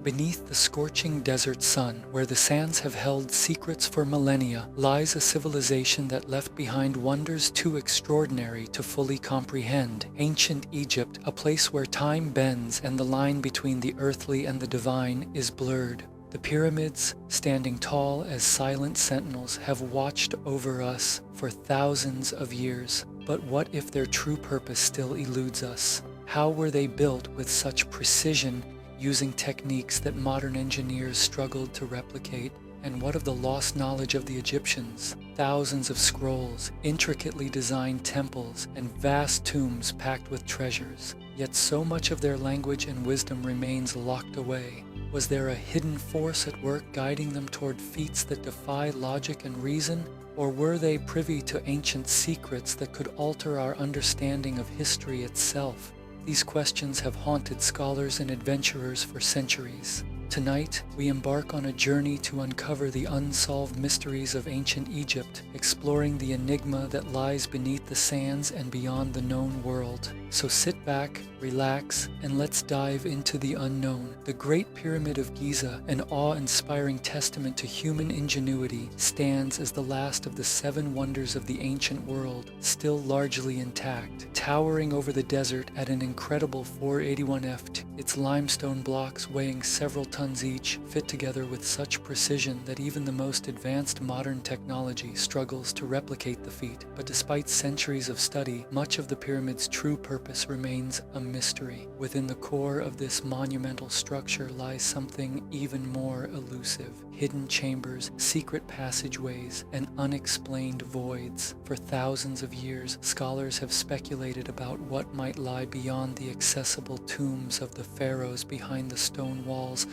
Beneath the scorching desert sun, where the sands have held secrets for millennia, lies a civilization that left behind wonders too extraordinary to fully comprehend. Ancient Egypt, a place where time bends and the line between the earthly and the divine is blurred. The pyramids, standing tall as silent sentinels, have watched over us for thousands of years. But what if their true purpose still eludes us? How were they built with such precision, using techniques that modern engineers struggled to replicate? And what of the lost knowledge of the Egyptians? Thousands of scrolls, intricately designed temples, and vast tombs packed with treasures. Yet so much of their language and wisdom remains locked away. Was there a hidden force at work guiding them toward feats that defy logic and reason? Or were they privy to ancient secrets that could alter our understanding of history itself? These questions have haunted scholars and adventurers for centuries. Tonight, we embark on a journey to uncover the unsolved mysteries of ancient Egypt, exploring the enigma that lies beneath the sands and beyond the known world. So sit back, relax, and let's dive into the unknown. The Great Pyramid of Giza, an awe-inspiring testament to human ingenuity, stands as the last of the 7 wonders of the ancient world, still largely intact. Towering over the desert at an incredible 481 ft, its limestone blocks weighing several tons each fit together with such precision that even the most advanced modern technology struggles to replicate the feat. But despite centuries of study, much of the pyramid's true purpose remains a mystery. Within the core of this monumental structure lies something even more elusive: hidden chambers, secret passageways, and unexplained voids. For thousands of years, scholars have speculated about what might lie beyond the accessible tombs of the pharaohs behind the stone walls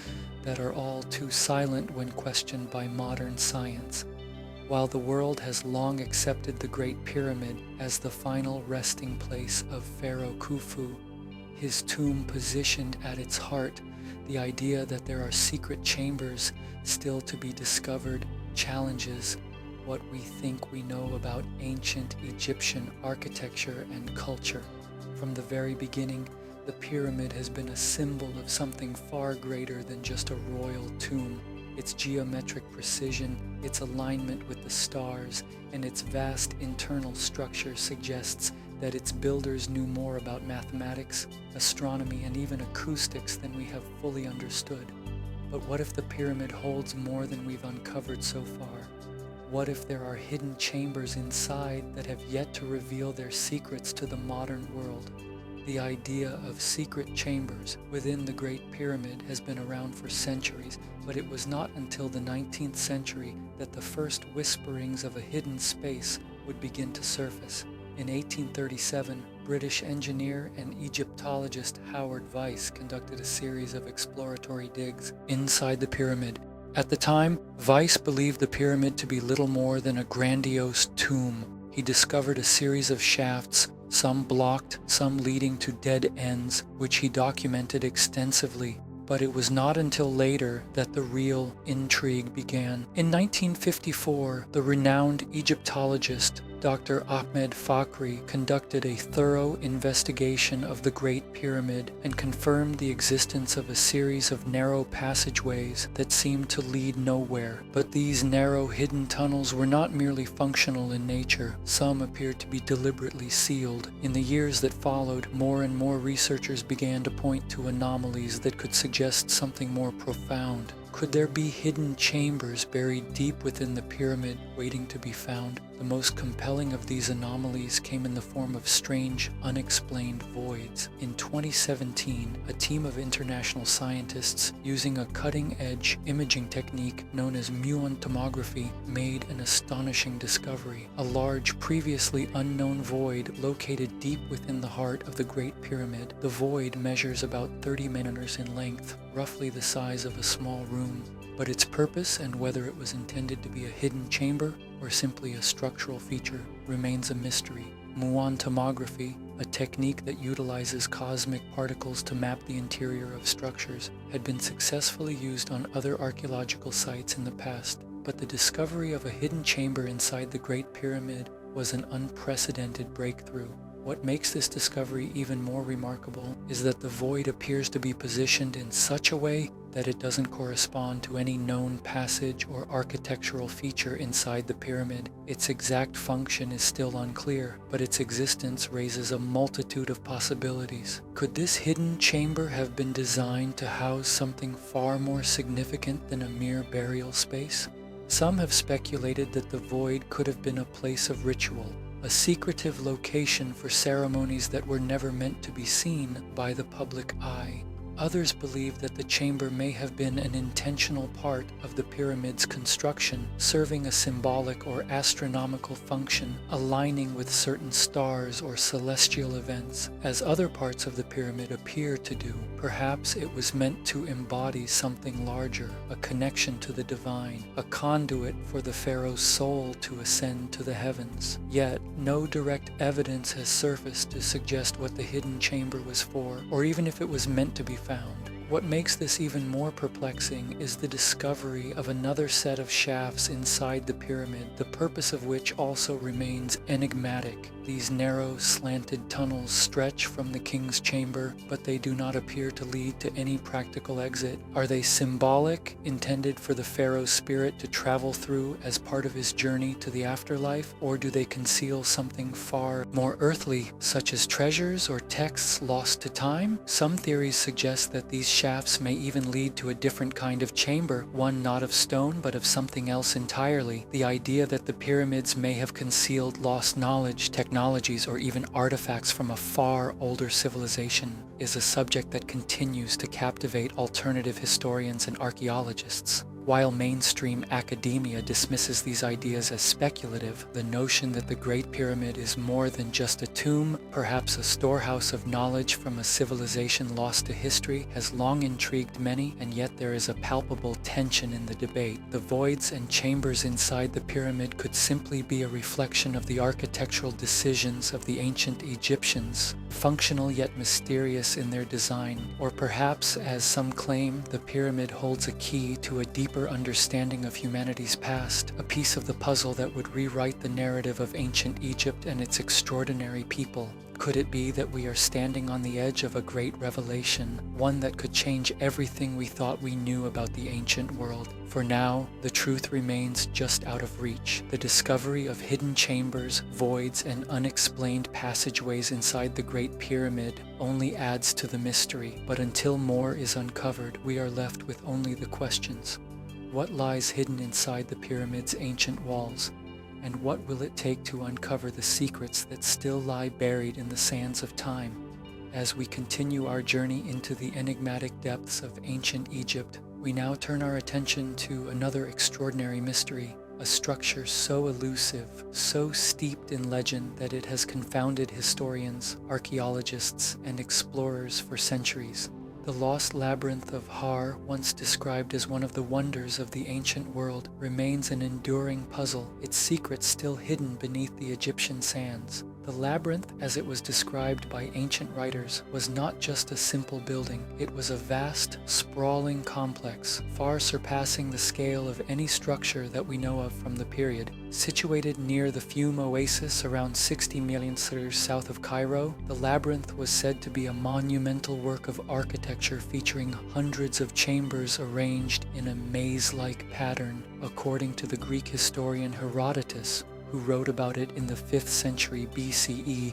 that are all too silent when questioned by modern science. While the world has long accepted the Great Pyramid as the final resting place of Pharaoh Khufu, his tomb positioned at its heart, the idea that there are secret chambers still to be discovered challenges what we think we know about ancient Egyptian architecture and culture. From the very beginning, the pyramid has been a symbol of something far greater than just a royal tomb. Its geometric precision, its alignment with the stars, and its vast internal structure suggests that its builders knew more about mathematics, astronomy, and even acoustics than we have fully understood. But what if the pyramid holds more than we've uncovered so far? What if there are hidden chambers inside that have yet to reveal their secrets to the modern world? The idea of secret chambers within the Great Pyramid has been around for centuries, but it was not until the 19th century that the first whisperings of a hidden space would begin to surface. In 1837, British engineer and Egyptologist Howard Weiss conducted a series of exploratory digs inside the pyramid. At the time, Weiss believed the pyramid to be little more than a grandiose tomb. He discovered a series of shafts, some blocked, some leading to dead ends, which he documented extensively. But it was not until later that the real intrigue began. In 1954, the renowned Egyptologist Dr. Ahmed Fakhri conducted a thorough investigation of the Great Pyramid and confirmed the existence of a series of narrow passageways that seemed to lead nowhere. But these narrow hidden tunnels were not merely functional in nature. Some appeared to be deliberately sealed. In the years that followed, more and more researchers began to point to anomalies that could suggest something more profound. Could there be hidden chambers buried deep within the pyramid waiting to be found? The most compelling of these anomalies came in the form of strange, unexplained voids. In 2017, a team of international scientists using a cutting-edge imaging technique known as muon tomography made an astonishing discovery: a large, previously unknown void located deep within the heart of the Great Pyramid. The void measures about 30 meters in length, roughly the size of a small room. But its purpose and whether it was intended to be a hidden chamber or simply a structural feature remains a mystery. Muon tomography, a technique that utilizes cosmic particles to map the interior of structures, had been successfully used on other archaeological sites in the past. But the discovery of a hidden chamber inside the Great Pyramid was an unprecedented breakthrough. What makes this discovery even more remarkable is that the void appears to be positioned in such a way that it doesn't correspond to any known passage or architectural feature inside the pyramid. Its exact function is still unclear, but its existence raises a multitude of possibilities. Could this hidden chamber have been designed to house something far more significant than a mere burial space? Some have speculated that the void could have been a place of ritual, a secretive location for ceremonies that were never meant to be seen by the public eye. Others believe that the chamber may have been an intentional part of the pyramid's construction, serving a symbolic or astronomical function, aligning with certain stars or celestial events, as other parts of the pyramid appear to do. Perhaps it was meant to embody something larger, a connection to the divine, a conduit for the pharaoh's soul to ascend to the heavens. Yet, no direct evidence has surfaced to suggest what the hidden chamber was for, or even if it was meant to be found. What makes this even more perplexing is the discovery of another set of shafts inside the pyramid, the purpose of which also remains enigmatic. These narrow, slanted tunnels stretch from the king's chamber, but they do not appear to lead to any practical exit. Are they symbolic, intended for the pharaoh's spirit to travel through as part of his journey to the afterlife, or do they conceal something far more earthly, such as treasures or texts lost to time? Some theories suggest that these shafts may even lead to a different kind of chamber, one not of stone but of something else entirely. The idea that the pyramids may have concealed lost knowledge, technologies, or even artifacts from a far older civilization is a subject that continues to captivate alternative historians and archaeologists. While mainstream academia dismisses these ideas as speculative, the notion that the Great Pyramid is more than just a tomb, perhaps a storehouse of knowledge from a civilization lost to history, has long intrigued many, and yet there is a palpable tension in the debate. The voids and chambers inside the pyramid could simply be a reflection of the architectural decisions of the ancient Egyptians, functional yet mysterious in their design. Or perhaps, as some claim, the pyramid holds a key to a deeper understanding of humanity's past, a piece of the puzzle that would rewrite the narrative of ancient Egypt and its extraordinary people. Could it be that we are standing on the edge of a great revelation, one that could change everything we thought we knew about the ancient world? For now, the truth remains just out of reach. The discovery of hidden chambers, voids, and unexplained passageways inside the Great Pyramid only adds to the mystery. But until more is uncovered, we are left with only the questions. What lies hidden inside the pyramid's ancient walls? And what will it take to uncover the secrets that still lie buried in the sands of time? As we continue our journey into the enigmatic depths of ancient Egypt, we now turn our attention to another extraordinary mystery, a structure so elusive, so steeped in legend that it has confounded historians, archaeologists, and explorers for centuries. The lost labyrinth of Har, once described as one of the wonders of the ancient world, remains an enduring puzzle, its secrets still hidden beneath the Egyptian sands. The labyrinth, as it was described by ancient writers, was not just a simple building. It was a vast, sprawling complex, far surpassing the scale of any structure that we know of from the period. Situated near the Fume Oasis around 60 million kilometers south of Cairo, the labyrinth was said to be a monumental work of architecture featuring hundreds of chambers arranged in a maze-like pattern, according to the Greek historian Herodotus, who wrote about it in the 5th century BCE.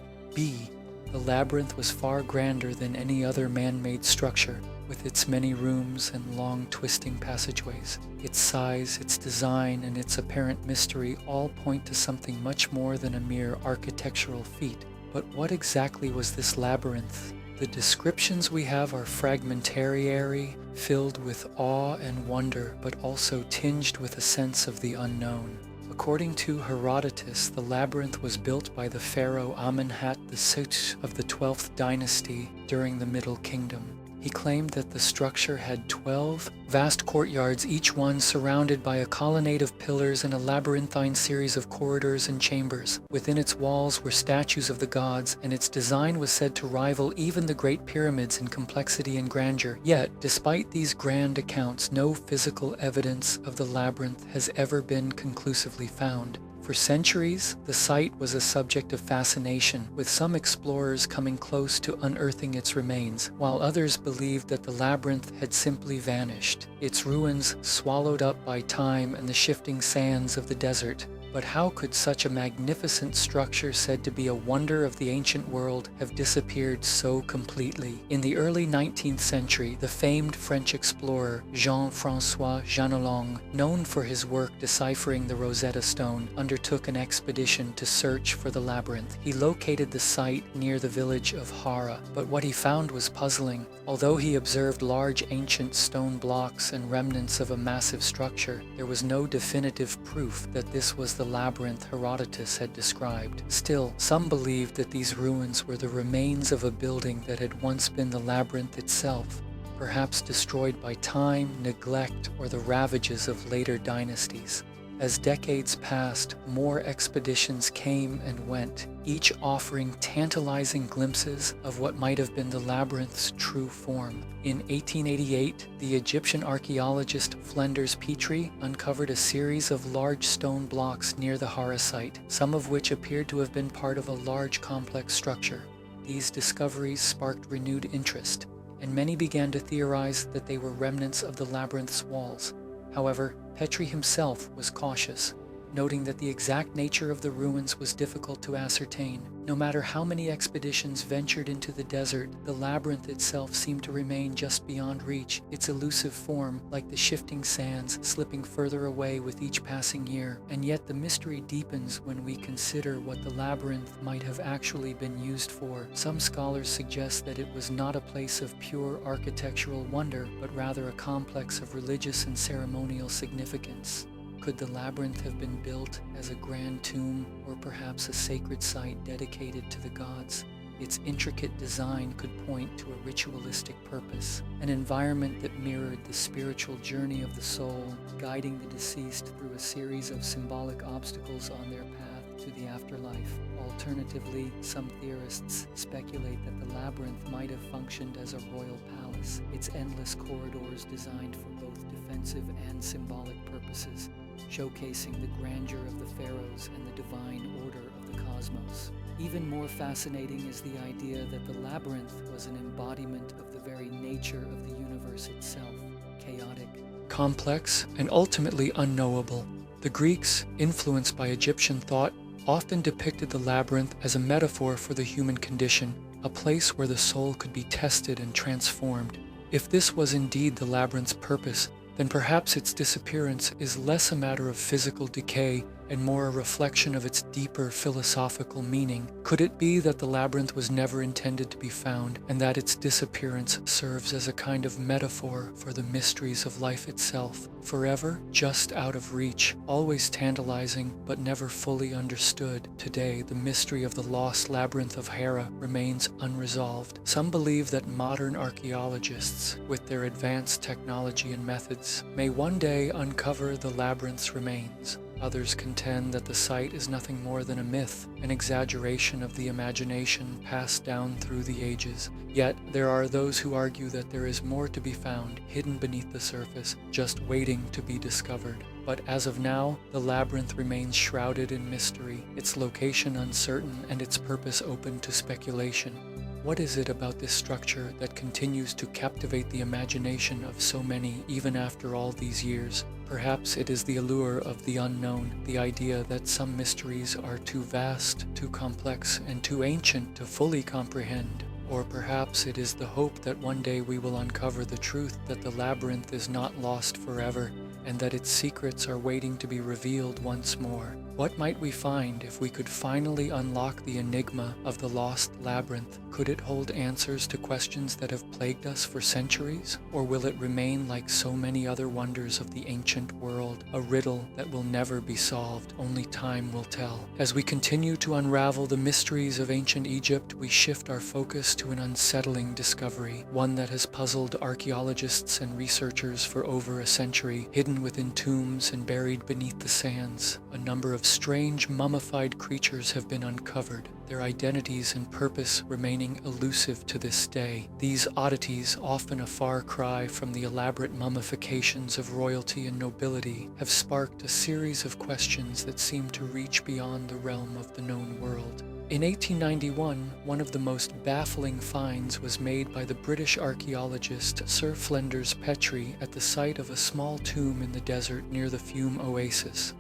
The labyrinth was far grander than any other man-made structure, with its many rooms and long twisting passageways. Its size, its design, and its apparent mystery all point to something much more than a mere architectural feat. But what exactly was this labyrinth? The descriptions we have are fragmentary, filled with awe and wonder, but also tinged with a sense of the unknown. According to Herodotus, the labyrinth was built by the pharaoh Amenhotep II of the 12th dynasty during the Middle Kingdom. He claimed that the structure had 12 vast courtyards, each one surrounded by a colonnade of pillars and a labyrinthine series of corridors and chambers. Within its walls were statues of the gods, and its design was said to rival even the Great Pyramids in complexity and grandeur. Yet, despite these grand accounts, no physical evidence of the labyrinth has ever been conclusively found. For For centuries, the site was a subject of fascination, with some explorers coming close to unearthing its remains, while others believed that the labyrinth had simply vanished, its ruins swallowed up by time and the shifting sands of the desert. But how could such a magnificent structure said to be a wonder of the ancient world have disappeared so completely? In the early 19th century, the famed French explorer Jean-François Janelong, known for his work deciphering the Rosetta Stone, undertook an expedition to search for the labyrinth. He located the site near the village of Hara, but what he found was puzzling. Although he observed large ancient stone blocks and remnants of a massive structure, there was no definitive proof that this was the labyrinth Herodotus had described. Still, some believed that these ruins were the remains of a building that had once been the labyrinth itself, perhaps destroyed by time, neglect, or the ravages of later dynasties. As decades passed, more expeditions came and went, each offering tantalizing glimpses of what might have been the labyrinth's true form. In 1888, the Egyptian archaeologist Flinders Petrie uncovered a series of large stone blocks near the Hara site, some of which appeared to have been part of a large complex structure. These discoveries sparked renewed interest, and many began to theorize that they were remnants of the labyrinth's walls. However, Petrie himself was cautious, noting that the exact nature of the ruins was difficult to ascertain. No matter how many expeditions ventured into the desert, the labyrinth itself seemed to remain just beyond reach, its elusive form, like the shifting sands, slipping further away with each passing year. And yet the mystery deepens when we consider what the labyrinth might have actually been used for. Some scholars suggest that it was not a place of pure architectural wonder, but rather a complex of religious and ceremonial significance. Could the labyrinth have been built as a grand tomb, or perhaps a sacred site dedicated to the gods? Its intricate design could point to a ritualistic purpose, an environment that mirrored the spiritual journey of the soul, guiding the deceased through a series of symbolic obstacles on their path to the afterlife. Alternatively, some theorists speculate that the labyrinth might have functioned as a royal palace, its endless corridors designed for both defensive and symbolic purposes, showcasing the grandeur of the Pharaohs and the divine order of the cosmos. Even more fascinating is the idea that the labyrinth was an embodiment of the very nature of the universe itself, chaotic, complex, and ultimately unknowable. The Greeks, influenced by Egyptian thought, often depicted the labyrinth as a metaphor for the human condition, a place where the soul could be tested and transformed. If this was indeed the labyrinth's purpose, then perhaps its disappearance is less a matter of physical decay and more a reflection of its deeper philosophical meaning. Could it be that the labyrinth was never intended to be found, and that its disappearance serves as a kind of metaphor for the mysteries of life itself, forever just out of reach, always tantalizing but never fully understood? Today, the mystery of the lost labyrinth of Hera remains unresolved. Some believe that modern archaeologists, with their advanced technology and methods, may one day uncover the labyrinth's remains. Others contend that the site is nothing more than a myth, an exaggeration of the imagination passed down through the ages. Yet, there are those who argue that there is more to be found, hidden beneath the surface, just waiting to be discovered. But as of now, the labyrinth remains shrouded in mystery, its location uncertain and its purpose open to speculation. What is it about this structure that continues to captivate the imagination of so many even after all these years? Perhaps it is the allure of the unknown, the idea that some mysteries are too vast, too complex, and too ancient to fully comprehend. Or perhaps it is the hope that one day we will uncover the truth that the labyrinth is not lost forever, and that its secrets are waiting to be revealed once more. What might we find if we could finally unlock the enigma of the lost labyrinth? Could it hold answers to questions that have plagued us for centuries? Or will it remain like so many other wonders of the ancient world, a riddle that will never be solved, only time will tell? As we continue to unravel the mysteries of ancient Egypt, we shift our focus to an unsettling discovery, one that has puzzled archaeologists and researchers for over a century. Hidden within tombs and buried beneath the sands, a number of strange mummified creatures have been uncovered, their identities and purpose remaining elusive to this day. These oddities, often a far cry from the elaborate mummifications of royalty and nobility, have sparked a series of questions that seem to reach beyond the realm of the known world. In 1891, one of the most baffling finds was made by the British archaeologist Sir Flinders Petrie at the site of a small tomb in the desert near the Fume Oasis.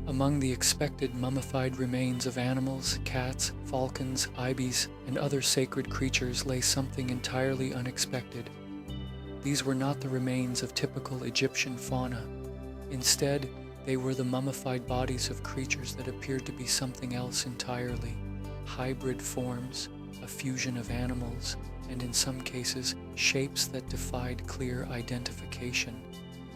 Among the expected mummified remains of animals, cats, falcons, ibis, and other sacred creatures lay something entirely unexpected. These were not the remains of typical Egyptian fauna. Instead, they were the mummified bodies of creatures that appeared to be something else entirely. Hybrid forms, a fusion of animals, and in some cases, shapes that defied clear identification.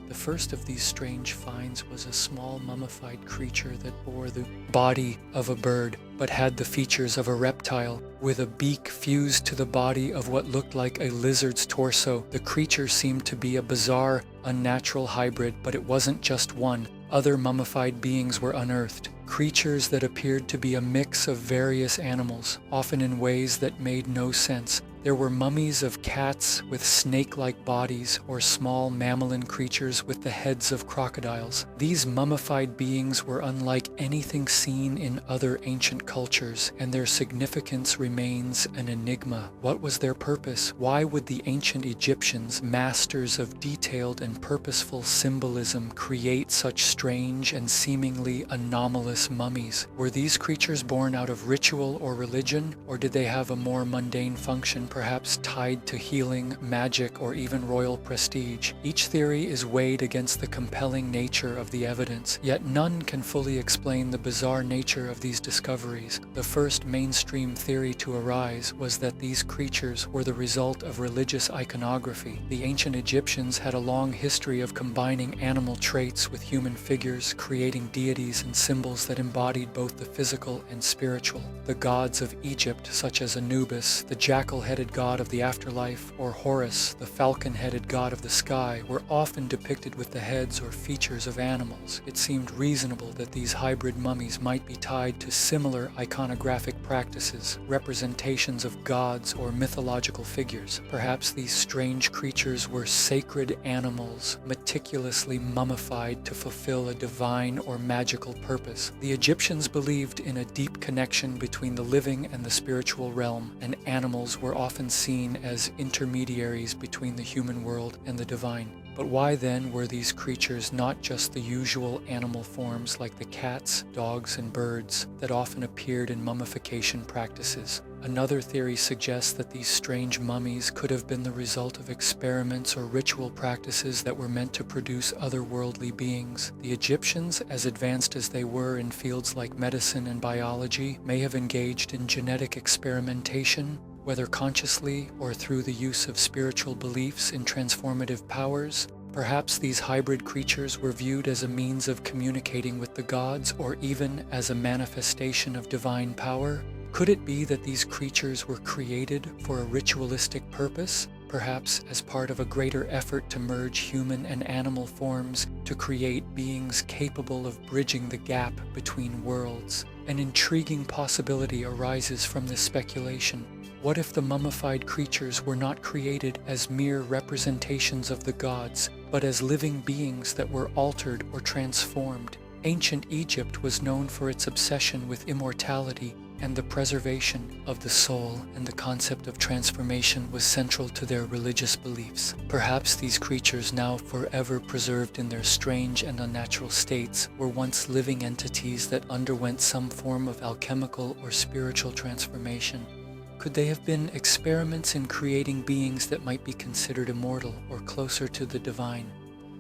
The first of these strange finds was a small mummified creature that bore the body of a bird, but had the features of a reptile, with a beak fused to the body of what looked like a lizard's torso. The creature seemed to be a bizarre, unnatural hybrid, but it wasn't just one. Other mummified beings were unearthed, creatures that appeared to be a mix of various animals, often in ways that made no sense. There were mummies of cats with snake-like bodies or small mammalian creatures with the heads of crocodiles. These mummified beings were unlike anything seen in other ancient cultures, and their significance remains an enigma. What was their purpose? Why would the ancient Egyptians, masters of detailed and purposeful symbolism, create such strange and seemingly anomalous mummies? Were these creatures born out of ritual or religion, or did they have a more mundane function, perhaps tied to healing, magic, or even royal prestige? Each theory is weighed against the compelling nature of the evidence, yet none can fully explain the bizarre nature of these discoveries. The first mainstream theory to arise was that these creatures were the result of religious iconography. The ancient Egyptians had a long history of combining animal traits with human figures, creating deities and symbols that embodied both the physical and spiritual. The gods of Egypt, such as Anubis, the jackal-headed god of the afterlife, or Horus, the falcon-headed god of the sky, were often depicted with the heads or features of animals. It seemed reasonable that these hybrid mummies might be tied to similar iconographic practices, representations of gods or mythological figures. Perhaps these strange creatures were sacred animals, meticulously mummified to fulfill a divine or magical purpose. The Egyptians believed in a deep connection between the living and the spiritual realm, and animals were often seen as intermediaries between the human world and the divine. But why then were these creatures not just the usual animal forms like the cats, dogs, and birds that often appeared in mummification practices? Another theory suggests that these strange mummies could have been the result of experiments or ritual practices that were meant to produce otherworldly beings. The Egyptians, as advanced as they were in fields like medicine and biology, may have engaged in genetic experimentation, whether consciously or through the use of spiritual beliefs in transformative powers. Perhaps these hybrid creatures were viewed as a means of communicating with the gods, or even as a manifestation of divine power. Could it be that these creatures were created for a ritualistic purpose, perhaps as part of a greater effort to merge human and animal forms to create beings capable of bridging the gap between worlds? An intriguing possibility arises from this speculation. What if the mummified creatures were not created as mere representations of the gods, but as living beings that were altered or transformed? Ancient Egypt was known for its obsession with immortality and the preservation of the soul, and the concept of transformation was central to their religious beliefs. Perhaps these creatures, now forever preserved in their strange and unnatural states, were once living entities that underwent some form of alchemical or spiritual transformation. Could they have been experiments in creating beings that might be considered immortal or closer to the divine?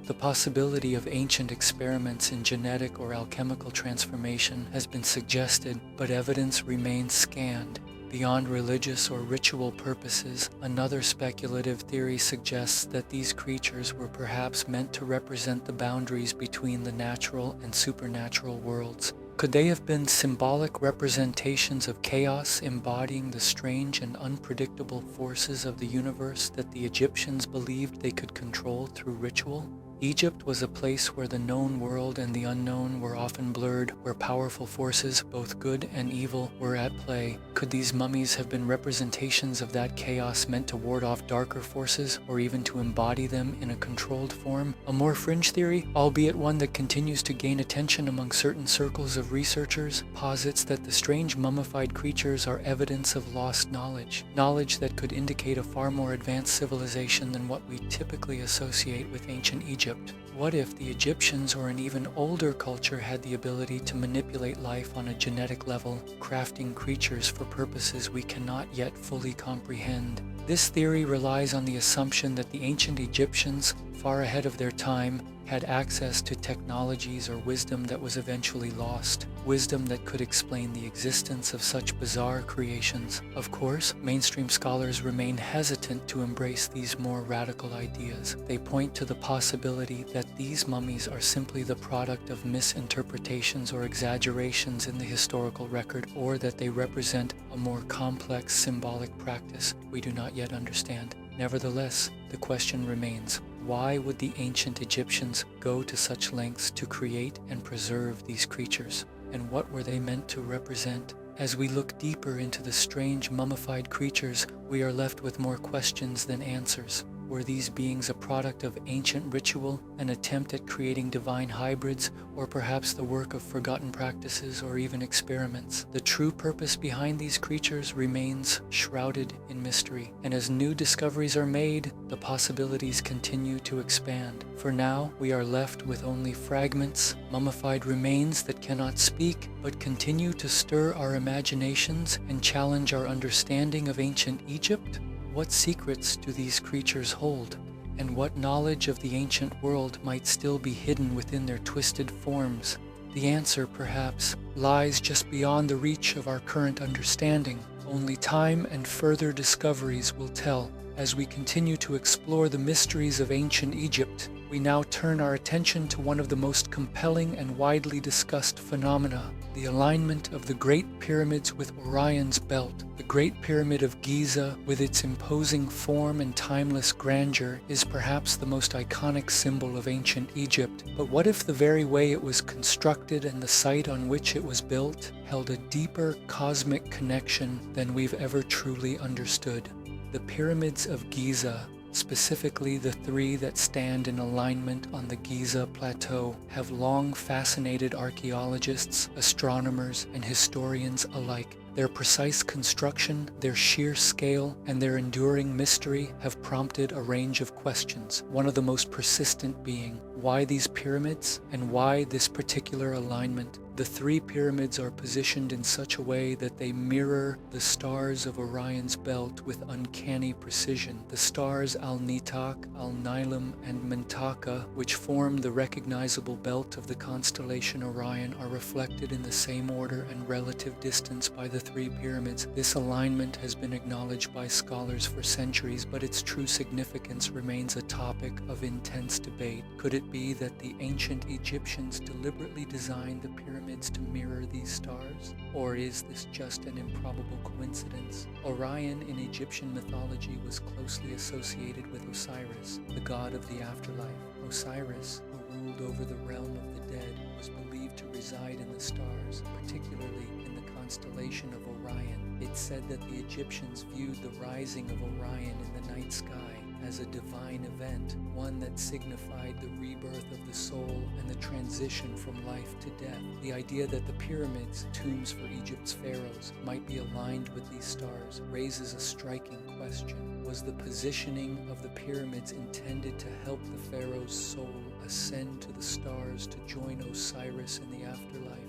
The possibility of ancient experiments in genetic or alchemical transformation has been suggested, but evidence remains scant. Beyond religious or ritual purposes, another speculative theory suggests that these creatures were perhaps meant to represent the boundaries between the natural and supernatural worlds. Could they have been symbolic representations of chaos, embodying the strange and unpredictable forces of the universe that the Egyptians believed they could control through ritual? Egypt was a place where the known world and the unknown were often blurred, where powerful forces, both good and evil, were at play. Could these mummies have been representations of that chaos meant to ward off darker forces, or even to embody them in a controlled form? A more fringe theory, albeit one that continues to gain attention among certain circles of researchers, posits that the strange mummified creatures are evidence of lost knowledge, knowledge that could indicate a far more advanced civilization than what we typically associate with ancient Egypt. What if the Egyptians or an even older culture had the ability to manipulate life on a genetic level, crafting creatures for purposes we cannot yet fully comprehend? This theory relies on the assumption that the ancient Egyptians, far ahead of their time, had access to technologies or wisdom that was eventually lost, wisdom that could explain the existence of such bizarre creations. Of course, mainstream scholars remain hesitant to embrace these more radical ideas. They point to the possibility that these mummies are simply the product of misinterpretations or exaggerations in the historical record, or that they represent a more complex symbolic practice we do not yet understand. Nevertheless, the question remains: why would the ancient Egyptians go to such lengths to create and preserve these creatures? And what were they meant to represent? As we look deeper into the strange mummified creatures, we are left with more questions than answers. Were these beings a product of ancient ritual, an attempt at creating divine hybrids, or perhaps the work of forgotten practices or even experiments? The true purpose behind these creatures remains shrouded in mystery, and as new discoveries are made, the possibilities continue to expand. For now, we are left with only fragments, mummified remains that cannot speak, but continue to stir our imaginations and challenge our understanding of ancient Egypt. What secrets do these creatures hold? And what knowledge of the ancient world might still be hidden within their twisted forms? The answer, perhaps, lies just beyond the reach of our current understanding. Only time and further discoveries will tell. As we continue to explore the mysteries of ancient Egypt, we now turn our attention to one of the most compelling and widely discussed phenomena: the alignment of the Great Pyramids with Orion's belt. The Great Pyramid of Giza, with its imposing form and timeless grandeur, is perhaps the most iconic symbol of ancient Egypt. But what if the very way it was constructed and the site on which it was built held a deeper cosmic connection than we've ever truly understood? The Pyramids of Giza, specifically the three that stand in alignment on the Giza Plateau, have long fascinated archaeologists, astronomers, and historians alike. Their precise construction, their sheer scale, and their enduring mystery have prompted a range of questions, one of the most persistent being, why these pyramids, and why this particular alignment? The three pyramids are positioned in such a way that they mirror the stars of Orion's belt with uncanny precision. The stars Al-Nitak, Al-Nilam, and Mentaka, which form the recognizable belt of the constellation Orion, are reflected in the same order and relative distance by the three pyramids. This alignment has been acknowledged by scholars for centuries, but its true significance remains a topic of intense debate. Could it be that the ancient Egyptians deliberately designed the pyramids to mirror these stars? Or is this just an improbable coincidence? Orion in Egyptian mythology was closely associated with Osiris, the god of the afterlife. Osiris, who ruled over the realm of the dead, was believed to reside in the stars, particularly in the constellation of Orion. It's said that the Egyptians viewed the rising of Orion in the night sky as a divine event, one that signified the rebirth of the soul and the transition from life to death. The idea that the pyramids, tombs for Egypt's pharaohs, might be aligned with these stars raises a striking question. Was the positioning of the pyramids intended to help the pharaoh's soul ascend to the stars to join Osiris in the afterlife?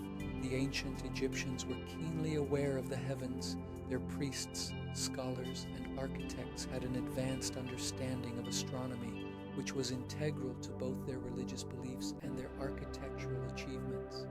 The ancient Egyptians were keenly aware of the heavens. Their priests, scholars, and architects had an advanced understanding of astronomy, which was integral to both their religious beliefs and their architectural achievements.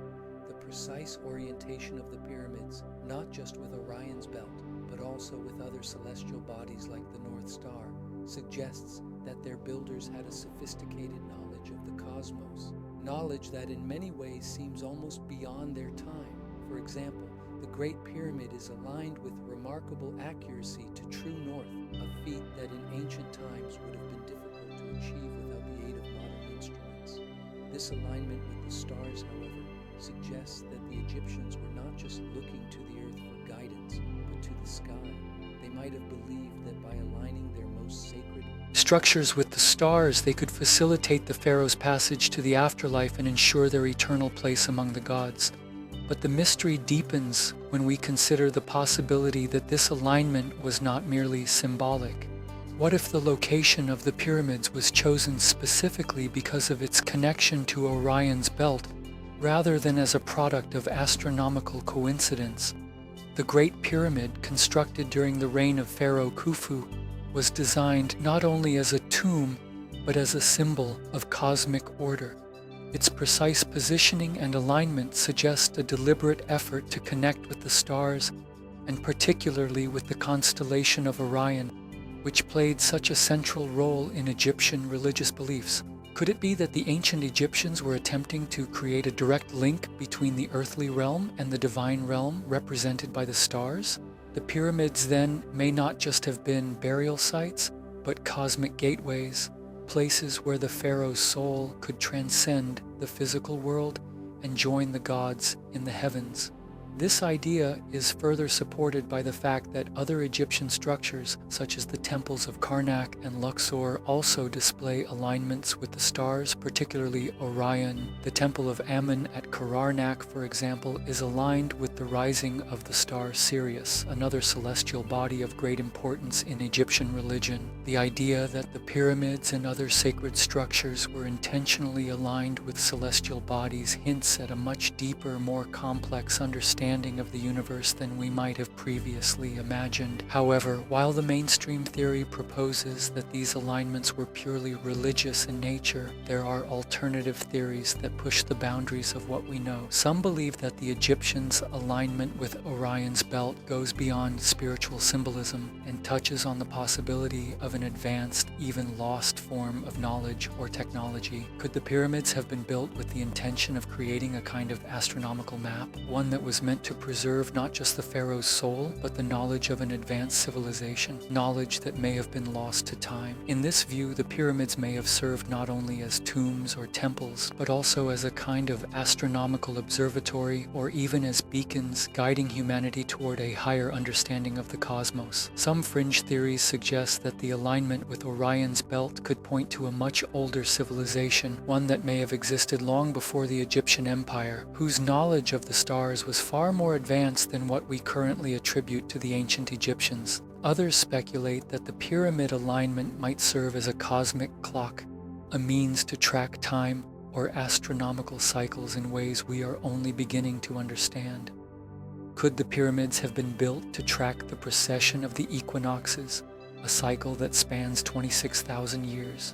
The precise orientation of the pyramids, not just with Orion's belt, but also with other celestial bodies like the North Star, suggests that their builders had a sophisticated knowledge of the cosmos, knowledge that in many ways seems almost beyond their time. For example, the Great Pyramid is aligned with remarkable accuracy to true north, a feat that in ancient times would have been difficult to achieve without the aid of modern instruments. This alignment with the stars, however, suggests that the Egyptians were not just looking to the earth for guidance, but to the sky. They might have believed that by aligning their most sacred structures with the stars, they could facilitate the pharaoh's passage to the afterlife and ensure their eternal place among the gods. But the mystery deepens when we consider the possibility that this alignment was not merely symbolic. What if the location of the pyramids was chosen specifically because of its connection to Orion's belt, rather than as a product of astronomical coincidence? The Great Pyramid, constructed during the reign of Pharaoh Khufu, was designed not only as a tomb, but as a symbol of cosmic order. Its precise positioning and alignment suggest a deliberate effort to connect with the stars, and particularly with the constellation of Orion, which played such a central role in Egyptian religious beliefs. Could it be that the ancient Egyptians were attempting to create a direct link between the earthly realm and the divine realm represented by the stars? The pyramids then may not just have been burial sites, but cosmic gateways, places where the pharaoh's soul could transcend the physical world and join the gods in the heavens. This idea is further supported by the fact that other Egyptian structures, such as the temples of Karnak and Luxor, also display alignments with the stars, particularly Orion. The temple of Ammon at Karnak, for example, is aligned with the rising of the star Sirius, another celestial body of great importance in Egyptian religion. The idea that the pyramids and other sacred structures were intentionally aligned with celestial bodies hints at a much deeper, more complex understanding of the universe than we might have previously imagined. However, while the mainstream theory proposes that these alignments were purely religious in nature, there are alternative theories that push the boundaries of what we know. Some believe that the Egyptians' alignment with Orion's belt goes beyond spiritual symbolism and touches on the possibility of an advanced, even lost form of knowledge or technology. Could the pyramids have been built with the intention of creating a kind of astronomical map, one that was meant to preserve not just the pharaoh's soul, but the knowledge of an advanced civilization, knowledge that may have been lost to time? In this view, the pyramids may have served not only as tombs or temples, but also as a kind of astronomical observatory, or even as beacons guiding humanity toward a higher understanding of the cosmos. Some fringe theories suggest that the alignment with Orion's belt could point to a much older civilization, one that may have existed long before the Egyptian Empire, whose knowledge of the stars was far more advanced than what we currently attribute to the ancient Egyptians. Others speculate that the pyramid alignment might serve as a cosmic clock, a means to track time or astronomical cycles in ways we are only beginning to understand. Could the pyramids have been built to track the precession of the equinoxes, a cycle that spans 26,000 years?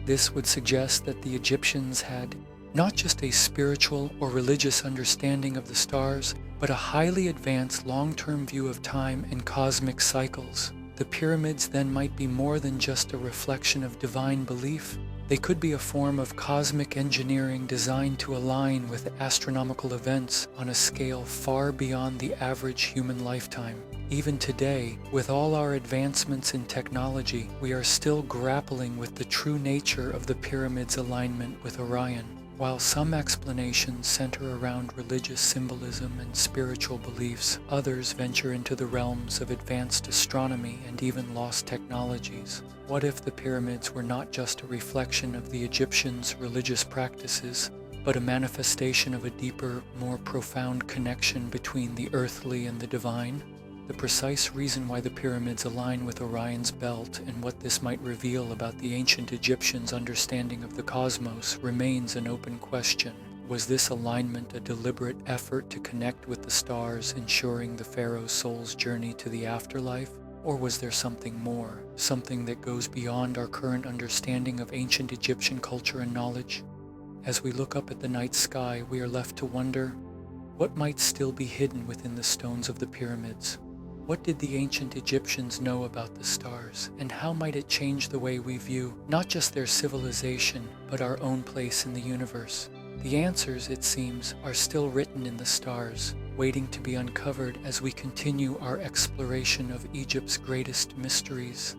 This would suggest that the Egyptians had not just a spiritual or religious understanding of the stars, but a highly advanced long-term view of time and cosmic cycles. The pyramids then might be more than just a reflection of divine belief. They could be a form of cosmic engineering designed to align with astronomical events on a scale far beyond the average human lifetime. Even today, with all our advancements in technology, we are still grappling with the true nature of the pyramid's alignment with Orion. While some explanations center around religious symbolism and spiritual beliefs, others venture into the realms of advanced astronomy and even lost technologies. What if the pyramids were not just a reflection of the Egyptians' religious practices, but a manifestation of a deeper, more profound connection between the earthly and the divine? The precise reason why the pyramids align with Orion's belt and what this might reveal about the ancient Egyptians' understanding of the cosmos remains an open question. Was this alignment a deliberate effort to connect with the stars, ensuring the pharaoh's soul's journey to the afterlife? Or was there something more, something that goes beyond our current understanding of ancient Egyptian culture and knowledge? As we look up at the night sky, we are left to wonder, what might still be hidden within the stones of the pyramids? What did the ancient Egyptians know about the stars, and how might it change the way we view not just their civilization, but our own place in the universe? The answers, it seems, are still written in the stars, waiting to be uncovered as we continue our exploration of Egypt's greatest mysteries.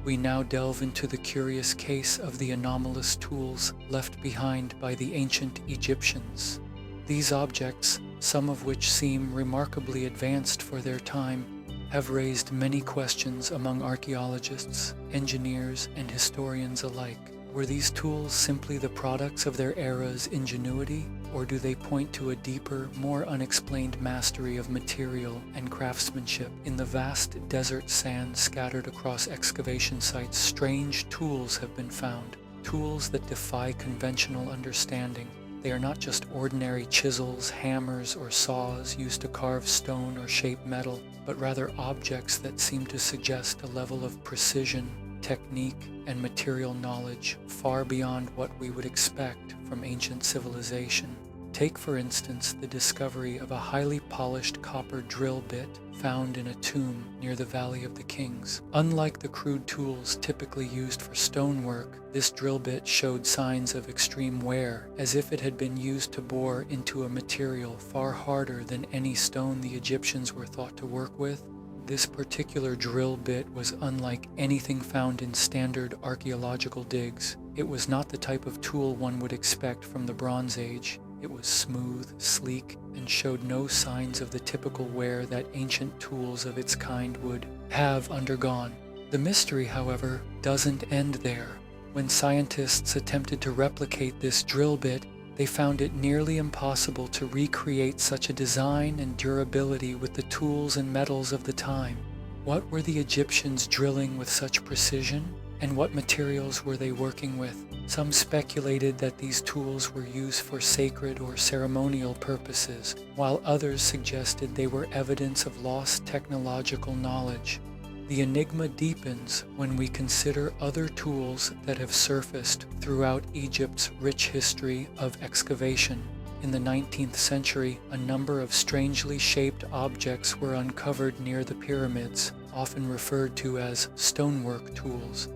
we now delve into the curious case of the anomalous tools left behind by the ancient Egyptians. These objects, some of which seem remarkably advanced for their time, have raised many questions among archaeologists, engineers, and historians alike. Were these tools simply the products of their era's ingenuity, or do they point to a deeper, more unexplained mastery of material and craftsmanship? In the vast desert sand scattered across excavation sites, strange tools have been found, tools that defy conventional understanding. They are not just ordinary chisels, hammers, or saws used to carve stone or shape metal, but rather objects that seem to suggest a level of precision, technique, and material knowledge far beyond what we would expect from ancient civilization. Take, for instance, the discovery of a highly polished copper drill bit found in a tomb near the Valley of the Kings. Unlike the crude tools typically used for stonework, this drill bit showed signs of extreme wear, as if it had been used to bore into a material far harder than any stone the Egyptians were thought to work with. This particular drill bit was unlike anything found in standard archaeological digs. It was not the type of tool one would expect from the Bronze Age. It was smooth, sleek, and showed no signs of the typical wear that ancient tools of its kind would have undergone. The mystery, however, doesn't end there. When scientists attempted to replicate this drill bit, they found it nearly impossible to recreate such a design and durability with the tools and metals of the time. What were the Egyptians drilling with such precision? And what materials were they working with? Some speculated that these tools were used for sacred or ceremonial purposes, while others suggested they were evidence of lost technological knowledge. The enigma deepens when we consider other tools that have surfaced throughout Egypt's rich history of excavation. In the 19th century, a number of strangely shaped objects were uncovered near the pyramids, often referred to as stonework tools.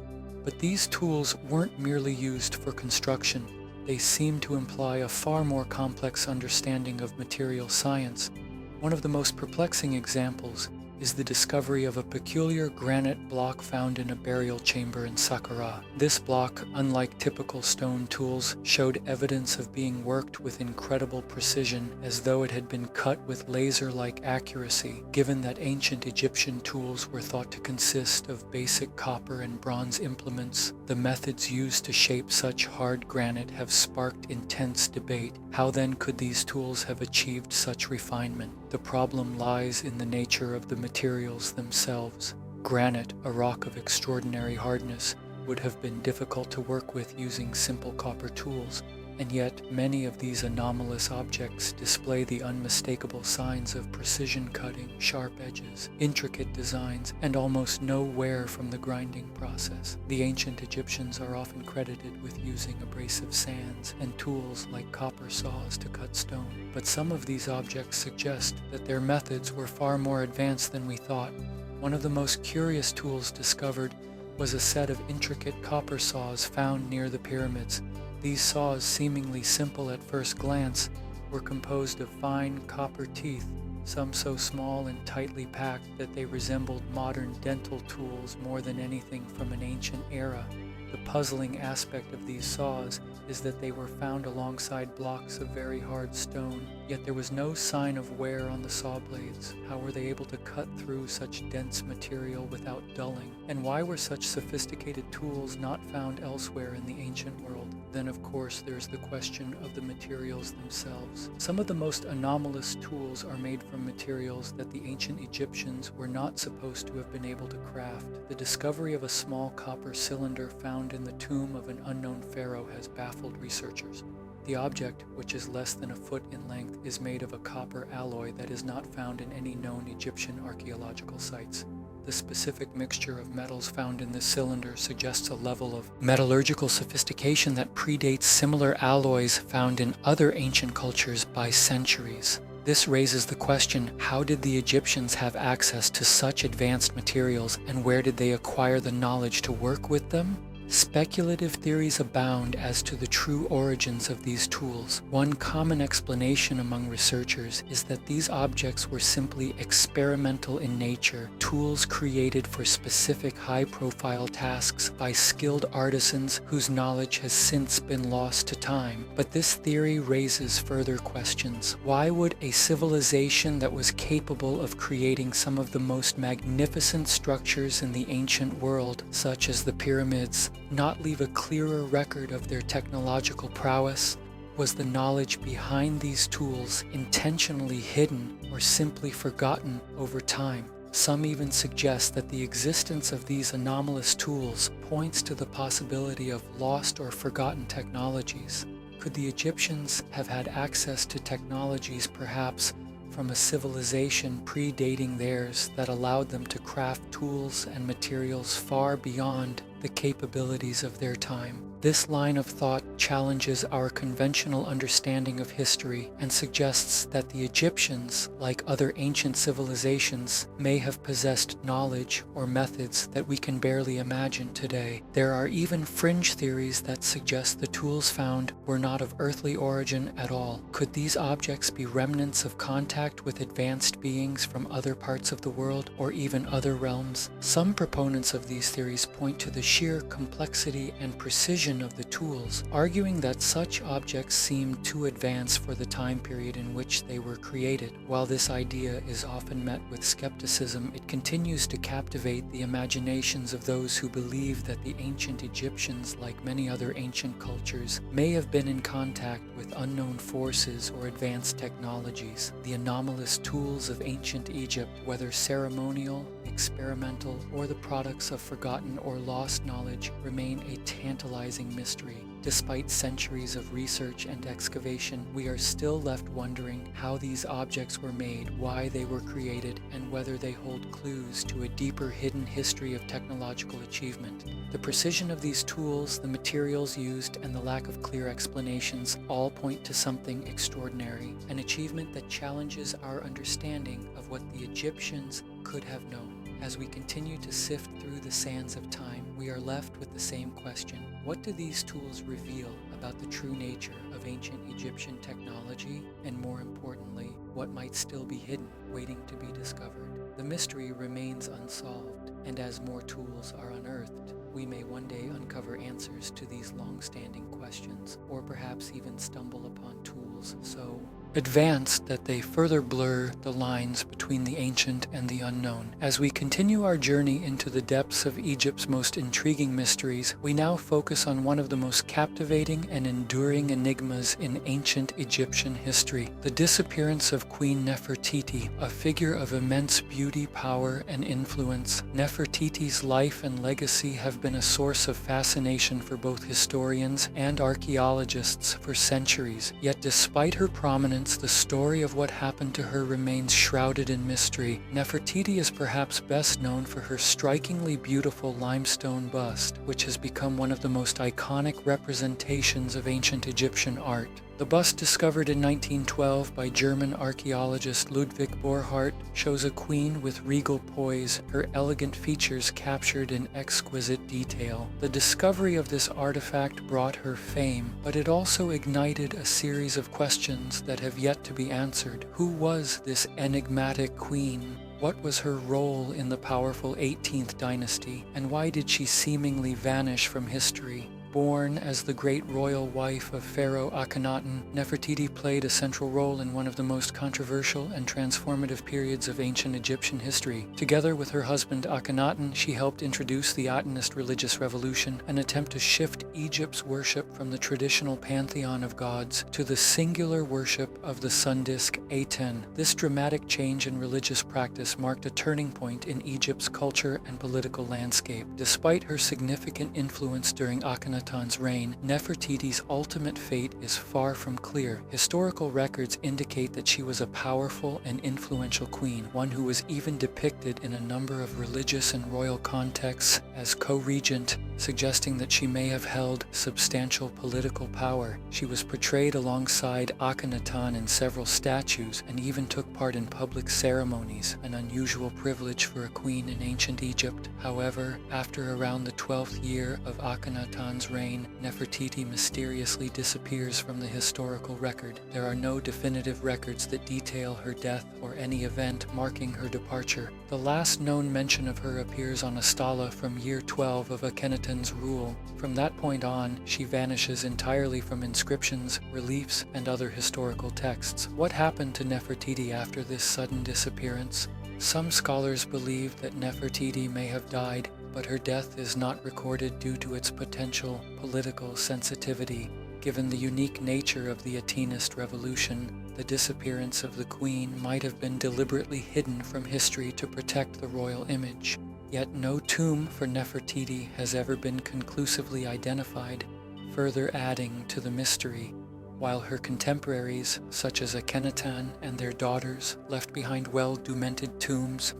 But these tools weren't merely used for construction. They seem to imply a far more complex understanding of material science. One of the most perplexing examples is the discovery of a peculiar granite block found in a burial chamber in Saqqara. This block, unlike typical stone tools, showed evidence of being worked with incredible precision, as though it had been cut with laser-like accuracy. Given that ancient Egyptian tools were thought to consist of basic copper and bronze implements, the methods used to shape such hard granite have sparked intense debate. How then could these tools have achieved such refinement? The problem lies in the nature of the materials themselves. Granite, a rock of extraordinary hardness, would have been difficult to work with using simple copper tools, and yet many of these anomalous objects display the unmistakable signs of precision cutting, sharp edges, intricate designs, and almost no wear from the grinding process. The ancient Egyptians are often credited with using abrasive sands and tools like copper saws to cut stone, but some of these objects suggest that their methods were far more advanced than we thought. One of the most curious tools discovered was a set of intricate copper saws found near the pyramids. These saws, seemingly simple at first glance, were composed of fine copper teeth, some so small and tightly packed that they resembled modern dental tools more than anything from an ancient era. The puzzling aspect of these saws is that they were found alongside blocks of very hard stone, yet there was no sign of wear on the saw blades. How were they able to cut through such dense material without dulling? And why were such sophisticated tools not found elsewhere in the ancient world? Then, of course, there's the question of the materials themselves. Some of the most anomalous tools are made from materials that the ancient Egyptians were not supposed to have been able to craft. The discovery of a small copper cylinder found in the tomb of an unknown pharaoh has baffled researchers. The object, which is less than a foot in length, is made of a copper alloy that is not found in any known Egyptian archaeological sites. The specific mixture of metals found in this cylinder suggests a level of metallurgical sophistication that predates similar alloys found in other ancient cultures by centuries. This raises the question, how did the Egyptians have access to such advanced materials, and where did they acquire the knowledge to work with them? Speculative theories abound as to the true origins of these tools. One common explanation among researchers is that these objects were simply experimental in nature, tools created for specific high-profile tasks by skilled artisans whose knowledge has since been lost to time. But this theory raises further questions. Why would a civilization that was capable of creating some of the most magnificent structures in the ancient world, such as the pyramids, not leave a clearer record of their technological prowess? Was the knowledge behind these tools intentionally hidden or simply forgotten over time? Some even suggest that the existence of these anomalous tools points to the possibility of lost or forgotten technologies. Could the Egyptians have had access to technologies perhaps from a civilization predating theirs that allowed them to craft tools and materials far beyond the capabilities of their time? This line of thought challenges our conventional understanding of history and suggests that the Egyptians, like other ancient civilizations, may have possessed knowledge or methods that we can barely imagine today. There are even fringe theories that suggest the tools found were not of earthly origin at all. Could these objects be remnants of contact with advanced beings from other parts of the world or even other realms? Some proponents of these theories point to the sheer complexity and precision of the tools, arguing that such objects seem too advanced for the time period in which they were created. While this idea is often met with skepticism, it continues to captivate the imaginations of those who believe that the ancient Egyptians, like many other ancient cultures, may have been in contact with unknown forces or advanced technologies. The anomalous tools of ancient Egypt, whether ceremonial, experimental, or the products of forgotten or lost knowledge, remain a tantalizing mystery. Despite centuries of research and excavation, we are still left wondering how these objects were made, why they were created, and whether they hold clues to a deeper hidden history of technological achievement. The precision of these tools, the materials used, and the lack of clear explanations all point to something extraordinary, an achievement that challenges our understanding of what the Egyptians could have known. As we continue to sift through the sands of time, we are left with the same question. What do these tools reveal about the true nature of ancient Egyptian technology? And more importantly, what might still be hidden, waiting to be discovered? The mystery remains unsolved, and as more tools are unearthed, we may one day uncover answers to these long-standing questions, or perhaps even stumble upon tools so advanced that they further blur the lines between the ancient and the unknown. As we continue our journey into the depths of Egypt's most intriguing mysteries, we now focus on one of the most captivating and enduring enigmas in ancient Egyptian history: the disappearance of Queen Nefertiti, a figure of immense beauty, power, and influence. Nefertiti's life and legacy have been a source of fascination for both historians and archaeologists for centuries. Yet despite her prominence, the story of what happened to her remains shrouded in mystery. Nefertiti is perhaps best known for her strikingly beautiful limestone bust, which has become one of the most iconic representations of ancient Egyptian art. The bust, discovered in 1912 by German archaeologist Ludwig Borchardt, shows a queen with regal poise, her elegant features captured in exquisite detail. The discovery of this artifact brought her fame, but it also ignited a series of questions that have yet to be answered. Who was this enigmatic queen? What was her role in the powerful 18th dynasty, and why did she seemingly vanish from history? Born as the great royal wife of Pharaoh Akhenaten, Nefertiti played a central role in one of the most controversial and transformative periods of ancient Egyptian history. Together with her husband Akhenaten, she helped introduce the Atenist religious revolution, an attempt to shift Egypt's worship from the traditional pantheon of gods to the singular worship of the sun disk Aten. This dramatic change in religious practice marked a turning point in Egypt's culture and political landscape. Despite her significant influence during Akhenaten's reign, Nefertiti's ultimate fate is far from clear. Historical records indicate that she was a powerful and influential queen, one who was even depicted in a number of religious and royal contexts as co-regent suggesting that she may have held substantial political power. She was portrayed alongside Akhenaten in several statues and even took part in public ceremonies, an unusual privilege for a queen in ancient Egypt. However, after around the 12th year of Akhenaten's reign, Nefertiti mysteriously disappears from the historical record. There are no definitive records that detail her death or any event marking her departure. The last known mention of her appears on a stela from year 12 of Akhenaten's rule. From that point on, she vanishes entirely from inscriptions, reliefs, and other historical texts. What happened to Nefertiti after this sudden disappearance? Some scholars believe that Nefertiti may have died, but her death is not recorded due to its potential political sensitivity. Given the unique nature of the Atenist revolution, the disappearance of the queen might have been deliberately hidden from history to protect the royal image. Yet no tomb for Nefertiti has ever been conclusively identified, further adding to the mystery, while her contemporaries, such as Akhenaten and their daughters, left behind well-documented tombs.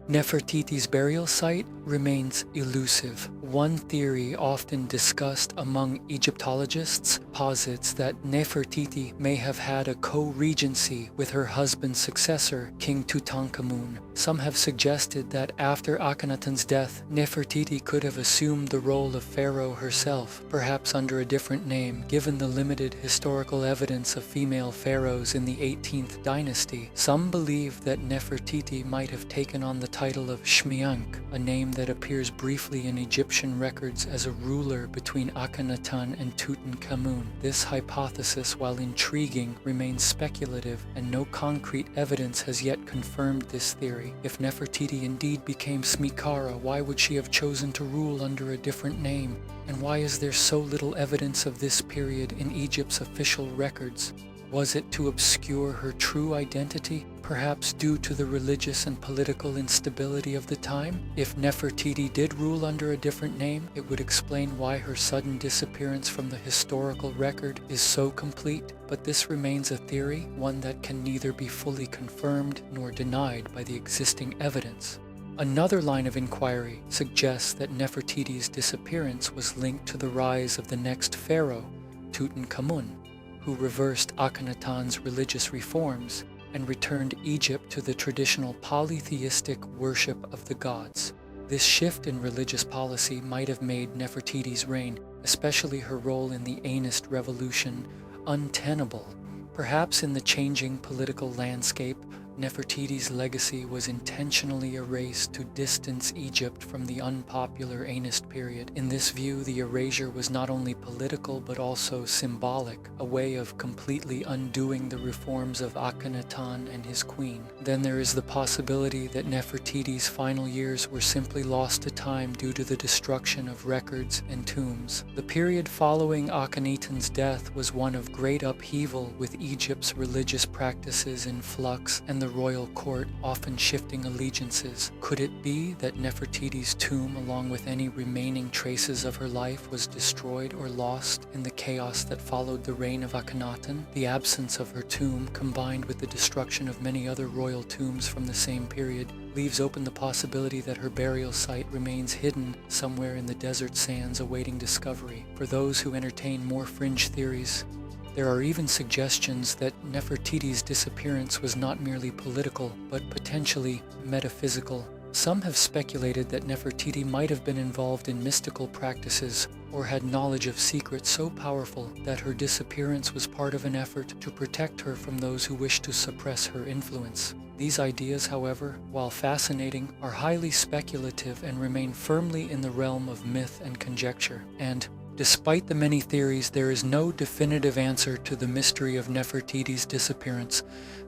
Nefertiti's burial site remains elusive. One theory often discussed among Egyptologists posits that Nefertiti may have had a co-regency with her husband's successor, King Tutankhamun. Some have suggested that after Akhenaten's death, Nefertiti could have assumed the role of pharaoh herself, perhaps under a different name. Given the limited historical evidence of female pharaohs in the 18th dynasty, some believe that Nefertiti might have taken on the title of Shmiank, a name that appears briefly in Egyptian records as a ruler between Akhenaten and Tutankhamun. This hypothesis, while intriguing, remains speculative, and no concrete evidence has yet confirmed this theory. If Nefertiti indeed became Smikara, why would she have chosen to rule under a different name? And why is there so little evidence of this period in Egypt's official records? Was it to obscure her true identity, perhaps due to the religious and political instability of the time? If Nefertiti did rule under a different name, it would explain why her sudden disappearance from the historical record is so complete. But this remains a theory, one that can neither be fully confirmed nor denied by the existing evidence. Another line of inquiry suggests that Nefertiti's disappearance was linked to the rise of the next pharaoh, Tutankhamun, who reversed Akhenaten's religious reforms and returned Egypt to the traditional polytheistic worship of the gods. This shift in religious policy might have made Nefertiti's reign, especially her role in the Anist revolution, untenable. Perhaps in the changing political landscape, Nefertiti's legacy was intentionally erased to distance Egypt from the unpopular Anist period. In this view, the erasure was not only political but also symbolic, a way of completely undoing the reforms of Akhenaten and his queen. Then there is the possibility that Nefertiti's final years were simply lost to time due to the destruction of records and tombs. The period following Akhenaten's death was one of great upheaval, with Egypt's religious practices in flux and the royal court often shifting allegiances. Could it be that Nefertiti's tomb, along with any remaining traces of her life, was destroyed or lost in the chaos that followed the reign of Akhenaten? The absence of her tomb, combined with the destruction of many other royal tombs from the same period, leaves open the possibility that her burial site remains hidden somewhere in the desert sands awaiting discovery. For those who entertain more fringe theories, there are even suggestions that Nefertiti's disappearance was not merely political, but potentially metaphysical. Some have speculated that Nefertiti might have been involved in mystical practices or had knowledge of secrets so powerful that her disappearance was part of an effort to protect her from those who wished to suppress her influence. These ideas, however, while fascinating, are highly speculative and remain firmly in the realm of myth and conjecture. And despite the many theories, there is no definitive answer to the mystery of Nefertiti's disappearance.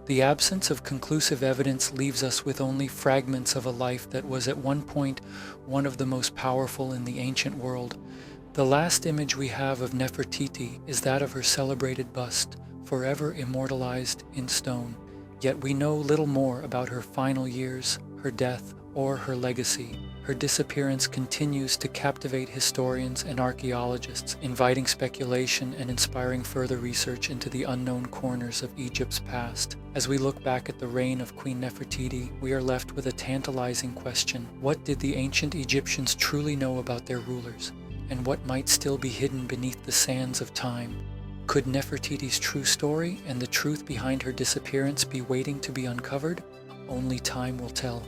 The absence of conclusive evidence leaves us with only fragments of a life that was at one point one of the most powerful in the ancient world. The last image we have of Nefertiti is that of her celebrated bust, forever immortalized in stone. Yet we know little more about her final years, her death, or her legacy. Her disappearance continues to captivate historians and archaeologists, inviting speculation and inspiring further research into the unknown corners of Egypt's past. As we look back at the reign of Queen Nefertiti, we are left with a tantalizing question. What did the ancient Egyptians truly know about their rulers? and what might still be hidden beneath the sands of time. Could Nefertiti's true story and the truth behind her disappearance be waiting to be uncovered? Only time will tell.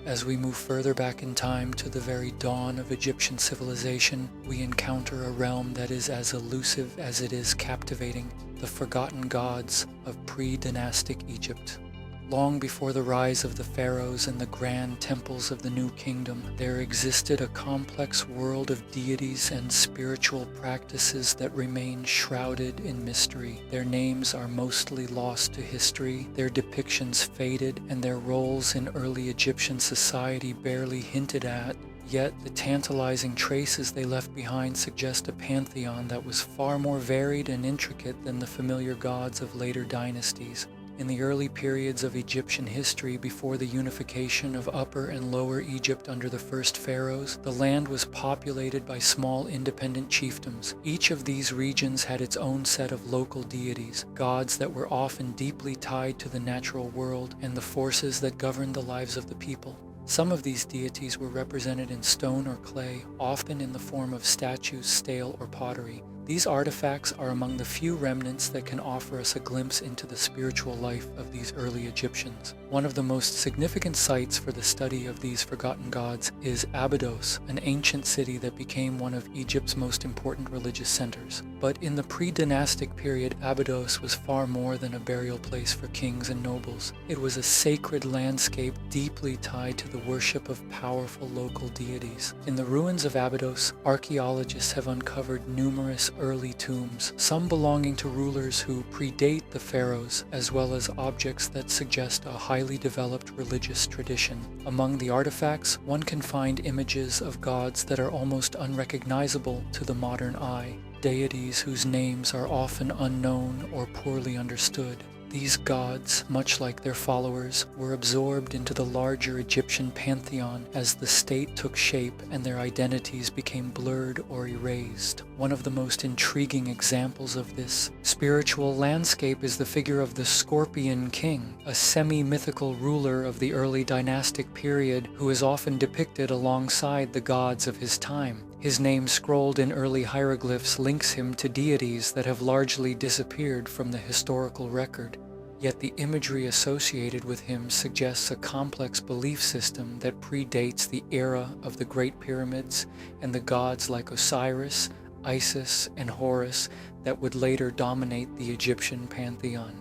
As we move further back in time to the very dawn of Egyptian civilization, we encounter a realm that is as elusive as it is captivating, the forgotten gods of pre-dynastic Egypt. Long before the rise of the pharaohs and the grand temples of the New Kingdom, there existed a complex world of deities and spiritual practices that remain shrouded in mystery. Their names are mostly lost to history, their depictions faded, and their roles in early Egyptian society barely hinted at. Yet the tantalizing traces they left behind suggest a pantheon that was far more varied and intricate than the familiar gods of later dynasties. In the early periods of Egyptian history before the unification of Upper and Lower Egypt under the first pharaohs, the land was populated by small independent chiefdoms. Each of these regions had its own set of local deities, gods that were often deeply tied to the natural world and the forces that governed the lives of the people. Some of these deities were represented in stone or clay, often in the form of statues, stele, or pottery. These artifacts are among the few remnants that can offer us a glimpse into the spiritual life of these early Egyptians. One of the most significant sites for the study of these forgotten gods is Abydos, an ancient city that became one of Egypt's most important religious centers. But in the pre-dynastic period, Abydos was far more than a burial place for kings and nobles. It was a sacred landscape deeply tied to the worship of powerful local deities. In the ruins of Abydos, archaeologists have uncovered numerous early tombs, some belonging to rulers who predate the pharaohs, as well as objects that suggest a highly developed religious tradition. Among the artifacts, one can find images of gods that are almost unrecognizable to the modern eye, deities whose names are often unknown or poorly understood. These gods, much like their followers, were absorbed into the larger Egyptian pantheon as the state took shape and their identities became blurred or erased. One of the most intriguing examples of this spiritual landscape is the figure of the Scorpion King, a semi-mythical ruler of the early dynastic period who is often depicted alongside the gods of his time. His name scrolled in early hieroglyphs links him to deities that have largely disappeared from the historical record. Yet the imagery associated with him suggests a complex belief system that predates the era of the Great Pyramids and the gods like Osiris, Isis, and Horus that would later dominate the Egyptian pantheon.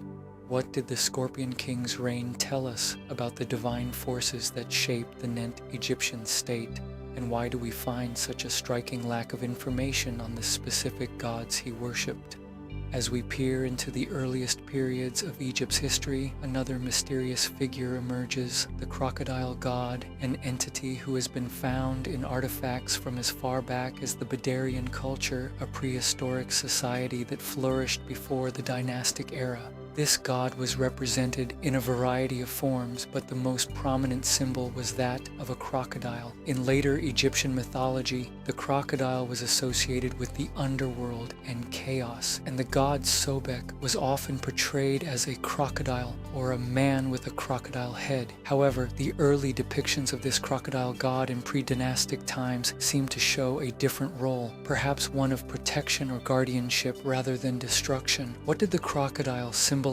What did the Scorpion King's reign tell us about the divine forces that shaped the Nent Egyptian state? And why do we find such a striking lack of information on the specific gods he worshipped? As we peer into the earliest periods of Egypt's history, another mysterious figure emerges, the crocodile god, an entity who has been found in artifacts from as far back as the Badarian culture, a prehistoric society that flourished before the dynastic era. This god was represented in a variety of forms, but the most prominent symbol was that of a crocodile. In later Egyptian mythology, the crocodile was associated with the underworld and chaos, and the god Sobek was often portrayed as a crocodile or a man with a crocodile head. However, the early depictions of this crocodile god in pre-dynastic times seem to show a different role, perhaps one of protection or guardianship rather than destruction. What did the crocodile symbolize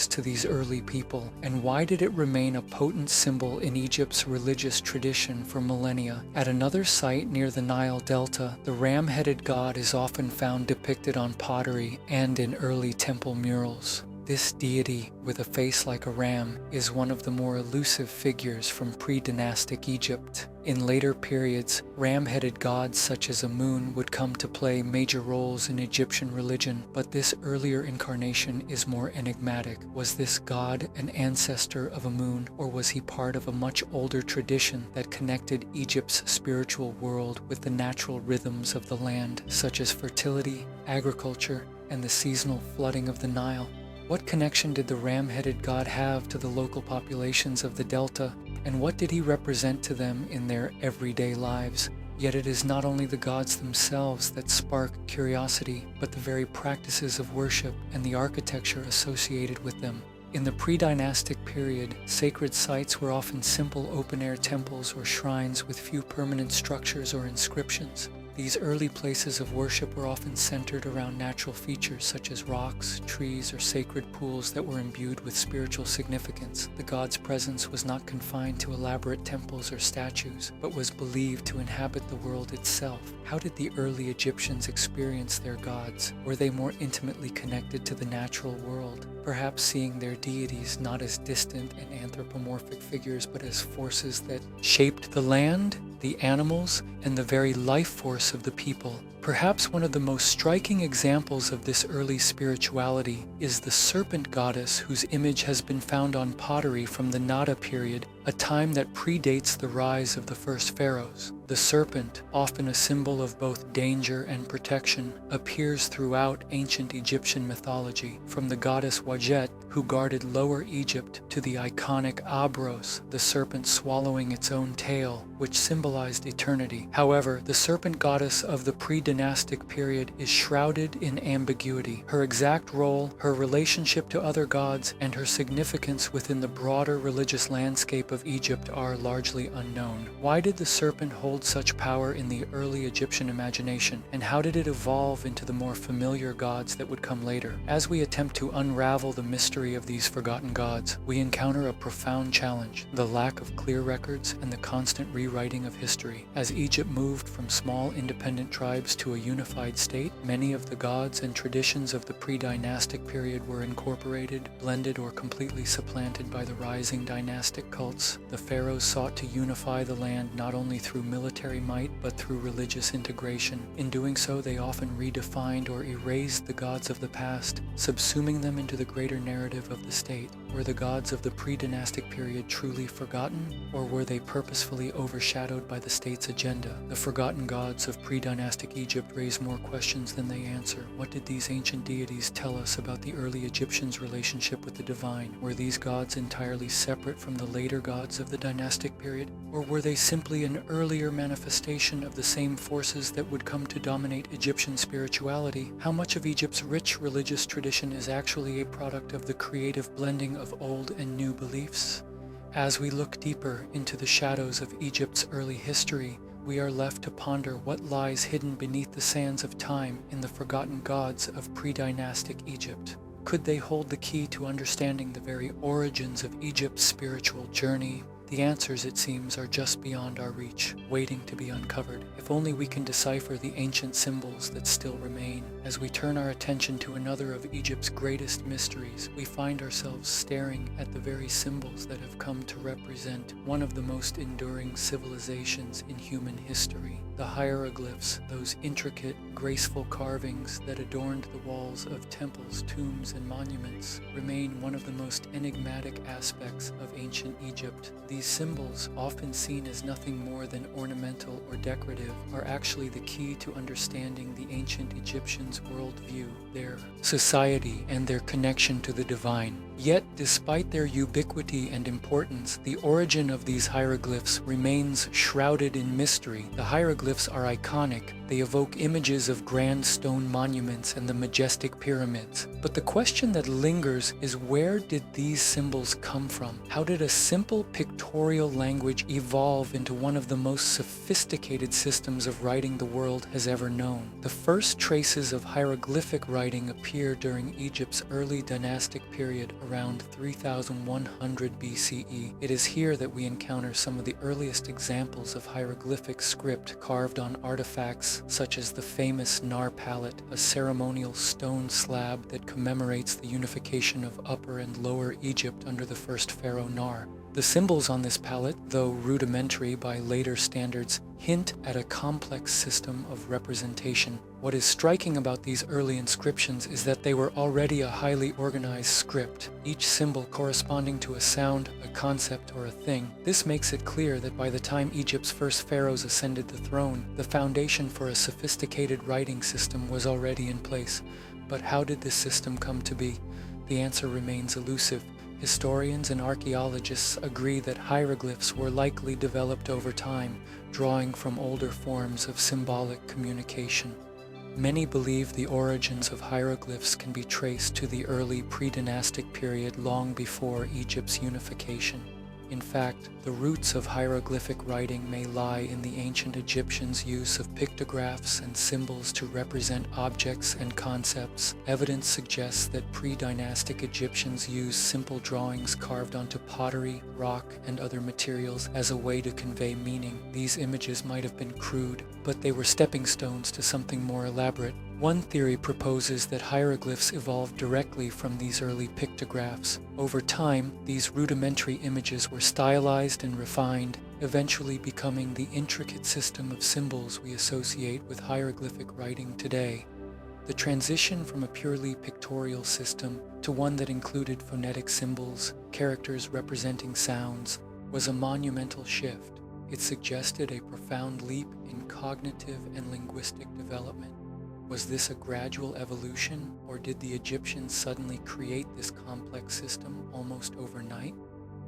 to these early people, and why did it remain a potent symbol in Egypt's religious tradition for millennia? At another site near the Nile Delta, the ram-headed god is often found depicted on pottery and in early temple murals. This deity, with a face like a ram, is one of the more elusive figures from pre-dynastic Egypt. In later periods, ram-headed gods such as Amun would come to play major roles in Egyptian religion, but this earlier incarnation is more enigmatic. Was this god an ancestor of Amun, or was he part of a much older tradition that connected Egypt's spiritual world with the natural rhythms of the land, such as fertility, agriculture, and the seasonal flooding of the Nile? What connection did the ram-headed god have to the local populations of the Delta, and what did he represent to them in their everyday lives? Yet it is not only the gods themselves that spark curiosity, but the very practices of worship and the architecture associated with them. In the pre-dynastic period, sacred sites were often simple open-air temples or shrines with few permanent structures or inscriptions. These early places of worship were often centered around natural features such as rocks, trees, or sacred pools that were imbued with spiritual significance. The god's presence was not confined to elaborate temples or statues, but was believed to inhabit the world itself. How did the early Egyptians experience their gods? Were they more intimately connected to the natural world, perhaps seeing their deities not as distant and anthropomorphic figures, but as forces that shaped the land, the animals, and the very life force of the people? Perhaps one of the most striking examples of this early spirituality is the serpent goddess, whose image has been found on pottery from the Nada period, a time that predates the rise of the first pharaohs. The serpent, often a symbol of both danger and protection, appears throughout ancient Egyptian mythology, from the goddess Wajet, who guarded Lower Egypt, to the iconic Abros, the serpent swallowing its own tail, which symbolized eternity. However, the serpent goddess of the pre-dynastic period is shrouded in ambiguity. Her exact role, her relationship to other gods, and her significance within the broader religious landscape of Egypt are largely unknown. Why did the serpent hold such power in the early Egyptian imagination, and how did it evolve into the more familiar gods that would come later? As we attempt to unravel the mystery of these forgotten gods, we encounter a profound challenge: the lack of clear records and the constant rewriting of history. As Egypt moved from small independent tribes to a unified state, many of the gods and traditions of the pre-dynastic period were incorporated, blended, or completely supplanted by the rising dynastic cults. The pharaohs sought to unify the land not only through military might, but through religious integration. In doing so, they often redefined or erased the gods of the past, subsuming them into the greater narrative of the state. Were the gods of the pre-dynastic period truly forgotten, or were they purposefully overshadowed by the state's agenda? The forgotten gods of pre-dynastic Egypt raise more questions than they answer. What did these ancient deities tell us about the early Egyptians' relationship with the divine? Were these gods entirely separate from the later gods of the dynastic period, or were they simply an earlier manifestation of the same forces that would come to dominate Egyptian spirituality? How much of Egypt's rich religious tradition is actually a product of the creative blending of old and new beliefs? As we look deeper into the shadows of Egypt's early history, we are left to ponder what lies hidden beneath the sands of time in the forgotten gods of pre-dynastic Egypt. Could they hold the key to understanding the very origins of Egypt's spiritual journey? The answers, it seems, are just beyond our reach, waiting to be uncovered. If only we can decipher the ancient symbols that still remain. As we turn our attention to another of Egypt's greatest mysteries, we find ourselves staring at the very symbols that have come to represent one of the most enduring civilizations in human history. The hieroglyphs, those intricate, graceful carvings that adorned the walls of temples, tombs, and monuments, remain one of the most enigmatic aspects of ancient Egypt. These symbols, often seen as nothing more than ornamental or decorative, are actually the key to understanding the ancient Egyptians' worldview, their society, and their connection to the divine. Yet, despite their ubiquity and importance, the origin of these hieroglyphs remains shrouded in mystery. The hieroglyphs are iconic. They evoke images of grand stone monuments and the majestic pyramids. But the question that lingers is, where did these symbols come from? How did a simple pictorial language evolve into one of the most sophisticated systems of writing the world has ever known? The first traces of hieroglyphic writing appear during Egypt's early dynastic period, around 3100 BCE. It is here that we encounter some of the earliest examples of hieroglyphic script carved on artifacts such as the famous Nar palette, a ceremonial stone slab that commemorates the unification of Upper and Lower Egypt under the first pharaoh Nar. The symbols on this palette, though rudimentary by later standards, hint at a complex system of representation. What is striking about these early inscriptions is that they were already a highly organized script, each symbol corresponding to a sound, a concept, or a thing. This makes it clear that by the time Egypt's first pharaohs ascended the throne, the foundation for a sophisticated writing system was already in place. But how did this system come to be? The answer remains elusive. Historians and archaeologists agree that hieroglyphs were likely developed over time, drawing from older forms of symbolic communication. Many believe the origins of hieroglyphs can be traced to the early pre-dynastic period long before Egypt's unification. In fact, the roots of hieroglyphic writing may lie in the ancient Egyptians' use of pictographs and symbols to represent objects and concepts. Evidence suggests that pre-dynastic Egyptians used simple drawings carved onto pottery, rock, and other materials as a way to convey meaning. These images might have been crude, but they were stepping stones to something more elaborate. One theory proposes that hieroglyphs evolved directly from these early pictographs. Over time, these rudimentary images were stylized and refined, eventually becoming the intricate system of symbols we associate with hieroglyphic writing today. The transition from a purely pictorial system to one that included phonetic symbols, characters representing sounds, was a monumental shift. It suggested a profound leap in cognitive and linguistic development. Was this a gradual evolution, or did the Egyptians suddenly create this complex system almost overnight?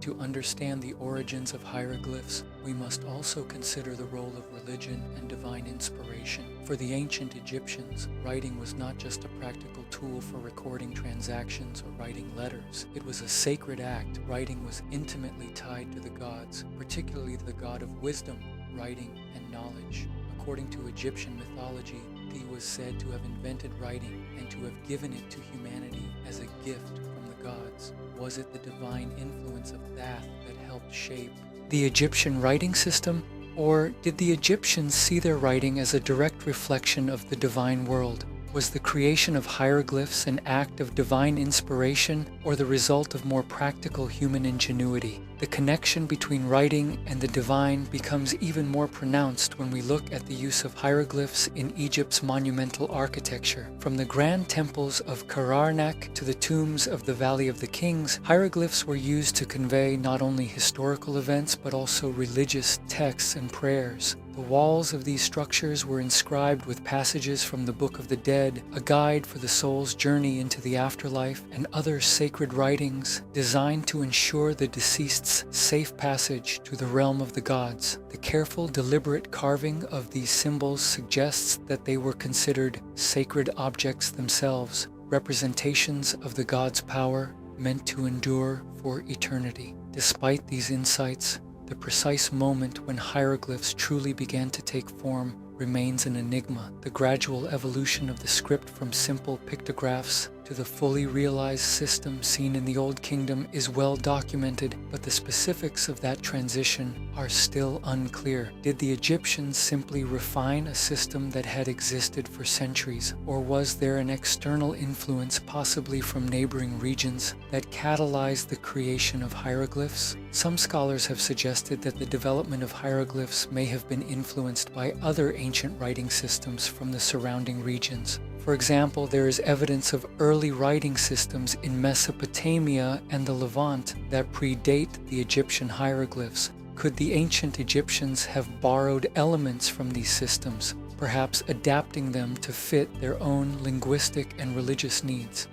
To understand the origins of hieroglyphs, we must also consider the role of religion and divine inspiration. For the ancient Egyptians, writing was not just a practical tool for recording transactions or writing letters. It was a sacred act. Writing was intimately tied to the gods, particularly the god of wisdom, writing, and knowledge. According to Egyptian mythology, he was said to have invented writing and to have given it to humanity as a gift from the gods. Was it the divine influence of that helped shape the Egyptian writing system? Or did the Egyptians see their writing as a direct reflection of the divine world? Was the creation of hieroglyphs an act of divine inspiration or the result of more practical human ingenuity? The connection between writing and the divine becomes even more pronounced when we look at the use of hieroglyphs in Egypt's monumental architecture. From the grand temples of Karnak to the tombs of the Valley of the Kings, hieroglyphs were used to convey not only historical events but also religious texts and prayers. The walls of these structures were inscribed with passages from the Book of the Dead, a guide for the soul's journey into the afterlife, and other sacred writings designed to ensure the deceased's safe passage to the realm of the gods. The careful, deliberate carving of these symbols suggests that they were considered sacred objects themselves, representations of the gods' power meant to endure for eternity. Despite these insights, the precise moment when hieroglyphs truly began to take form remains an enigma. The gradual evolution of the script from simple pictographs to the fully realized system seen in the Old Kingdom is well documented, but the specifics of that transition are still unclear. Did the Egyptians simply refine a system that had existed for centuries, or was there an external influence, possibly from neighboring regions, that catalyzed the creation of hieroglyphs? Some scholars have suggested that the development of hieroglyphs may have been influenced by other ancient writing systems from the surrounding regions. For example, there is evidence of early writing systems in Mesopotamia and the Levant that predate the Egyptian hieroglyphs. Could the ancient Egyptians have borrowed elements from these systems, perhaps adapting them to fit their own linguistic and religious needs?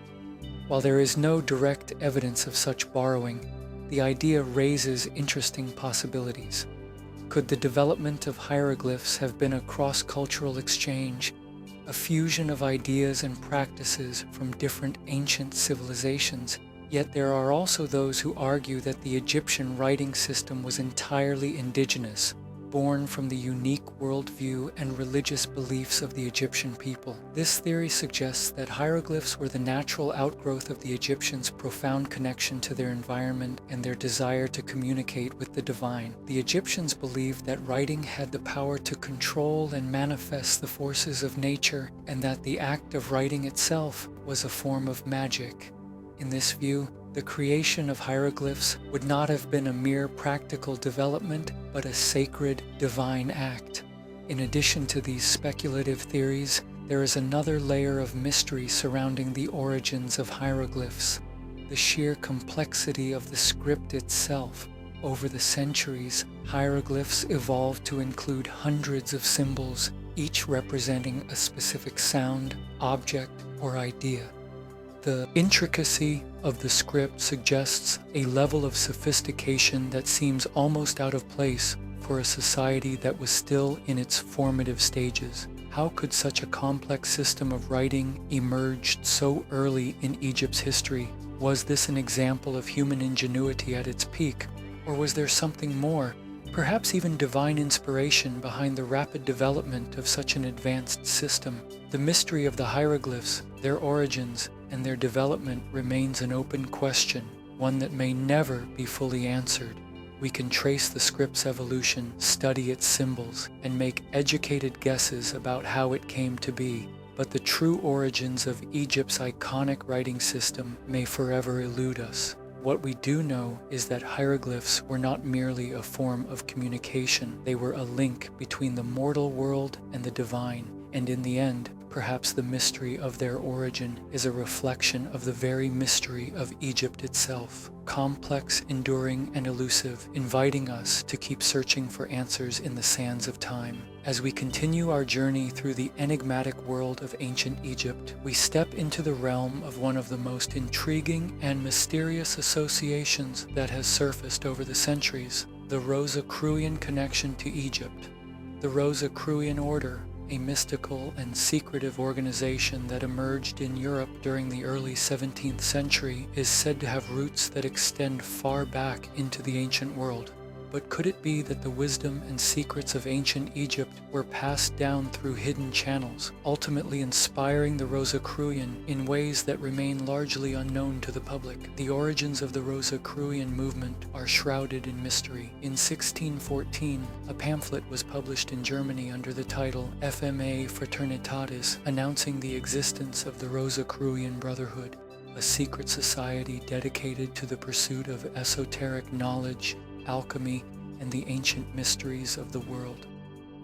While there is no direct evidence of such borrowing, the idea raises interesting possibilities. Could the development of hieroglyphs have been a cross-cultural exchange, a fusion of ideas and practices from different ancient civilizations? Yet there are also those who argue that the Egyptian writing system was entirely indigenous, born from the unique worldview and religious beliefs of the Egyptian people. This theory suggests that hieroglyphs were the natural outgrowth of the Egyptians' profound connection to their environment and their desire to communicate with the divine. The Egyptians believed that writing had the power to control and manifest the forces of nature, and that the act of writing itself was a form of magic. In this view, the creation of hieroglyphs would not have been a mere practical development, but a sacred, divine act. In addition to these speculative theories, there is another layer of mystery surrounding the origins of hieroglyphs: the sheer complexity of the script itself. Over the centuries, hieroglyphs evolved to include hundreds of symbols, each representing a specific sound, object, or idea. The intricacy of the script suggests a level of sophistication that seems almost out of place for a society that was still in its formative stages. How could such a complex system of writing emerge so early in Egypt's history? Was this an example of human ingenuity at its peak, Or was there something more, perhaps even divine inspiration behind the rapid development of such an advanced system? The mystery of the hieroglyphs, their origins, and their development remains an open question, one that may never be fully answered. We can trace the script's evolution, study its symbols, and make educated guesses about how it came to be. But the true origins of Egypt's iconic writing system may forever elude us. What we do know is that hieroglyphs were not merely a form of communication. They were a link between the mortal world and the divine. And in the end, perhaps the mystery of their origin is a reflection of the very mystery of Egypt itself, complex, enduring, and elusive, inviting us to keep searching for answers in the sands of time. As we continue our journey through the enigmatic world of ancient Egypt, we step into the realm of one of the most intriguing and mysterious associations that has surfaced over the centuries: the Rosicrucian connection to Egypt. The Rosicrucian order, a mystical and secretive organization that emerged in Europe during the early 17th century, is said to have roots that extend far back into the ancient world. But could it be that the wisdom and secrets of ancient Egypt were passed down through hidden channels, ultimately inspiring the Rosicrucian in ways that remain largely unknown to the public? The origins of the Rosicrucian movement are shrouded in mystery. In 1614, a pamphlet was published in Germany under the title FMA Fraternitatis, announcing the existence of the Rosicrucian Brotherhood, a secret society dedicated to the pursuit of esoteric knowledge, alchemy, and the ancient mysteries of the world.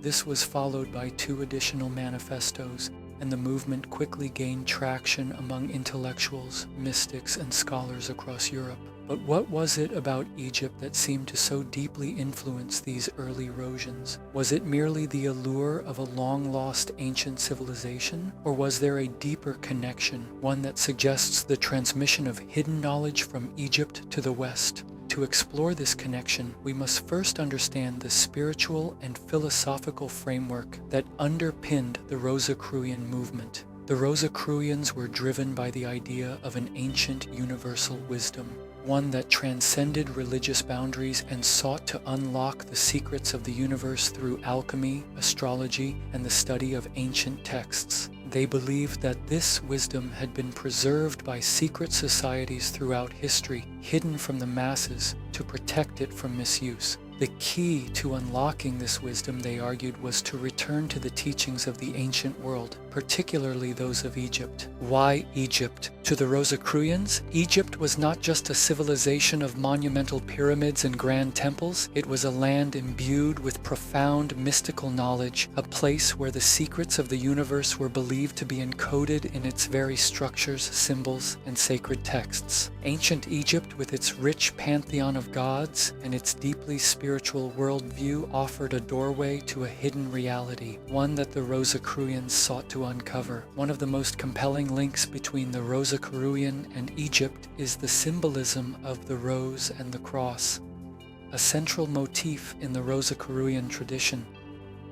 This was followed by 2 additional manifestos, and the movement quickly gained traction among intellectuals, mystics, and scholars across Europe. But what was it about Egypt that seemed to so deeply influence these early Rosians? Was it merely the allure of a long-lost ancient civilization? Or was there a deeper connection, one that suggests the transmission of hidden knowledge from Egypt to the West? To explore this connection, we must first understand the spiritual and philosophical framework that underpinned the Rosicrucian movement. The Rosicrucians were driven by the idea of an ancient universal wisdom, one that transcended religious boundaries and sought to unlock the secrets of the universe through alchemy, astrology, and the study of ancient texts. They believed that this wisdom had been preserved by secret societies throughout history, hidden from the masses to protect it from misuse. The key to unlocking this wisdom, they argued, was to return to the teachings of the ancient world, particularly those of Egypt. Why Egypt? To the Rosicrucians, Egypt was not just a civilization of monumental pyramids and grand temples. It was a land imbued with profound mystical knowledge, a place where the secrets of the universe were believed to be encoded in its very structures, symbols, and sacred texts. Ancient Egypt, with its rich pantheon of gods and its deeply spiritual worldview, offered a doorway to a hidden reality, one that the Rosicrucians sought to uncover. One of the most compelling links between the Rosicrucian and Egypt is the symbolism of the rose and the cross, a central motif in the Rosicrucian tradition.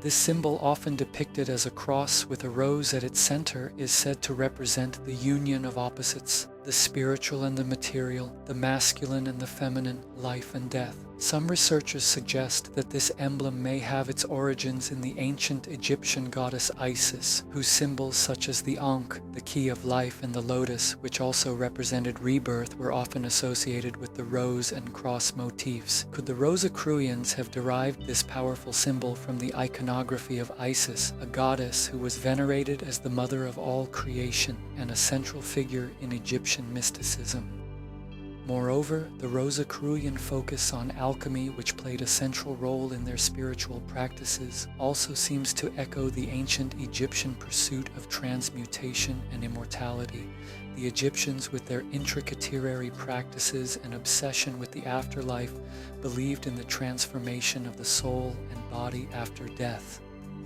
This symbol, often depicted as a cross with a rose at its center, is said to represent the union of opposites, the spiritual and the material, the masculine and the feminine, life and death. Some researchers suggest that this emblem may have its origins in the ancient Egyptian goddess Isis, whose symbols such as the Ankh, the key of life, and the lotus, which also represented rebirth, were often associated with the rose and cross motifs. Could the Rosicrucians have derived this powerful symbol from the iconography of Isis, a goddess who was venerated as the mother of all creation and a central figure in Egyptian mysticism? Moreover, the Rosicrucian focus on alchemy, which played a central role in their spiritual practices, also seems to echo the ancient Egyptian pursuit of transmutation and immortality. The Egyptians, with their intricate tertiary practices and obsession with the afterlife, believed in the transformation of the soul and body after death.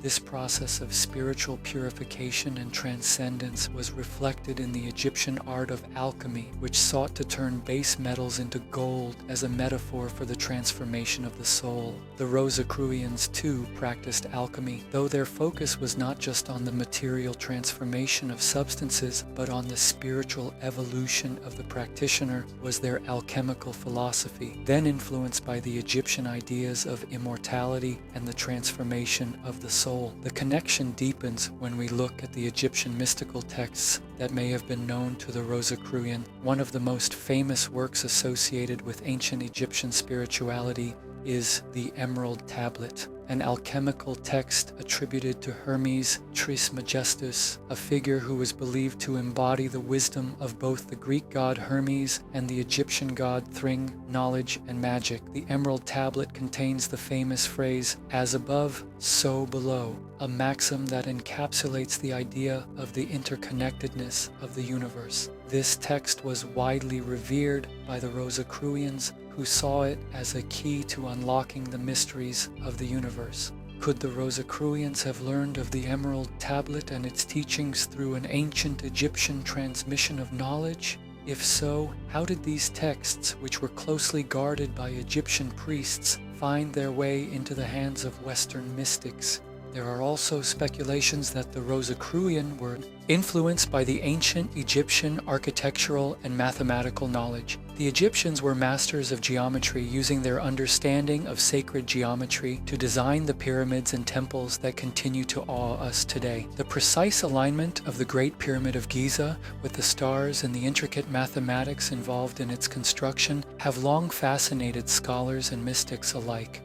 This process of spiritual purification and transcendence was reflected in the Egyptian art of alchemy, which sought to turn base metals into gold as a metaphor for the transformation of the soul. The Rosicrucians, too, practiced alchemy, though their focus was not just on the material transformation of substances, but on the spiritual evolution of the practitioner was their alchemical philosophy, then influenced by the Egyptian ideas of immortality and the transformation of the soul. The connection deepens when we look at the Egyptian mystical texts that may have been known to the Rosicrucian. One of the most famous works associated with ancient Egyptian spirituality is the Emerald Tablet, an alchemical text attributed to Hermes Trismegistus, a figure who was believed to embody the wisdom of both the Greek god Hermes and the Egyptian god Thring, knowledge and magic. The Emerald Tablet contains the famous phrase, "As above, so below," a maxim that encapsulates the idea of the interconnectedness of the universe. This text was widely revered by the Rosicrucians, who saw it as a key to unlocking the mysteries of the universe. Could the Rosicrucians have learned of the Emerald Tablet and its teachings through an ancient Egyptian transmission of knowledge? If so, how did these texts, which were closely guarded by Egyptian priests, find their way into the hands of Western mystics? There are also speculations that the Rosicrucians were influenced by the ancient Egyptian architectural and mathematical knowledge. The Egyptians were masters of geometry, using their understanding of sacred geometry to design the pyramids and temples that continue to awe us today. The precise alignment of the Great Pyramid of Giza with the stars and the intricate mathematics involved in its construction have long fascinated scholars and mystics alike.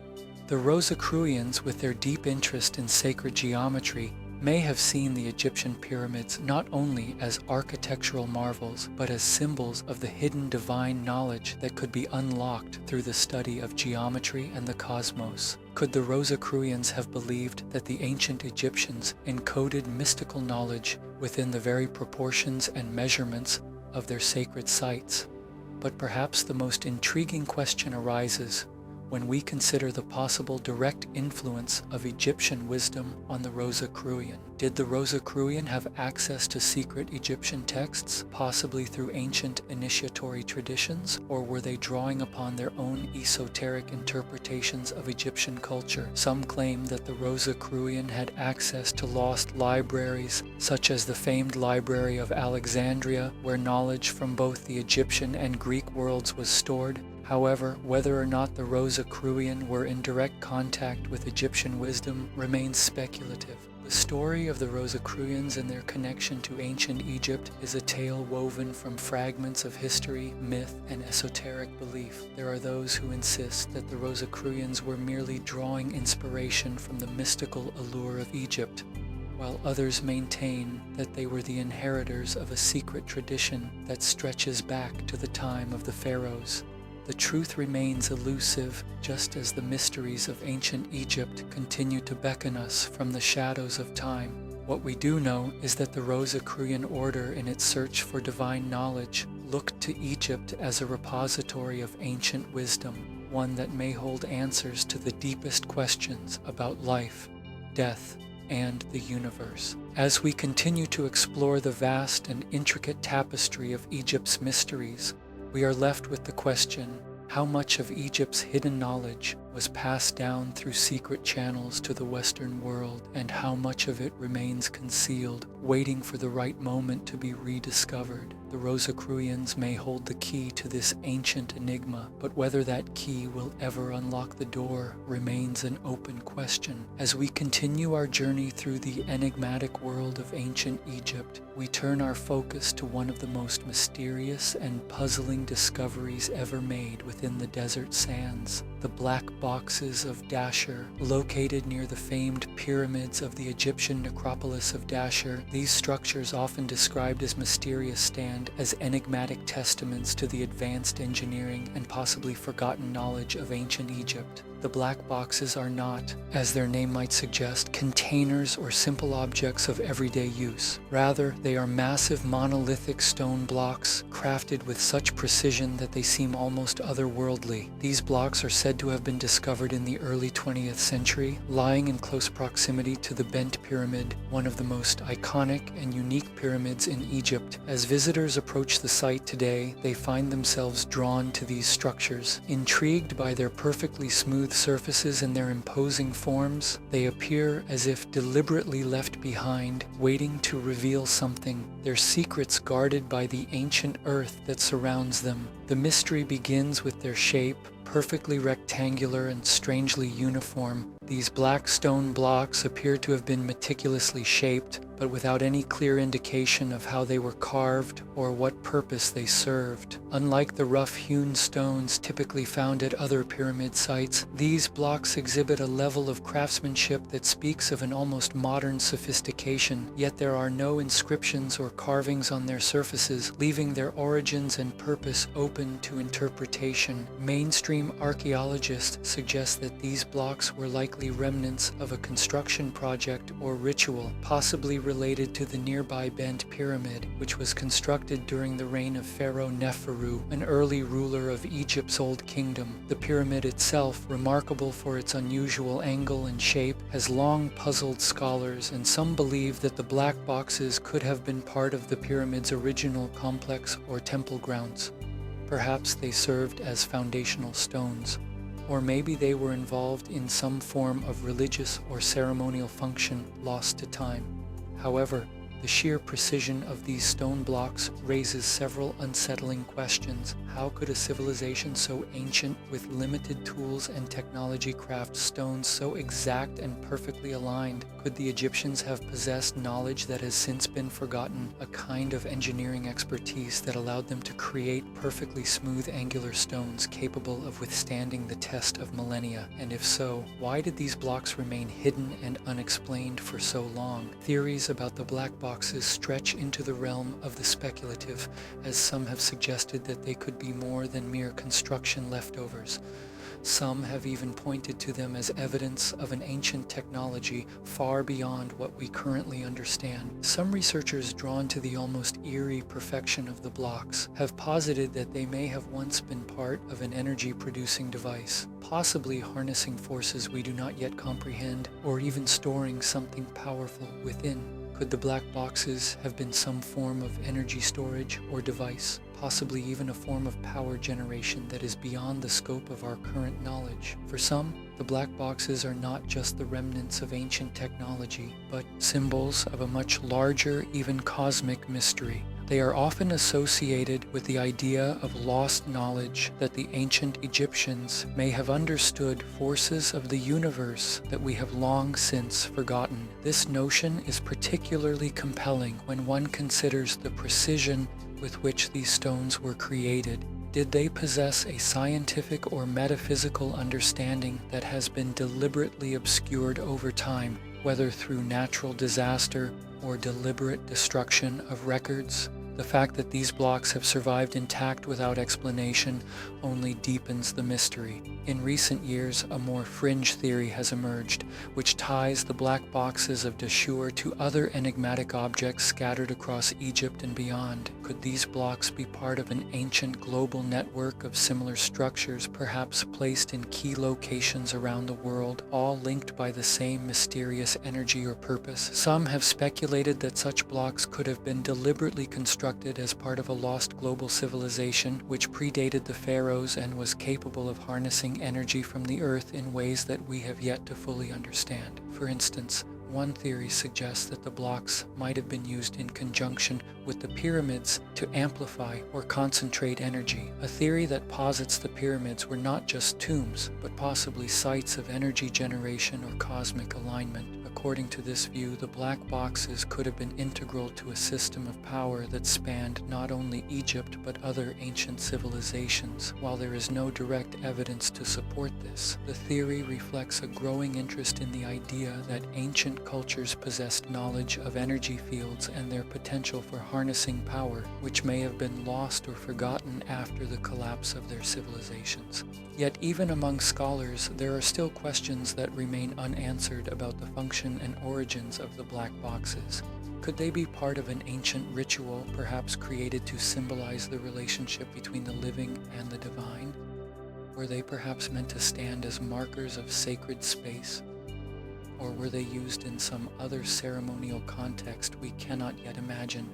The Rosicrucians, with their deep interest in sacred geometry, may have seen the Egyptian pyramids not only as architectural marvels, but as symbols of the hidden divine knowledge that could be unlocked through the study of geometry and the cosmos. Could the Rosicrucians have believed that the ancient Egyptians encoded mystical knowledge within the very proportions and measurements of their sacred sites? But perhaps the most intriguing question arises when we consider the possible direct influence of Egyptian wisdom on the Rosicrucian. Did the Rosicrucian have access to secret Egyptian texts, possibly through ancient initiatory traditions, or were they drawing upon their own esoteric interpretations of Egyptian culture? Some claim that the Rosicrucian had access to lost libraries, such as the famed Library of Alexandria, where knowledge from both the Egyptian and Greek worlds was stored. However, whether or not the Rosicrucians were in direct contact with Egyptian wisdom remains speculative. The story of the Rosicrucians and their connection to ancient Egypt is a tale woven from fragments of history, myth, and esoteric belief. There are those who insist that the Rosicrucians were merely drawing inspiration from the mystical allure of Egypt, while others maintain that they were the inheritors of a secret tradition that stretches back to the time of the Pharaohs. The truth remains elusive, just as the mysteries of ancient Egypt continue to beckon us from the shadows of time. What we do know is that the Rosicrucian order, in its search for divine knowledge, looked to Egypt as a repository of ancient wisdom, one that may hold answers to the deepest questions about life, death, and the universe. As we continue to explore the vast and intricate tapestry of Egypt's mysteries, we are left with the question, how much of Egypt's hidden knowledge was passed down through secret channels to the Western world, and how much of it remains concealed, waiting for the right moment to be rediscovered? The Rosicrucians may hold the key to this ancient enigma, but whether that key will ever unlock the door remains an open question. As we continue our journey through the enigmatic world of ancient Egypt, we turn our focus to one of the most mysterious and puzzling discoveries ever made within the desert sands: the black boxes of Dashur. Located near the famed pyramids of the Egyptian necropolis of Dashur, these structures, often described as mysterious, stand as enigmatic testaments to the advanced engineering and possibly forgotten knowledge of ancient Egypt. the black boxes are not, as their name might suggest, containers or simple objects of everyday use. Rather, they are massive monolithic stone blocks crafted with such precision that they seem almost otherworldly. These blocks are said to have been discovered in the early 20th century, lying in close proximity to the Bent Pyramid, one of the most iconic and unique pyramids in Egypt. As visitors approach the site today, they find themselves drawn to these structures. Intrigued by their perfectly smooth surfaces and their imposing forms, they appear as if deliberately left behind, waiting to reveal something, their secrets guarded by the ancient earth that surrounds them. The mystery begins with their shape, perfectly rectangular and strangely uniform. These black stone blocks appear to have been meticulously shaped, but without any clear indication of how they were carved or what purpose they served. Unlike the rough-hewn stones typically found at other pyramid sites, these blocks exhibit a level of craftsmanship that speaks of an almost modern sophistication, yet there are no inscriptions or carvings on their surfaces, leaving their origins and purpose open to interpretation. Mainstream archaeologists suggest that these blocks were likely remnants of a construction project or ritual, possibly related to the nearby Bent Pyramid, which was constructed during the reign of Pharaoh Neferu, an early ruler of Egypt's Old Kingdom. The pyramid itself, remarkable for its unusual angle and shape, has long puzzled scholars, and some believe that the black boxes could have been part of the pyramid's original complex or temple grounds. Perhaps they served as foundational stones, or maybe they were involved in some form of religious or ceremonial function lost to time. However, the sheer precision of these stone blocks raises several unsettling questions. How could a civilization so ancient with limited tools and technology craft stones so exact and perfectly aligned? Could the Egyptians have possessed knowledge that has since been forgotten, a kind of engineering expertise that allowed them to create perfectly smooth angular stones capable of withstanding the test of millennia? And if so, why did these blocks remain hidden and unexplained for so long? Theories about the black boxes stretch into the realm of the speculative, as some have suggested that they could be more than mere construction leftovers. Some have even pointed to them as evidence of an ancient technology far beyond what we currently understand. Some researchers, drawn to the almost eerie perfection of the blocks, have posited that they may have once been part of an energy-producing device, possibly harnessing forces we do not yet comprehend, or even storing something powerful within. Could the black boxes have been some form of energy storage or device, possibly even a form of power generation that is beyond the scope of our current knowledge? For some, the black boxes are not just the remnants of ancient technology, but symbols of a much larger, even cosmic mystery. They are often associated with the idea of lost knowledge, that the ancient Egyptians may have understood forces of the universe that we have long since forgotten. This notion is particularly compelling when one considers the precision with which these stones were created. Did they possess a scientific or metaphysical understanding that has been deliberately obscured over time, whether through natural disaster or deliberate destruction of records? The fact that these blocks have survived intact without explanation only deepens the mystery. In recent years, a more fringe theory has emerged, which ties the black boxes of Dashur to other enigmatic objects scattered across Egypt and beyond. Could these blocks be part of an ancient global network of similar structures, perhaps placed in key locations around the world, all linked by the same mysterious energy or purpose? Some have speculated that such blocks could have been deliberately constructed as part of a lost global civilization which predated the pharaohs and was capable of harnessing energy from the earth in ways that we have yet to fully understand. For instance, one theory suggests that the blocks might have been used in conjunction with the pyramids to amplify or concentrate energy, a theory that posits the pyramids were not just tombs, but possibly sites of energy generation or cosmic alignment. A According to this view, the black boxes could have been integral to a system of power that spanned not only Egypt but other ancient civilizations. While there is no direct evidence to support this, the theory reflects a growing interest in the idea that ancient cultures possessed knowledge of energy fields and their potential for harnessing power, which may have been lost or forgotten after the collapse of their civilizations. Yet even among scholars, there are still questions that remain unanswered about the function and origins of the black boxes. Could they be part of an ancient ritual, perhaps created to symbolize the relationship between the living and the divine? Were they perhaps meant to stand as markers of sacred space? Or were they used in some other ceremonial context we cannot yet imagine?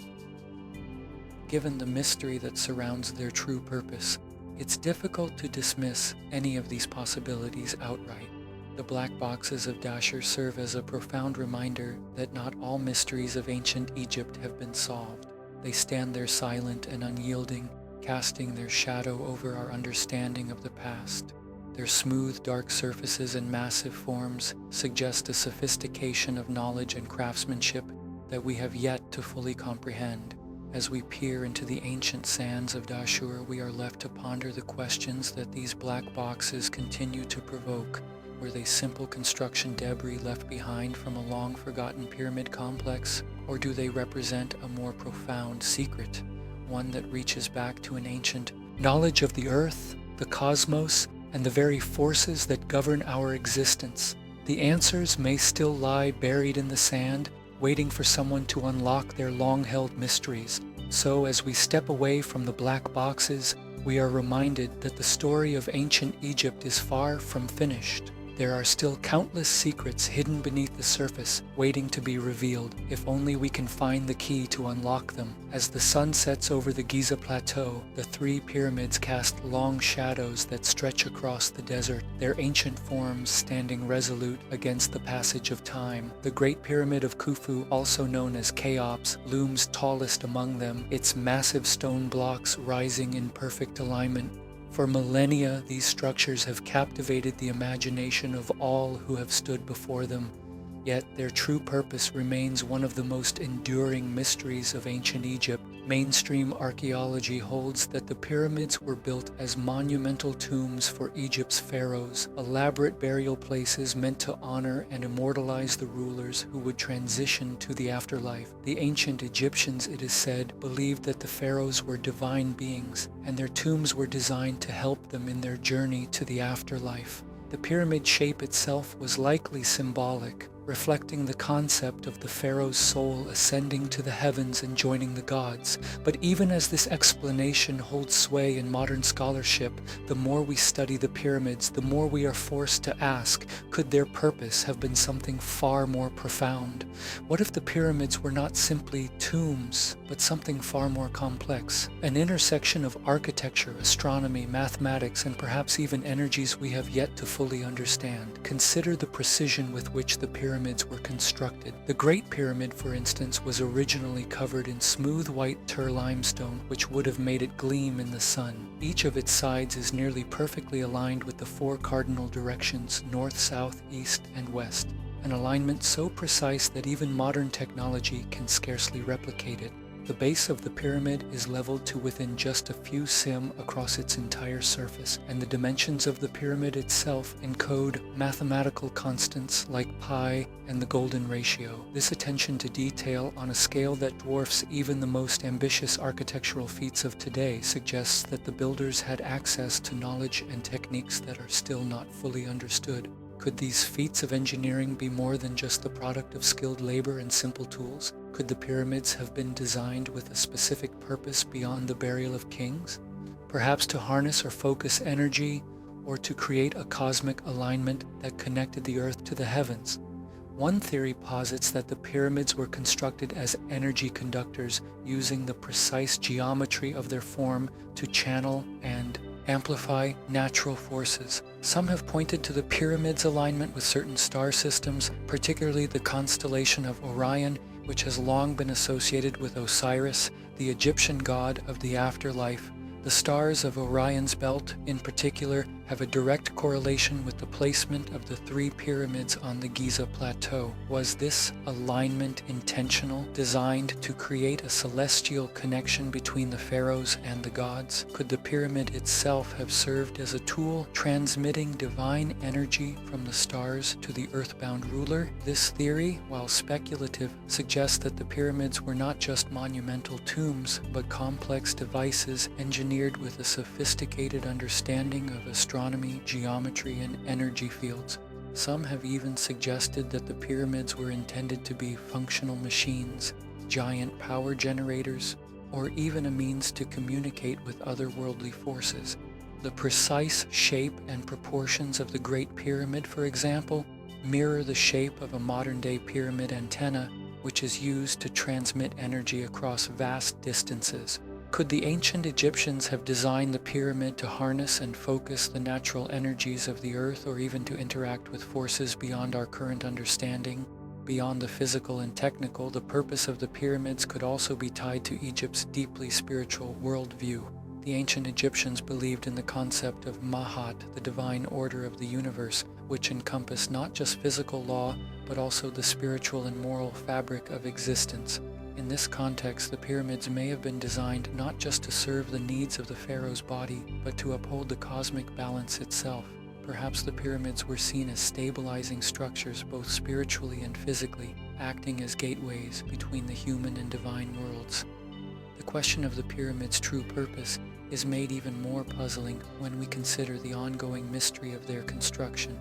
Given the mystery that surrounds their true purpose, it's difficult to dismiss any of these possibilities outright. The black boxes of Dashur serve as a profound reminder that not all mysteries of ancient Egypt have been solved. They stand there silent and unyielding, casting their shadow over our understanding of the past. Their smooth, dark surfaces and massive forms suggest a sophistication of knowledge and craftsmanship that we have yet to fully comprehend. As we peer into the ancient sands of Dashur, we are left to ponder the questions that these black boxes continue to provoke. Were they simple construction debris left behind from a long-forgotten pyramid complex, or do they represent a more profound secret, one that reaches back to an ancient knowledge of the earth, the cosmos, and the very forces that govern our existence? The answers may still lie buried in the sand, waiting for someone to unlock their long-held mysteries. So as we step away from the black boxes, we are reminded that the story of ancient Egypt is far from finished. There are still countless secrets hidden beneath the surface, waiting to be revealed, if only we can find the key to unlock them. As the sun sets over the Giza Plateau, the three pyramids cast long shadows that stretch across the desert, their ancient forms standing resolute against the passage of time. The Great Pyramid of Khufu, also known as Cheops, looms tallest among them, its massive stone blocks rising in perfect alignment. For millennia, these structures have captivated the imagination of all who have stood before them, yet their true purpose remains one of the most enduring mysteries of ancient Egypt. Mainstream archaeology holds that the pyramids were built as monumental tombs for Egypt's pharaohs, elaborate burial places meant to honor and immortalize the rulers who would transition to the afterlife. The ancient Egyptians, it is said, believed that the pharaohs were divine beings, and their tombs were designed to help them in their journey to the afterlife. The pyramid shape itself was likely symbolic, reflecting the concept of the pharaoh's soul ascending to the heavens and joining the gods. But even as this explanation holds sway in modern scholarship, the more we study the pyramids, the more we are forced to ask, could their purpose have been something far more profound? What if the pyramids were not simply tombs, but something far more complex? An intersection of architecture, astronomy, mathematics, and perhaps even energies we have yet to fully understand. Consider the precision with which the pyramids were constructed. The Great Pyramid, for instance, was originally covered in smooth white Tur limestone, which would have made it gleam in the sun. Each of its sides is nearly perfectly aligned with the four cardinal directions, north, south, east, and west, an alignment so precise that even modern technology can scarcely replicate it. The base of the pyramid is leveled to within just a few cm across its entire surface, and the dimensions of the pyramid itself encode mathematical constants like pi and the golden ratio. This attention to detail on a scale that dwarfs even the most ambitious architectural feats of today suggests that the builders had access to knowledge and techniques that are still not fully understood. Could these feats of engineering be more than just the product of skilled labor and simple tools? Could the pyramids have been designed with a specific purpose beyond the burial of kings? Perhaps to harness or focus energy, or to create a cosmic alignment that connected the earth to the heavens. One theory posits that the pyramids were constructed as energy conductors, using the precise geometry of their form to channel and amplify natural forces. Some have pointed to the pyramids' alignment with certain star systems, particularly the constellation of Orion, which has long been associated with Osiris, the Egyptian god of the afterlife. The stars of Orion's belt, in particular, have a direct correlation with the placement of the 3 pyramids on the Giza plateau. Was this alignment intentional, designed to create a celestial connection between the pharaohs and the gods? Could the pyramid itself have served as a tool, transmitting divine energy from the stars to the earthbound ruler? This theory, while speculative, suggests that the pyramids were not just monumental tombs, but complex devices engineered with a sophisticated understanding of astronomy, geometry, and energy fields. Some have even suggested that the pyramids were intended to be functional machines, giant power generators, or even a means to communicate with otherworldly forces. The precise shape and proportions of the Great Pyramid, for example, mirror the shape of a modern-day pyramid antenna, which is used to transmit energy across vast distances. Could the ancient Egyptians have designed the pyramid to harness and focus the natural energies of the earth, or even to interact with forces beyond our current understanding? Beyond the physical and technical, the purpose of the pyramids could also be tied to Egypt's deeply spiritual worldview. The ancient Egyptians believed in the concept of Mahat, the divine order of the universe, which encompassed not just physical law, but also the spiritual and moral fabric of existence. In this context, the pyramids may have been designed not just to serve the needs of the pharaoh's body, but to uphold the cosmic balance itself. Perhaps the pyramids were seen as stabilizing structures both spiritually and physically, acting as gateways between the human and divine worlds. The question of the pyramid's true purpose is made even more puzzling when we consider the ongoing mystery of their construction.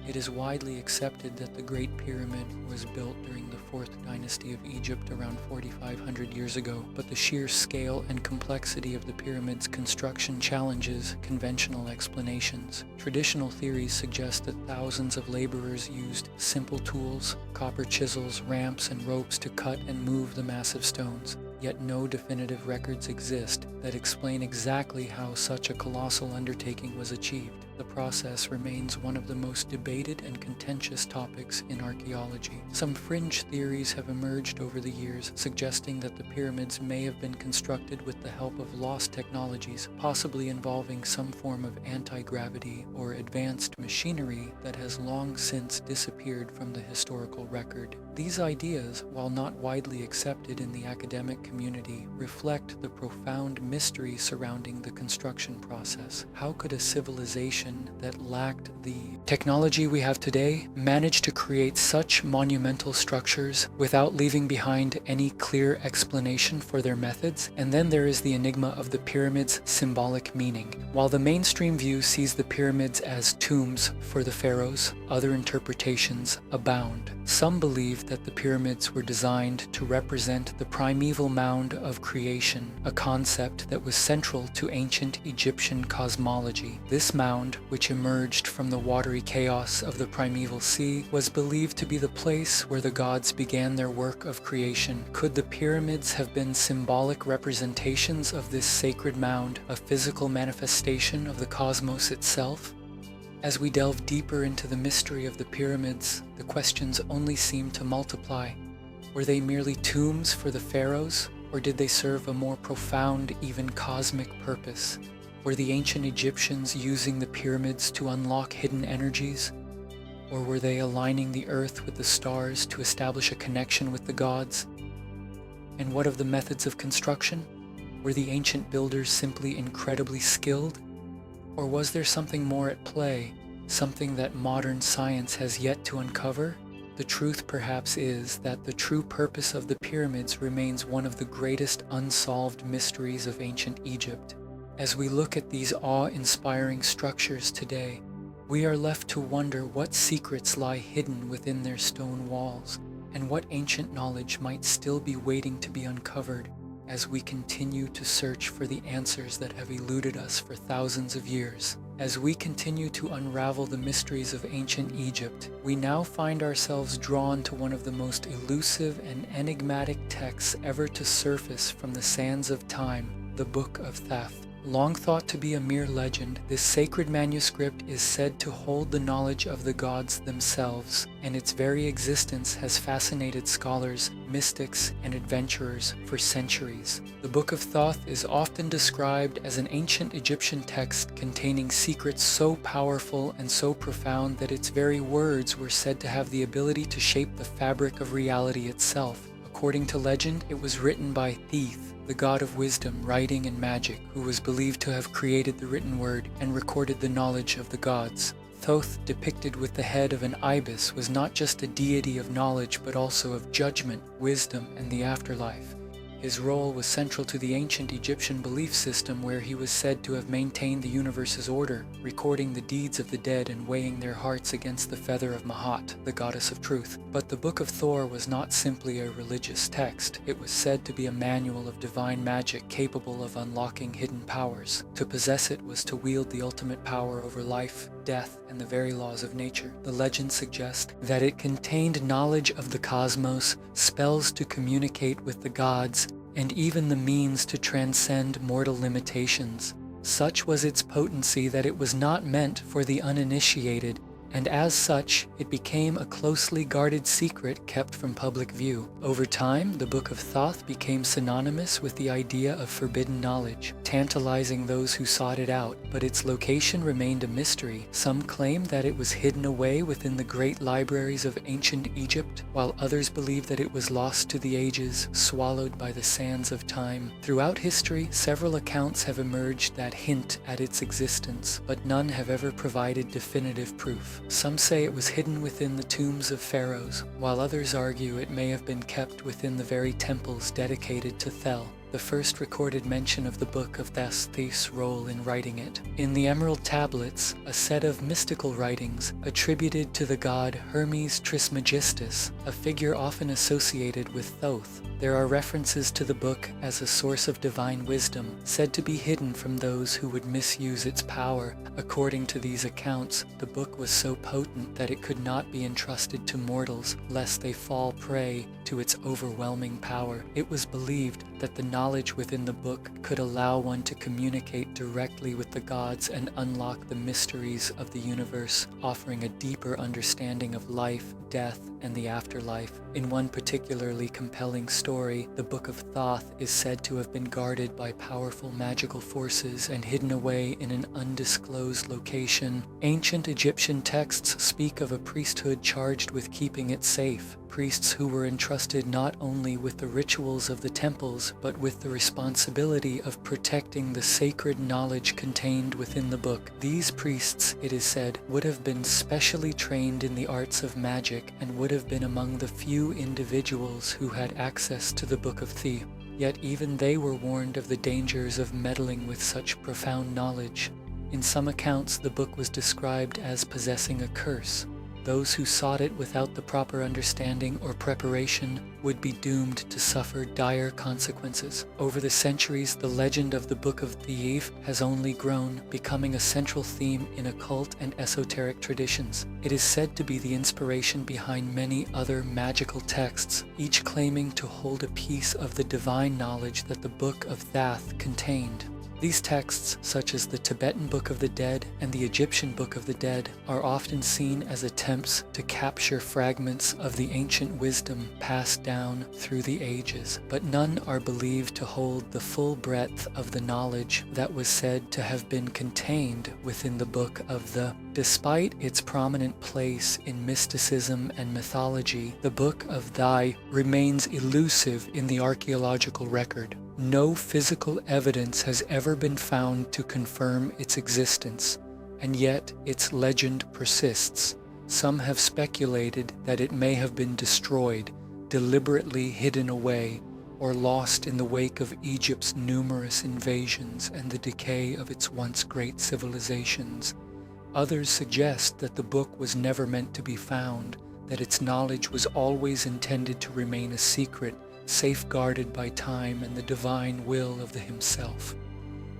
It is widely accepted that the Great Pyramid was built during the 4th dynasty of Egypt around 4,500 years ago, but the sheer scale and complexity of the pyramid's construction challenges conventional explanations. Traditional theories suggest that thousands of laborers used simple tools, copper chisels, ramps, and ropes to cut and move the massive stones. Yet no definitive records exist that explain exactly how such a colossal undertaking was achieved. The process remains one of the most debated and contentious topics in archaeology. Some fringe theories have emerged over the years, suggesting that the pyramids may have been constructed with the help of lost technologies, possibly involving some form of anti-gravity or advanced machinery that has long since disappeared from the historical record. These ideas, while not widely accepted in the academic community, reflect the profound mystery surrounding the construction process. How could a civilization that lacked the technology we have today manage to create such monumental structures without leaving behind any clear explanation for their methods? And then there is the enigma of the pyramid's symbolic meaning. While the mainstream view sees the pyramids as tombs for the pharaohs, other interpretations abound. Some believe that the pyramids were designed to represent the primeval mound of creation, a concept that was central to ancient Egyptian cosmology. This mound, which emerged from the watery chaos of the primeval sea, was believed to be the place where the gods began their work of creation. Could the pyramids have been symbolic representations of this sacred mound, a physical manifestation of the cosmos itself? As we delve deeper into the mystery of the pyramids, the questions only seem to multiply. Were they merely tombs for the pharaohs, or did they serve a more profound, even cosmic purpose? Were the ancient Egyptians using the pyramids to unlock hidden energies? Or were they aligning the earth with the stars to establish a connection with the gods? And what of the methods of construction? Were the ancient builders simply incredibly skilled? Or was there something more at play, something that modern science has yet to uncover? The truth perhaps is that the true purpose of the pyramids remains one of the greatest unsolved mysteries of ancient Egypt. As we look at these awe-inspiring structures today, we are left to wonder what secrets lie hidden within their stone walls, and what ancient knowledge might still be waiting to be uncovered as we continue to search for the answers that have eluded us for thousands of years. As we continue to unravel the mysteries of ancient Egypt, we now find ourselves drawn to one of the most elusive and enigmatic texts ever to surface from the sands of time, the Book of Thoth. Long thought to be a mere legend, this sacred manuscript is said to hold the knowledge of the gods themselves, and its very existence has fascinated scholars, mystics, and adventurers for centuries. The Book of Thoth is often described as an ancient Egyptian text containing secrets so powerful and so profound that its very words were said to have the ability to shape the fabric of reality itself. According to legend, it was written by Thoth, the god of wisdom, writing, and magic, who was believed to have created the written word and recorded the knowledge of the gods. Thoth, depicted with the head of an ibis, was not just a deity of knowledge but also of judgment, wisdom, and the afterlife. His role was central to the ancient Egyptian belief system, where he was said to have maintained the universe's order, recording the deeds of the dead and weighing their hearts against the feather of Mahat, the goddess of truth. But the Book of Thoth was not simply a religious text. It was said to be a manual of divine magic capable of unlocking hidden powers. To possess it was to wield the ultimate power over life, death, and the very laws of nature. The legends suggest that it contained knowledge of the cosmos, spells to communicate with the gods, and even the means to transcend mortal limitations. Such was its potency that it was not meant for the uninitiated, and as such, it became a closely guarded secret kept from public view. Over time, the Book of Thoth became synonymous with the idea of forbidden knowledge, tantalizing those who sought it out, but its location remained a mystery. Some claim that it was hidden away within the great libraries of ancient Egypt, while others believe that it was lost to the ages, swallowed by the sands of time. Throughout history, several accounts have emerged that hint at its existence, but none have ever provided definitive proof. Some say it was hidden within the tombs of pharaohs, while others argue it may have been kept within the very temples dedicated to Thel, the first recorded mention of the Book of Thoth's role in writing it. In the Emerald Tablets, a set of mystical writings attributed to the god Hermes Trismegistus, a figure often associated with Thoth, there are references to the book as a source of divine wisdom, said to be hidden from those who would misuse its power. According to these accounts, the book was so potent that it could not be entrusted to mortals, lest they fall prey to its overwhelming power. It was believed that the knowledge within the book could allow one to communicate directly with the gods and unlock the mysteries of the universe, offering a deeper understanding of life, death, and the afterlife. In one particularly compelling story, the Book of Thoth is said to have been guarded by powerful magical forces and hidden away in an undisclosed location. Ancient Egyptian texts speak of a priesthood charged with keeping it safe. Priests who were entrusted not only with the rituals of the temples, but with the responsibility of protecting the sacred knowledge contained within the book. These priests, it is said, would have been specially trained in the arts of magic and would have been among the few individuals who had access to the Book of Thoth. Yet even they were warned of the dangers of meddling with such profound knowledge. In some accounts, the book was described as possessing a curse. Those who sought it without the proper understanding or preparation would be doomed to suffer dire consequences. Over the centuries, the legend of the Book of Thoth has only grown, becoming a central theme in occult and esoteric traditions. It is said to be the inspiration behind many other magical texts, each claiming to hold a piece of the divine knowledge that the Book of Thoth contained. These texts, such as the Tibetan Book of the Dead and the Egyptian Book of the Dead, are often seen as attempts to capture fragments of the ancient wisdom passed down through the ages, but none are believed to hold the full breadth of the knowledge that was said to have been contained within the Book of the. Despite its prominent place in mysticism and mythology, the Book of Thoth remains elusive in the archaeological record. No physical evidence has ever been found to confirm its existence, and yet its legend persists. Some have speculated that it may have been destroyed, deliberately hidden away, or lost in the wake of Egypt's numerous invasions and the decay of its once great civilizations. Others suggest that the book was never meant to be found, that its knowledge was always intended to remain a secret, safeguarded by time and the divine will of the Himself.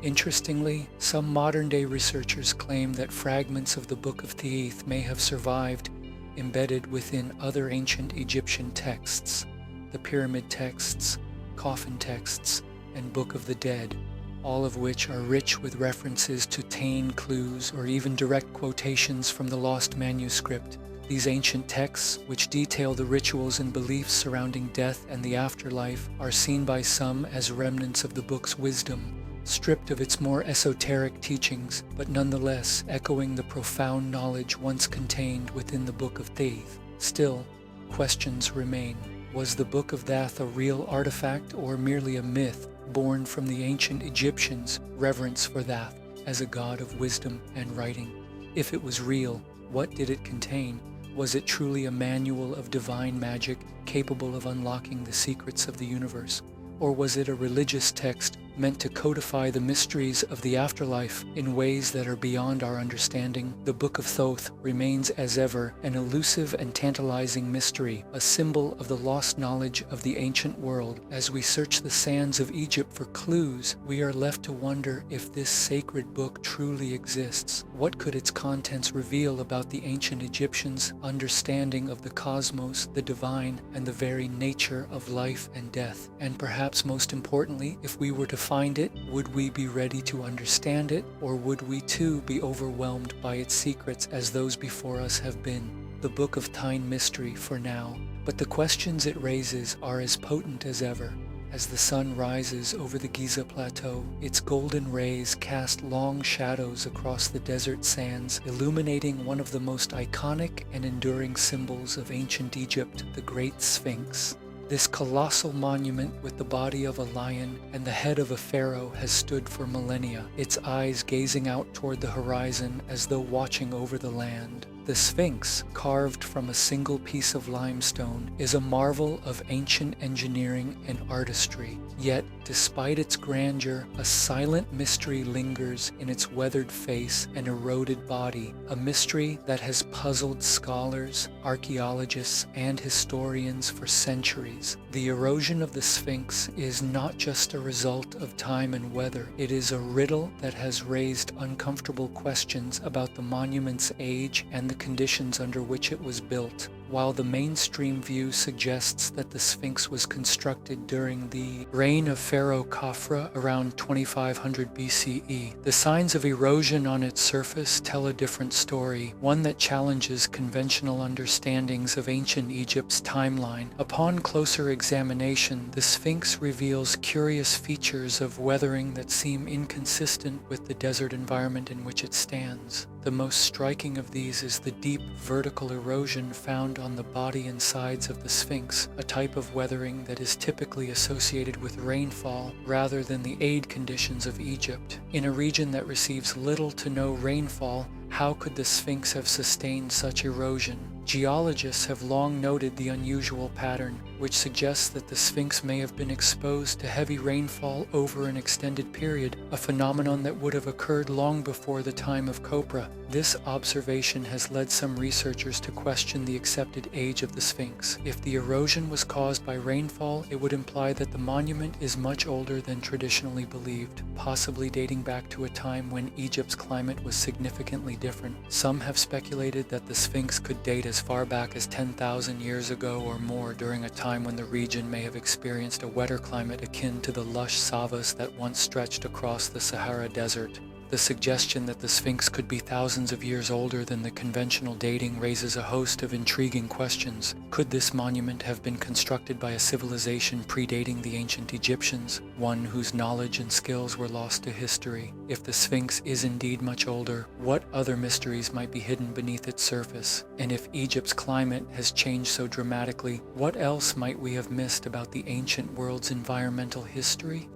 Interestingly, some modern-day researchers claim that fragments of the Book of Thoth may have survived, embedded within other ancient Egyptian texts, the pyramid texts, coffin texts, and Book of the Dead. all of which are rich with references to Tain clues or even direct quotations from the lost manuscript. These ancient texts, which detail the rituals and beliefs surrounding death and the afterlife, are seen by some as remnants of the book's wisdom, stripped of its more esoteric teachings, but nonetheless echoing the profound knowledge once contained within the Book of Faith. Still, questions remain. Was the Book of Thoth a real artifact or merely a myth born from the ancient Egyptians' reverence for Thoth as a god of wisdom and writing? If it was real, what did it contain? Was it truly a manual of divine magic capable of unlocking the secrets of the universe? Or was it a religious text meant to codify the mysteries of the afterlife in ways that are beyond our understanding? The Book of Thoth remains as ever an elusive and tantalizing mystery, a symbol of the lost knowledge of the ancient world. As we search the sands of Egypt for clues, we are left to wonder if this sacred book truly exists. What could its contents reveal about the ancient Egyptians' understanding of the cosmos, the divine, and the very nature of life and death? And perhaps most importantly, if we were to find it, would we be ready to understand it, or would we too be overwhelmed by its secrets as those before us have been? The Book of Time mystery for now, but the questions it raises are as potent as ever. As the sun rises over the Giza Plateau, its golden rays cast long shadows across the desert sands, illuminating one of the most iconic and enduring symbols of ancient Egypt, the Great Sphinx. This colossal monument with the body of a lion and the head of a pharaoh has stood for millennia, its eyes gazing out toward the horizon as though watching over the land. The Sphinx, carved from a single piece of limestone, is a marvel of ancient engineering and artistry. Yet, despite its grandeur, a silent mystery lingers in its weathered face and eroded body, a mystery that has puzzled scholars, archaeologists, and historians for centuries. The erosion of the Sphinx is not just a result of time and weather. It is a riddle that has raised uncomfortable questions about the monument's age and the conditions under which it was built. While the mainstream view suggests that the Sphinx was constructed during the reign of Pharaoh Khafra around 2500 BCE, the signs of erosion on its surface tell a different story, one that challenges conventional understandings of ancient Egypt's timeline. Upon closer examination, the Sphinx reveals curious features of weathering that seem inconsistent with the desert environment in which it stands. The most striking of these is the deep vertical erosion found on the body and sides of the Sphinx, a type of weathering that is typically associated with rainfall rather than the arid conditions of Egypt. In a region that receives little to no rainfall, how could the Sphinx have sustained such erosion? Geologists have long noted the unusual pattern, which suggests that the Sphinx may have been exposed to heavy rainfall over an extended period, a phenomenon that would have occurred long before the time of Khopra. This observation has led some researchers to question the accepted age of the Sphinx. If the erosion was caused by rainfall, it would imply that the monument is much older than traditionally believed, possibly dating back to a time when Egypt's climate was significantly different. Some have speculated that the Sphinx could date as far back as 10,000 years ago or more, during a time when the region may have experienced a wetter climate akin to the lush savas that once stretched across the Sahara Desert. The suggestion that the Sphinx could be thousands of years older than the conventional dating raises a host of intriguing questions. Could this monument have been constructed by a civilization predating the ancient Egyptians, one whose knowledge and skills were lost to history? If the Sphinx is indeed much older, what other mysteries might be hidden beneath its surface? And if Egypt's climate has changed so dramatically, what else might we have missed about the ancient world's environmental history?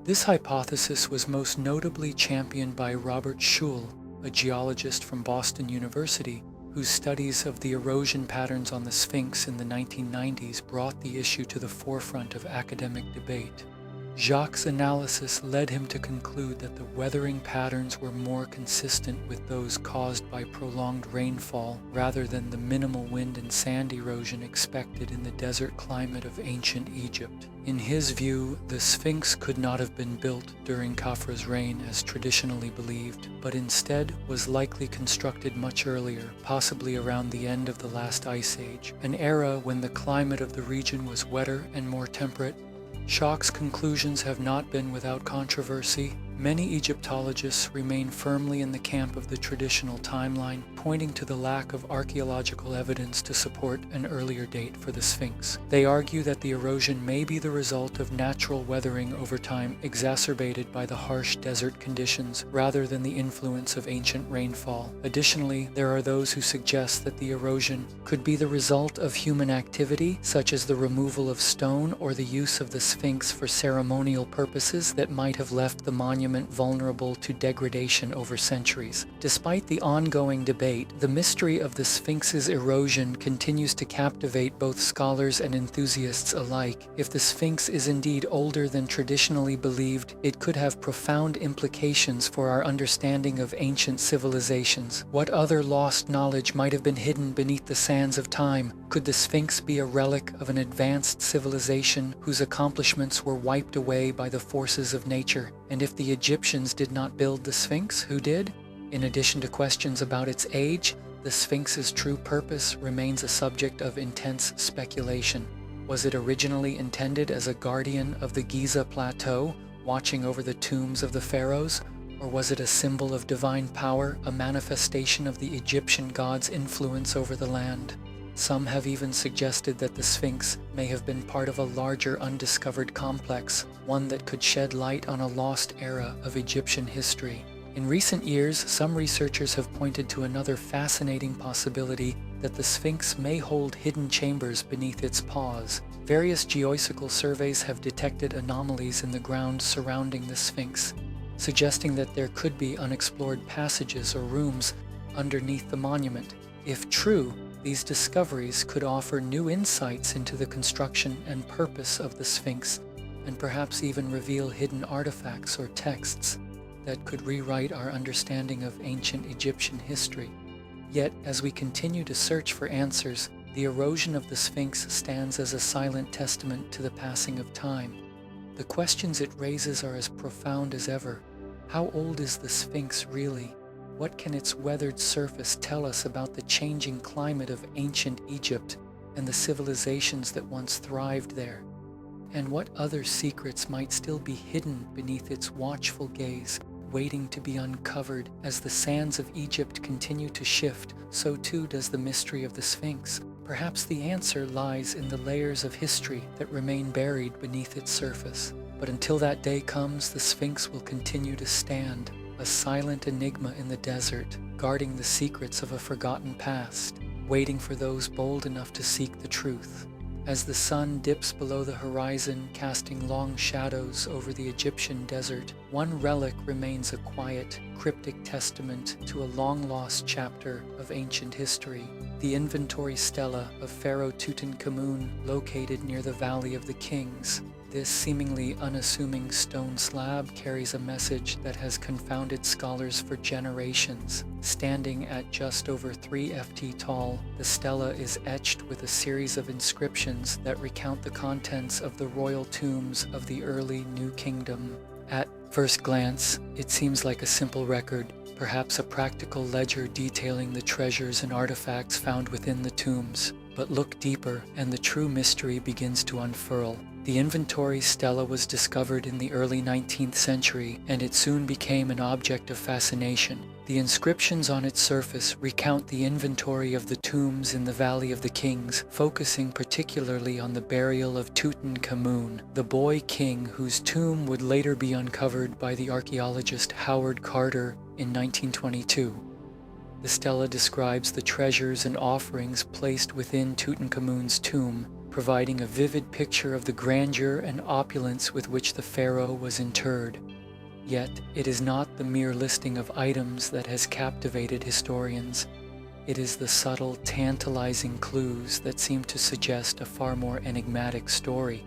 This hypothesis was most notably championed by Robert Schull, a geologist from Boston University, whose studies of the erosion patterns on the Sphinx in the 1990s brought the issue to the forefront of academic debate. Jacques' analysis led him to conclude that the weathering patterns were more consistent with those caused by prolonged rainfall rather than the minimal wind and sand erosion expected in the desert climate of ancient Egypt. In his view, the Sphinx could not have been built during Khafra's reign as traditionally believed, but instead was likely constructed much earlier, possibly around the end of the last ice age, an era when the climate of the region was wetter and more temperate. Jacques' conclusions have not been without controversy. Many Egyptologists remain firmly in the camp of the traditional timeline, pointing to the lack of archaeological evidence to support an earlier date for the Sphinx. They argue that the erosion may be the result of natural weathering over time exacerbated by the harsh desert conditions rather than the influence of ancient rainfall. Additionally, there are those who suggest that the erosion could be the result of human activity, such as the removal of stone or the use of the Sphinx for ceremonial purposes that might have left the monument vulnerable to degradation over centuries. Despite the ongoing debate, the mystery of the Sphinx's erosion continues to captivate both scholars and enthusiasts alike. If the Sphinx is indeed older than traditionally believed, it could have profound implications for our understanding of ancient civilizations. What other lost knowledge might have been hidden beneath the sands of time? Could the Sphinx be a relic of an advanced civilization whose accomplishments were wiped away by the forces of nature? And if the Egyptians did not build the Sphinx, who did? In addition to questions about its age, the Sphinx's true purpose remains a subject of intense speculation. Was it originally intended as a guardian of the Giza Plateau, watching over the tombs of the pharaohs? Or was it a symbol of divine power, a manifestation of the Egyptian god's influence over the land? Some have even suggested that the Sphinx may have been part of a larger undiscovered complex, one that could shed light on a lost era of Egyptian history. In recent years, some researchers have pointed to another fascinating possibility that the Sphinx may hold hidden chambers beneath its paws. Various geophysical surveys have detected anomalies in the ground surrounding the Sphinx, suggesting that there could be unexplored passages or rooms underneath the monument. If true, these discoveries could offer new insights into the construction and purpose of the Sphinx, and perhaps even reveal hidden artifacts or texts that could rewrite our understanding of ancient Egyptian history. Yet, as we continue to search for answers, the erosion of the Sphinx stands as a silent testament to the passing of time. The questions it raises are as profound as ever. How old is the Sphinx really? What can its weathered surface tell us about the changing climate of ancient Egypt and the civilizations that once thrived there? And what other secrets might still be hidden beneath its watchful gaze, waiting to be uncovered? As the sands of Egypt continue to shift, so too does the mystery of the Sphinx. Perhaps the answer lies in the layers of history that remain buried beneath its surface. But until that day comes, the Sphinx will continue to stand, a silent enigma in the desert, guarding the secrets of a forgotten past, waiting for those bold enough to seek the truth. As the sun dips below the horizon, casting long shadows over the Egyptian desert, one relic remains a quiet, cryptic testament to a long-lost chapter of ancient history. The inventory stela of Pharaoh Tutankhamun, located near the Valley of the Kings. This seemingly unassuming stone slab carries a message that has confounded scholars for generations. Standing at just over 3 ft tall, the stela is etched with a series of inscriptions that recount the contents of the royal tombs of the early New Kingdom. At first glance, it seems like a simple record, perhaps a practical ledger detailing the treasures and artifacts found within the tombs. But look deeper, and the true mystery begins to unfurl. The inventory stela was discovered in the early 19th century, and it soon became an object of fascination. The inscriptions on its surface recount the inventory of the tombs in the Valley of the Kings, focusing particularly on the burial of Tutankhamun, the boy king whose tomb would later be uncovered by the archaeologist Howard Carter in 1922. The stela describes the treasures and offerings placed within Tutankhamun's tomb, providing a vivid picture of the grandeur and opulence with which the pharaoh was interred. Yet, it is not the mere listing of items that has captivated historians. It is the subtle, tantalizing clues that seem to suggest a far more enigmatic story.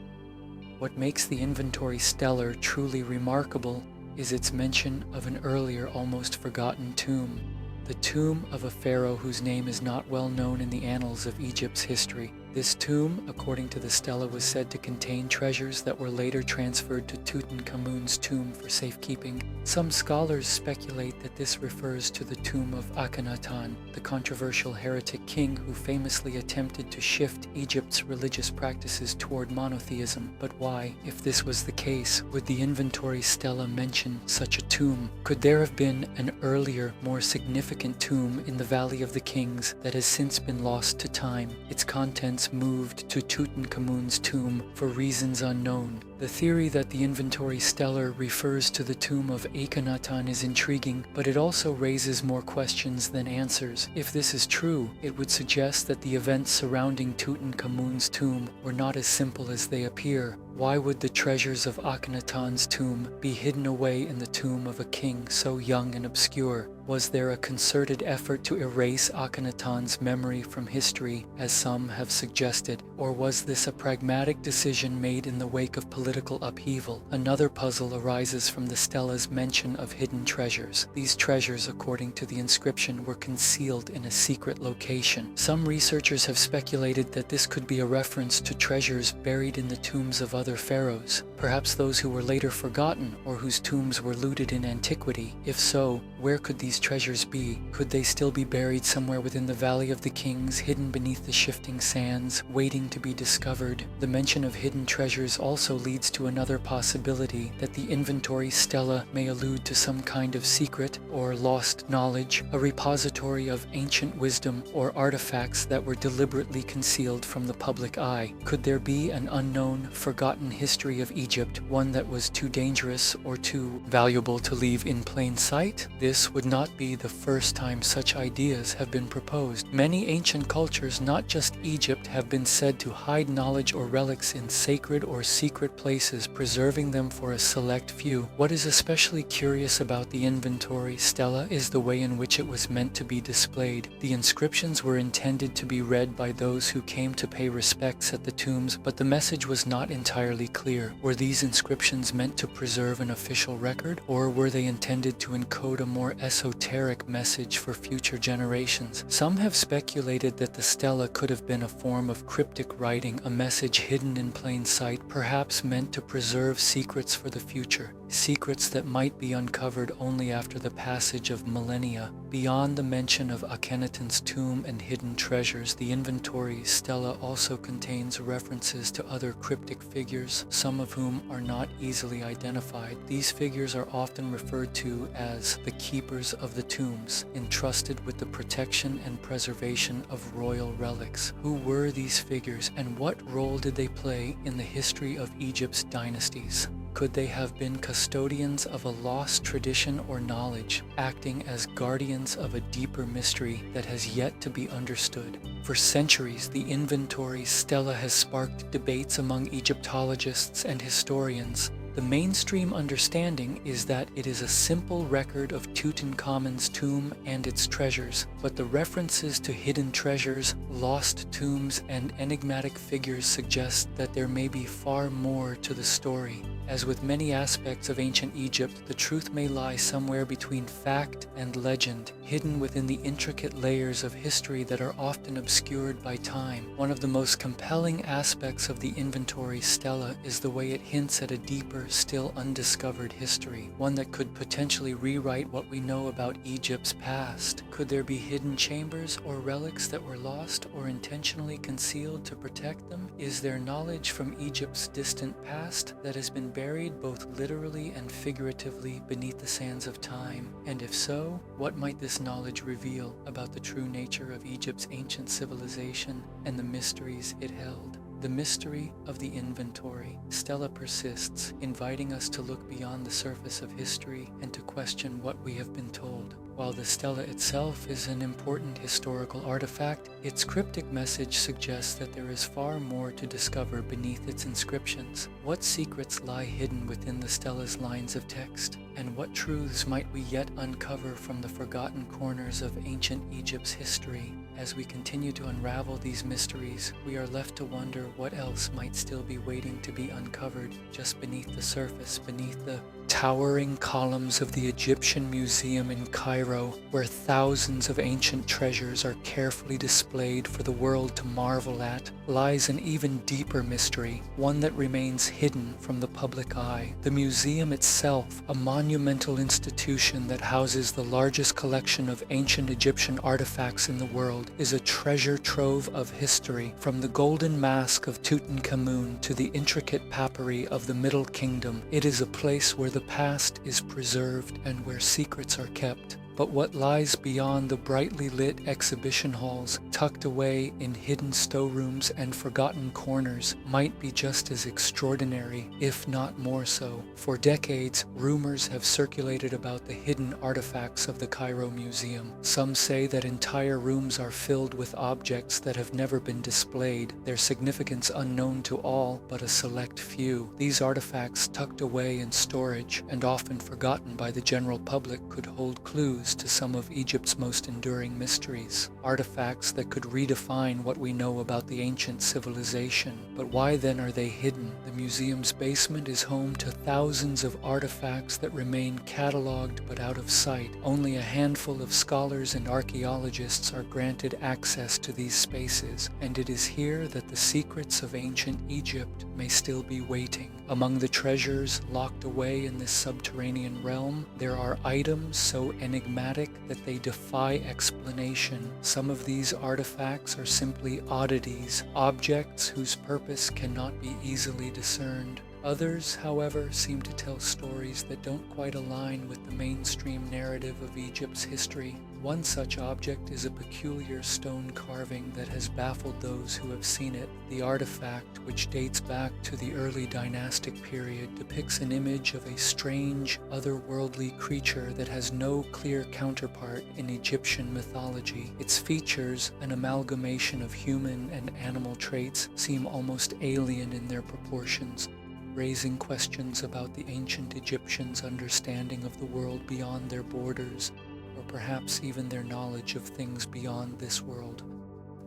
What makes the inventory stellar truly remarkable is its mention of an earlier, almost forgotten tomb. The tomb of a pharaoh whose name is not well known in the annals of Egypt's history. This tomb, according to the stela, was said to contain treasures that were later transferred to Tutankhamun's tomb for safekeeping. Some scholars speculate that this refers to the tomb of Akhenaten, the controversial heretic king who famously attempted to shift Egypt's religious practices toward monotheism. But why, if this was the case, would the inventory stela mention such a tomb? Could there have been an earlier, more significant tomb in the Valley of the Kings that has since been lost to time, its contents moved to Tutankhamun's tomb for reasons unknown? The theory that the inventory stela refers to the tomb of Akhenaten is intriguing, but it also raises more questions than answers. If this is true, it would suggest that the events surrounding Tutankhamun's tomb were not as simple as they appear. Why would the treasures of Akhenaten's tomb be hidden away in the tomb of a king so young and obscure? Was there a concerted effort to erase Akhenaten's memory from history, as some have suggested, or was this a pragmatic decision made in the wake of political upheaval? Another puzzle arises from the stela's mention of hidden treasures. These treasures, according to the inscription, were concealed in a secret location. Some researchers have speculated that this could be a reference to treasures buried in the tombs of other pharaohs, perhaps those who were later forgotten or whose tombs were looted in antiquity. If so, where could these treasures be? Could they still be buried somewhere within the Valley of the Kings, hidden beneath the shifting sands, waiting to be discovered? The mention of hidden treasures also leads to another possibility, that the inventory stela may allude to some kind of secret or lost knowledge, a repository of ancient wisdom or artifacts that were deliberately concealed from the public eye. Could there be an unknown, forgotten history of Egypt, one that was too dangerous or too valuable to leave in plain sight? This would not be the first time such ideas have been proposed. Many ancient cultures, not just Egypt, have been said to hide knowledge or relics in sacred or secret places, preserving them for a select few. What is especially curious about the inventory stela is the way in which it was meant to be displayed. The inscriptions were intended to be read by those who came to pay respects at the tombs, but the message was not entirely clear. Were these inscriptions meant to preserve an official record, or were they intended to encode a more esoteric message for future generations? Some have speculated that the stela could have been a form of cryptic writing, a message hidden in plain sight, perhaps meant to preserve secrets for the future, secrets that might be uncovered only after the passage of millennia. Beyond the mention of Akhenaten's tomb and hidden treasures, the inventory stela also contains references to other cryptic figures, some of whom are not easily identified. These figures are often referred to as the keepers of the tombs, entrusted with the protection and preservation of royal relics. Who were these figures, and what role did they play in the history of Egypt's dynasties? Could they have been custodians of a lost tradition or knowledge, acting as guardians of a deeper mystery that has yet to be understood? For centuries, the inventory stela has sparked debates among Egyptologists and historians. The mainstream understanding is that it is a simple record of Tutankhamun's tomb and its treasures, but the references to hidden treasures, lost tombs, and enigmatic figures suggest that there may be far more to the story. As with many aspects of ancient Egypt, the truth may lie somewhere between fact and legend, hidden within the intricate layers of history that are often obscured by time. One of the most compelling aspects of the inventory stela is the way it hints at a deeper, still undiscovered history, one that could potentially rewrite what we know about Egypt's past. Could there be hidden chambers or relics that were lost or intentionally concealed to protect them? Is there knowledge from Egypt's distant past that has been buried both literally and figuratively beneath the sands of time? And if so, what might this knowledge reveal about the true nature of Egypt's ancient civilization and the mysteries it held? The mystery of the inventory stela persists, inviting us to look beyond the surface of history and to question what we have been told. While the stela itself is an important historical artifact, its cryptic message suggests that there is far more to discover beneath its inscriptions. What secrets lie hidden within the stela's lines of text? And what truths might we yet uncover from the forgotten corners of ancient Egypt's history? As we continue to unravel these mysteries, we are left to wonder what else might still be waiting to be uncovered just beneath the surface, beneath the towering columns of the Egyptian Museum in Cairo, where thousands of ancient treasures are carefully displayed for the world to marvel at, lies an even deeper mystery, one that remains hidden from the public eye. The museum itself, a monumental institution that houses the largest collection of ancient Egyptian artifacts in the world, is a treasure trove of history, from the golden mask of Tutankhamun to the intricate papyri of the Middle Kingdom. It is a place where the past is preserved and where secrets are kept. But what lies beyond the brightly lit exhibition halls, tucked away in hidden storerooms and forgotten corners, might be just as extraordinary, if not more so. For decades, rumors have circulated about the hidden artifacts of the Cairo Museum. Some say that entire rooms are filled with objects that have never been displayed, their significance unknown to all but a select few. These artifacts, tucked away in storage and often forgotten by the general public, could hold clues to some of Egypt's most enduring mysteries, artifacts that could redefine what we know about the ancient civilization. But why then are they hidden? The museum's basement is home to thousands of artifacts that remain cataloged but out of sight. Only a handful of scholars and archaeologists are granted access to these spaces, and it is here that the secrets of ancient Egypt may still be waiting. Among the treasures locked away in this subterranean realm, there are items so enigmatic that they defy explanation. Some of these artifacts are simply oddities, objects whose purpose cannot be easily discerned. Others, however, seem to tell stories that don't quite align with the mainstream narrative of Egypt's history. One such object is a peculiar stone carving that has baffled those who have seen it. The artifact, which dates back to the early dynastic period, depicts an image of a strange, otherworldly creature that has no clear counterpart in Egyptian mythology. Its features, an amalgamation of human and animal traits, seem almost alien in their proportions, raising questions about the ancient Egyptians' understanding of the world beyond their borders, or perhaps even their knowledge of things beyond this world.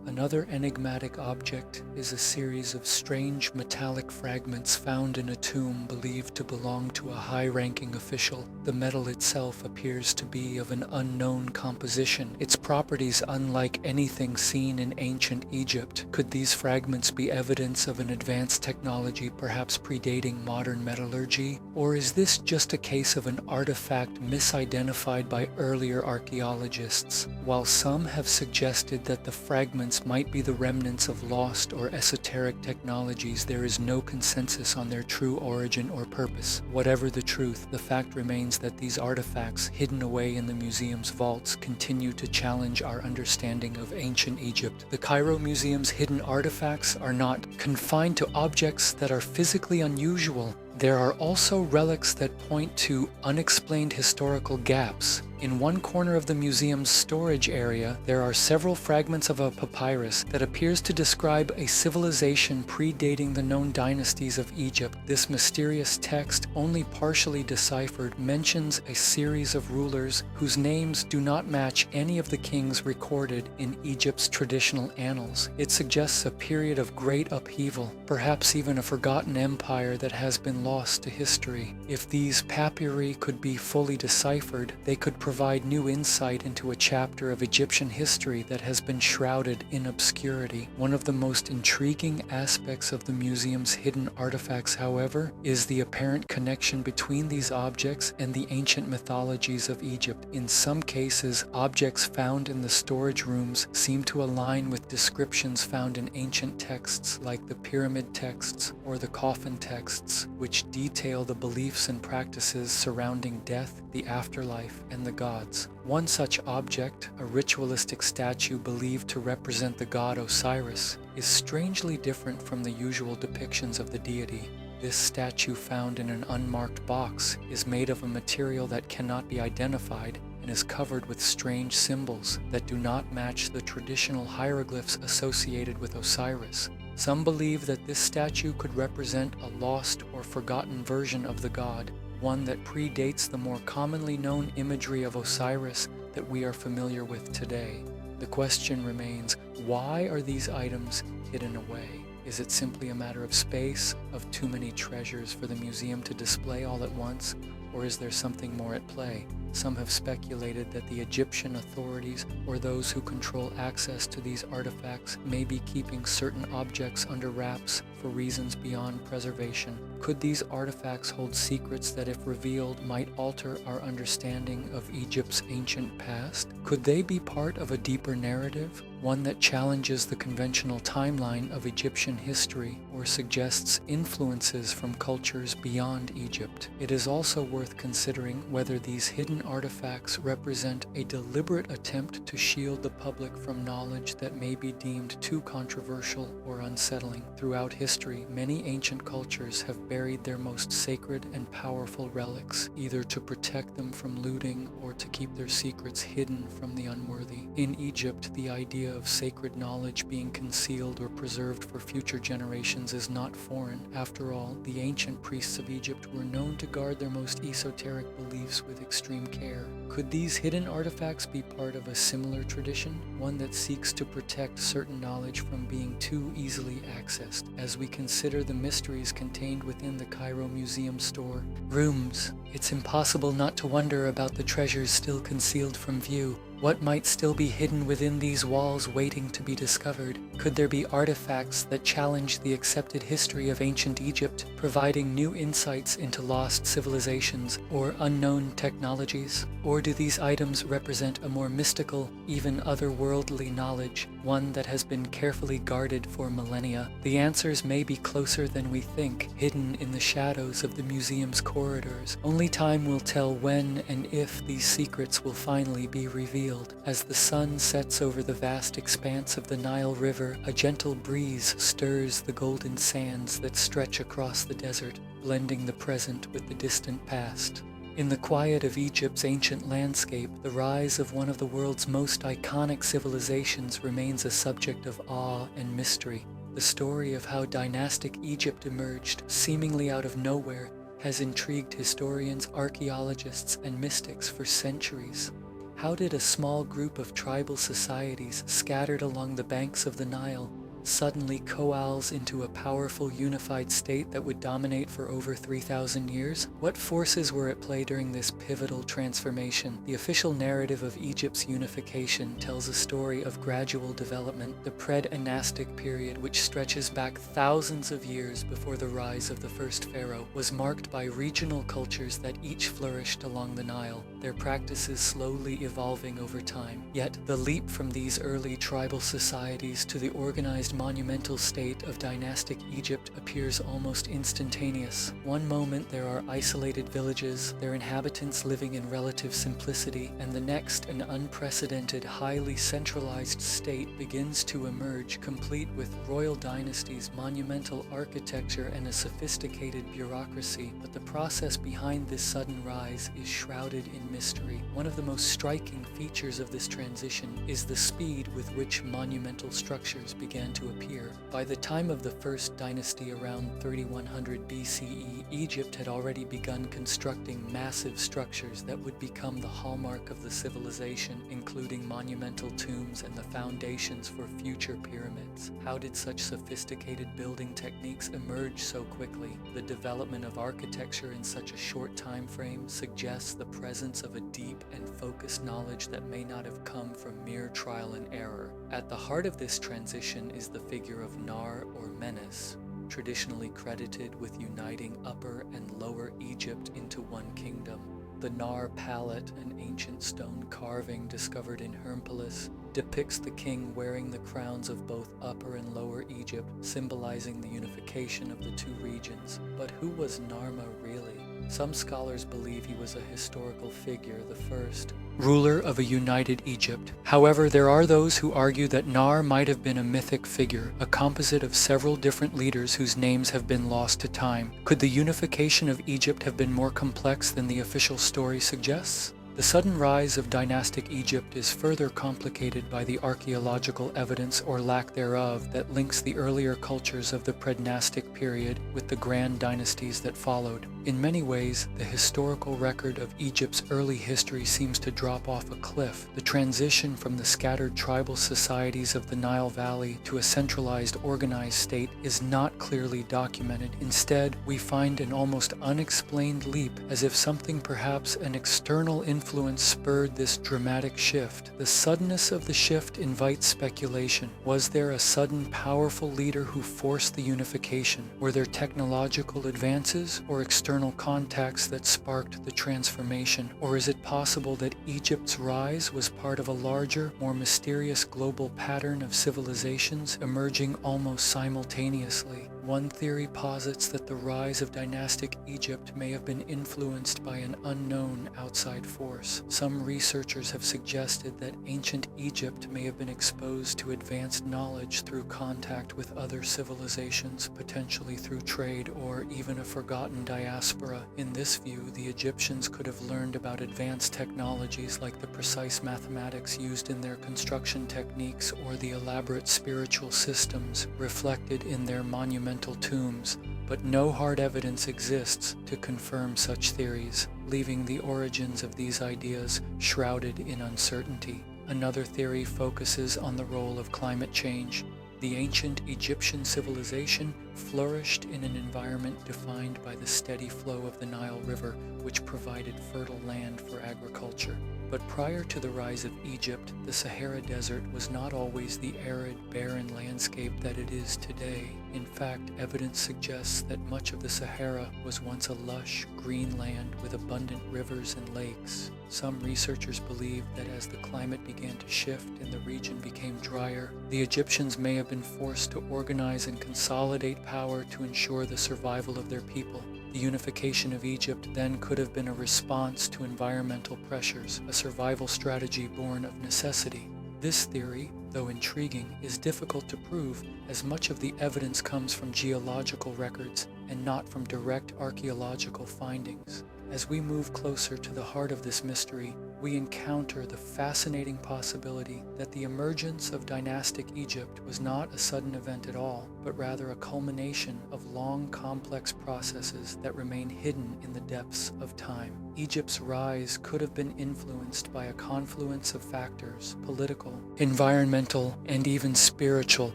Another enigmatic object is a series of strange metallic fragments found in a tomb believed to belong to a high-ranking official. The metal itself appears to be of an unknown composition, its properties unlike anything seen in ancient Egypt. Could these fragments be evidence of an advanced technology perhaps predating modern metallurgy? Or is this just a case of an artifact misidentified by earlier archaeologists? While some have suggested that the fragments might be the remnants of lost or esoteric technologies, there is no consensus on their true origin or purpose. Whatever the truth, the fact remains that these artifacts, hidden away in the museum's vaults, continue to challenge our understanding of ancient Egypt. The Cairo Museum's hidden artifacts are not confined to objects that are physically unusual. There are also relics that point to unexplained historical gaps. In one corner of the museum's storage area, there are several fragments of a papyrus that appears to describe a civilization predating the known dynasties of Egypt. This mysterious text, only partially deciphered, mentions a series of rulers whose names do not match any of the kings recorded in Egypt's traditional annals. It suggests a period of great upheaval, perhaps even a forgotten empire that has been lost to history. If these papyri could be fully deciphered, they could provide new insight into a chapter of Egyptian history that has been shrouded in obscurity. One of the most intriguing aspects of the museum's hidden artifacts, however, is the apparent connection between these objects and the ancient mythologies of Egypt. In some cases, objects found in the storage rooms seem to align with descriptions found in ancient texts like the pyramid texts or the coffin texts, which detail the beliefs and practices surrounding death, the afterlife, and the gods. One such object, a ritualistic statue believed to represent the god Osiris, is strangely different from the usual depictions of the deity. This statue, found in an unmarked box, is made of a material that cannot be identified and is covered with strange symbols that do not match the traditional hieroglyphs associated with Osiris. Some believe that this statue could represent a lost or forgotten version of the god, one that predates the more commonly known imagery of Osiris that we are familiar with today. The question remains, why are these items hidden away? Is it simply a matter of space, of too many treasures for the museum to display all at once? or is there something more at play? Some have speculated that the Egyptian authorities or those who control access to these artifacts may be keeping certain objects under wraps for reasons beyond preservation. Could these artifacts hold secrets that, if revealed, might alter our understanding of Egypt's ancient past? Could they be part of a deeper narrative, one that challenges the conventional timeline of Egyptian history or suggests influences from cultures beyond Egypt? It is also worth considering whether these hidden artifacts represent a deliberate attempt to shield the public from knowledge that may be deemed too controversial or unsettling. Throughout history, many ancient cultures have buried their most sacred and powerful relics, either to protect them from looting or to keep their secrets hidden from the unworthy. In Egypt, the idea of sacred knowledge being concealed or preserved for future generations is not foreign. After all, the ancient priests of Egypt were known to guard their most esoteric beliefs with extreme care. Could these hidden artifacts be part of a similar tradition, one that seeks to protect certain knowledge from being too easily accessed? As we consider the mysteries contained within the Cairo Museum store rooms, it's impossible not to wonder about the treasures still concealed from view. What might still be hidden within these walls waiting to be discovered? Could there be artifacts that challenge the accepted history of ancient Egypt, providing new insights into lost civilizations or unknown technologies? Or do these items represent a more mystical, even otherworldly knowledge, one that has been carefully guarded for millennia? The answers may be closer than we think, hidden in the shadows of the museum's corridors. Only time will tell when and if these secrets will finally be revealed. As the sun sets over the vast expanse of the Nile River, a gentle breeze stirs the golden sands that stretch across the desert, blending the present with the distant past. In the quiet of Egypt's ancient landscape, the rise of one of the world's most iconic civilizations remains a subject of awe and mystery. The story of how dynastic Egypt emerged, seemingly out of nowhere, has intrigued historians, archaeologists, and mystics for centuries. How did a small group of tribal societies scattered along the banks of the Nile suddenly coalesce into a powerful unified state that would dominate for over 3,000 years? What forces were at play during this pivotal transformation? The official narrative of Egypt's unification tells a story of gradual development. The pre-dynastic period, which stretches back thousands of years before the rise of the first pharaoh, was marked by regional cultures that each flourished along the Nile, their practices slowly evolving over time. Yet, the leap from these early tribal societies to the organized monumental state of dynastic Egypt appears almost instantaneous. One moment there are isolated villages, their inhabitants living in relative simplicity, and the next an unprecedented, highly centralized state begins to emerge, complete with royal dynasties, monumental architecture, and a sophisticated bureaucracy. But the process behind this sudden rise is shrouded in mystery. One of the most striking features of this transition is the speed with which monumental structures began to appear. By the time of the first dynasty around 3100 BCE, Egypt had already begun constructing massive structures that would become the hallmark of the civilization, including monumental tombs and the foundations for future pyramids. How did such sophisticated building techniques emerge so quickly? The development of architecture in such a short time frame suggests the presence of a deep and focused knowledge that may not have come from mere trial and error. At the heart of this transition is the figure of Nar or Menes, traditionally credited with uniting Upper and Lower Egypt into one kingdom. The Nar palette, an ancient stone carving discovered in Hermopolis, depicts the king wearing the crowns of both Upper and Lower Egypt, symbolizing the unification of the two regions. But who was Narma really? Some scholars believe he was a historical figure, the first ruler of a united Egypt. However, there are those who argue that Nar might have been a mythic figure, a composite of several different leaders whose names have been lost to time. Could the unification of Egypt have been more complex than the official story suggests? The sudden rise of dynastic Egypt is further complicated by the archaeological evidence or lack thereof that links the earlier cultures of the pre-dynastic period with the grand dynasties that followed. In many ways, the historical record of Egypt's early history seems to drop off a cliff. The transition from the scattered tribal societies of the Nile Valley to a centralized, organized state is not clearly documented. Instead, we find an almost unexplained leap, as if something, perhaps an external influence, spurred this dramatic shift. The suddenness of the shift invites speculation. Was there a sudden, powerful leader who forced the unification? Were there technological advances or external contacts that sparked the transformation? Or is it possible that Egypt's rise was part of a larger, more mysterious global pattern of civilizations emerging almost simultaneously? One theory posits that the rise of dynastic Egypt may have been influenced by an unknown outside force. Some researchers have suggested that ancient Egypt may have been exposed to advanced knowledge through contact with other civilizations, potentially through trade or even a forgotten diaspora. In this view, the Egyptians could have learned about advanced technologies like the precise mathematics used in their construction techniques or the elaborate spiritual systems reflected in their monumental tombs, but no hard evidence exists to confirm such theories, leaving the origins of these ideas shrouded in uncertainty. Another theory focuses on the role of climate change. The ancient Egyptian civilization flourished in an environment defined by the steady flow of the Nile River, which provided fertile land for agriculture. But prior to the rise of Egypt, the Sahara Desert was not always the arid, barren landscape that it is today. In fact, evidence suggests that much of the Sahara was once a lush, green land with abundant rivers and lakes. Some researchers believe that as the climate began to shift and the region became drier, the Egyptians may have been forced to organize and consolidate power to ensure the survival of their people. The unification of Egypt then could have been a response to environmental pressures, a survival strategy born of necessity. This theory, though intriguing, is difficult to prove, as much of the evidence comes from geological records and not from direct archaeological findings. As we move closer to the heart of this mystery, we encounter the fascinating possibility that the emergence of dynastic Egypt was not a sudden event at all, but rather a culmination of long, complex processes that remain hidden in the depths of time. Egypt's rise could have been influenced by a confluence of factors: political, environmental, and even spiritual.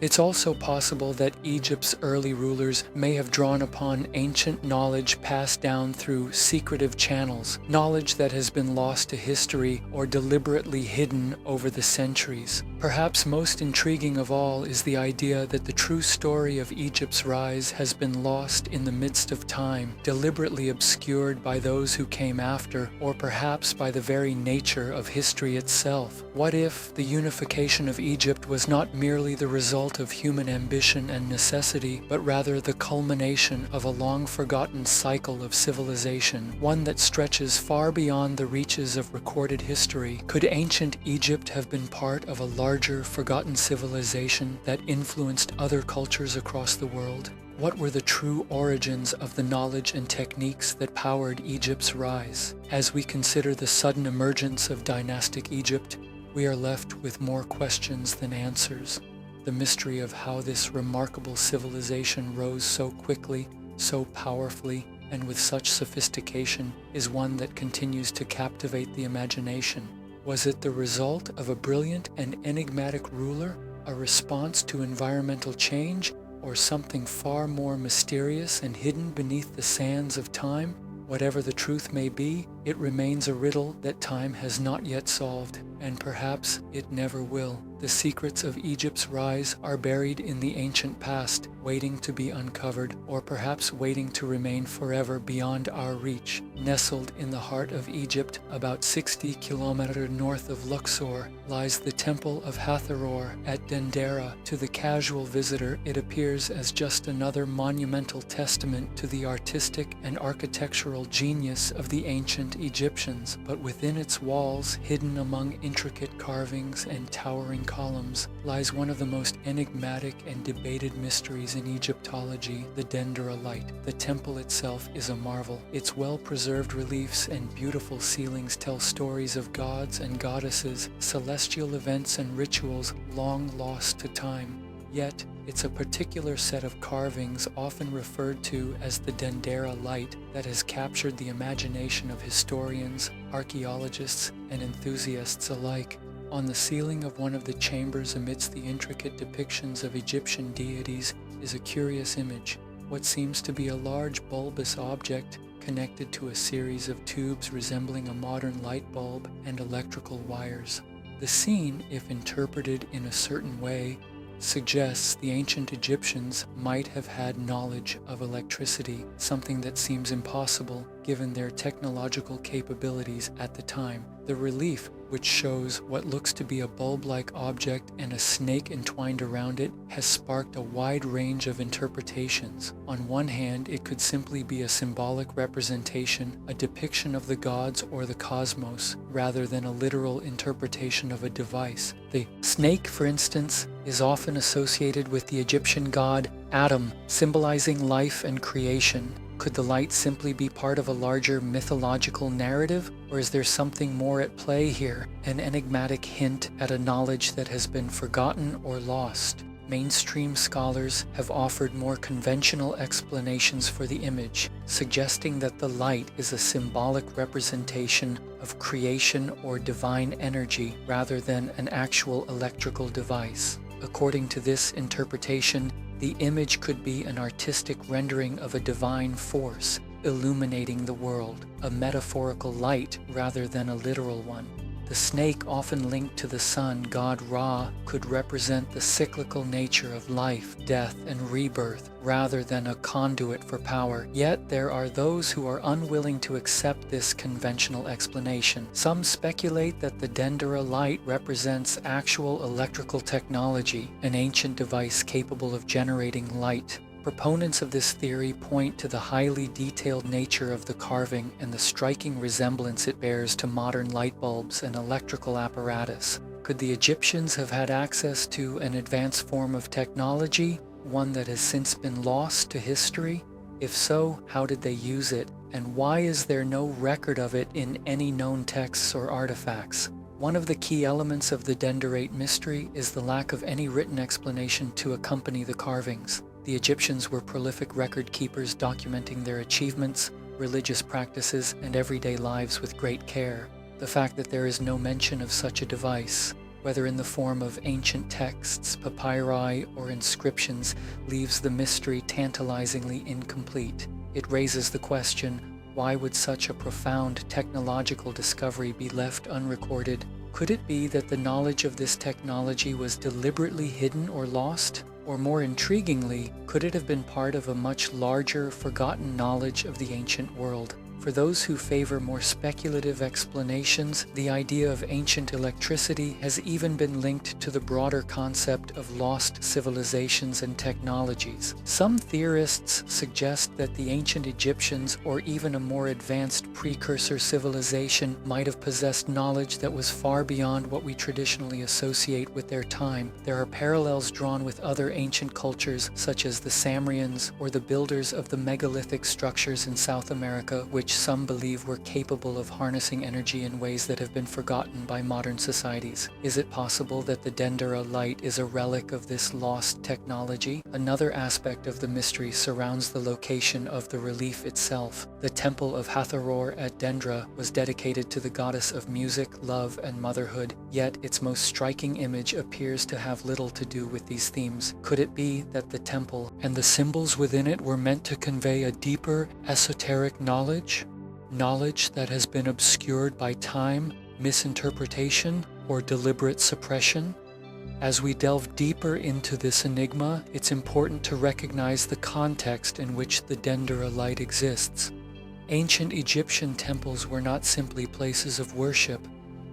It's also possible that Egypt's early rulers may have drawn upon ancient knowledge passed down through secretive channels, knowledge that has been lost to history or deliberately hidden over the centuries. Perhaps most intriguing of all is the idea that the true story of Egypt's rise has been lost in the midst of time, deliberately obscured by those who came after, or perhaps by the very nature of history itself. What if the unification of Egypt was not merely the result of human ambition and necessity, but rather the culmination of a long-forgotten cycle of civilization, one that stretches far beyond the reaches of recorded history? Could ancient Egypt have been part of a larger, forgotten civilization that influenced other cultures across the world? What were the true origins of the knowledge and techniques that powered Egypt's rise? As we consider the sudden emergence of dynastic Egypt, we are left with more questions than answers. The mystery of how this remarkable civilization rose so quickly, so powerfully, and with such sophistication is one that continues to captivate the imagination. Was it the result of a brilliant and enigmatic ruler, a response to environmental change, or something far more mysterious and hidden beneath the sands of time? Whatever the truth may be, it remains a riddle that time has not yet solved, and perhaps it never will. The secrets of Egypt's rise are buried in the ancient past, waiting to be uncovered, or perhaps waiting to remain forever beyond our reach. Nestled in the heart of Egypt, about 60 kilometers north of Luxor, lies the Temple of Hathor at Dendera. To the casual visitor, it appears as just another monumental testament to the artistic and architectural genius of the ancient Egyptians. But within its walls, hidden among intricate carvings and towering columns, lies one of the most enigmatic and debated mysteries in Egyptology, the Dendera Light. The temple itself is a marvel. Its well-preserved reliefs and beautiful ceilings tell stories of gods and goddesses, celestial events and rituals long lost to time. Yet, it's a particular set of carvings often referred to as the Dendera light that has captured the imagination of historians, archaeologists, and enthusiasts alike. On the ceiling of one of the chambers amidst the intricate depictions of Egyptian deities is a curious image, what seems to be a large bulbous object connected to a series of tubes resembling a modern light bulb and electrical wires. The scene, if interpreted in a certain way, suggests the ancient Egyptians might have had knowledge of electricity, something that seems impossible given their technological capabilities at the time. The relief, which shows what looks to be a bulb-like object and a snake entwined around it, has sparked a wide range of interpretations. On one hand, it could simply be a symbolic representation, a depiction of the gods or the cosmos, rather than a literal interpretation of a device. The snake, for instance, is often associated with the Egyptian god Atum, symbolizing life and creation. Could the light simply be part of a larger mythological narrative, or is there something more at play here, an enigmatic hint at a knowledge that has been forgotten or lost? Mainstream scholars have offered more conventional explanations for the image, suggesting that the light is a symbolic representation of creation or divine energy rather than an actual electrical device. According to this interpretation, the image could be an artistic rendering of a divine force illuminating the world, a metaphorical light rather than a literal one. The snake, often linked to the sun god Ra, could represent the cyclical nature of life, death, and rebirth, rather than a conduit for power. Yet there are those who are unwilling to accept this conventional explanation. Some speculate that the Dendera light represents actual electrical technology, an ancient device capable of generating light. Proponents of this theory point to the highly detailed nature of the carving and the striking resemblance it bears to modern light bulbs and electrical apparatus. Could the Egyptians have had access to an advanced form of technology, one that has since been lost to history? If so, how did they use it? And why is there no record of it in any known texts or artifacts? One of the key elements of the Denderate mystery is the lack of any written explanation to accompany the carvings. The Egyptians were prolific record keepers, documenting their achievements, religious practices, and everyday lives with great care. The fact that there is no mention of such a device, whether in the form of ancient texts, papyri, or inscriptions, leaves the mystery tantalizingly incomplete. It raises the question, why would such a profound technological discovery be left unrecorded? Could it be that the knowledge of this technology was deliberately hidden or lost? Or more intriguingly, could it have been part of a much larger, forgotten knowledge of the ancient world? For those who favor more speculative explanations, the idea of ancient electricity has even been linked to the broader concept of lost civilizations and technologies. Some theorists suggest that the ancient Egyptians, or even a more advanced precursor civilization, might have possessed knowledge that was far beyond what we traditionally associate with their time. There are parallels drawn with other ancient cultures, such as the Samrians or the builders of the megalithic structures in South America, which some believe were capable of harnessing energy in ways that have been forgotten by modern societies. Is it possible that the Dendera light is a relic of this lost technology? Another aspect of the mystery surrounds the location of the relief itself. The temple of Hathor at Dendra was dedicated to the goddess of music, love, and motherhood, yet its most striking image appears to have little to do with these themes. Could it be that the temple and the symbols within it were meant to convey a deeper, esoteric knowledge? Knowledge that has been obscured by time, misinterpretation, or deliberate suppression? As we delve deeper into this enigma, it's important to recognize the context in which the Dendera light exists. Ancient Egyptian temples were not simply places of worship.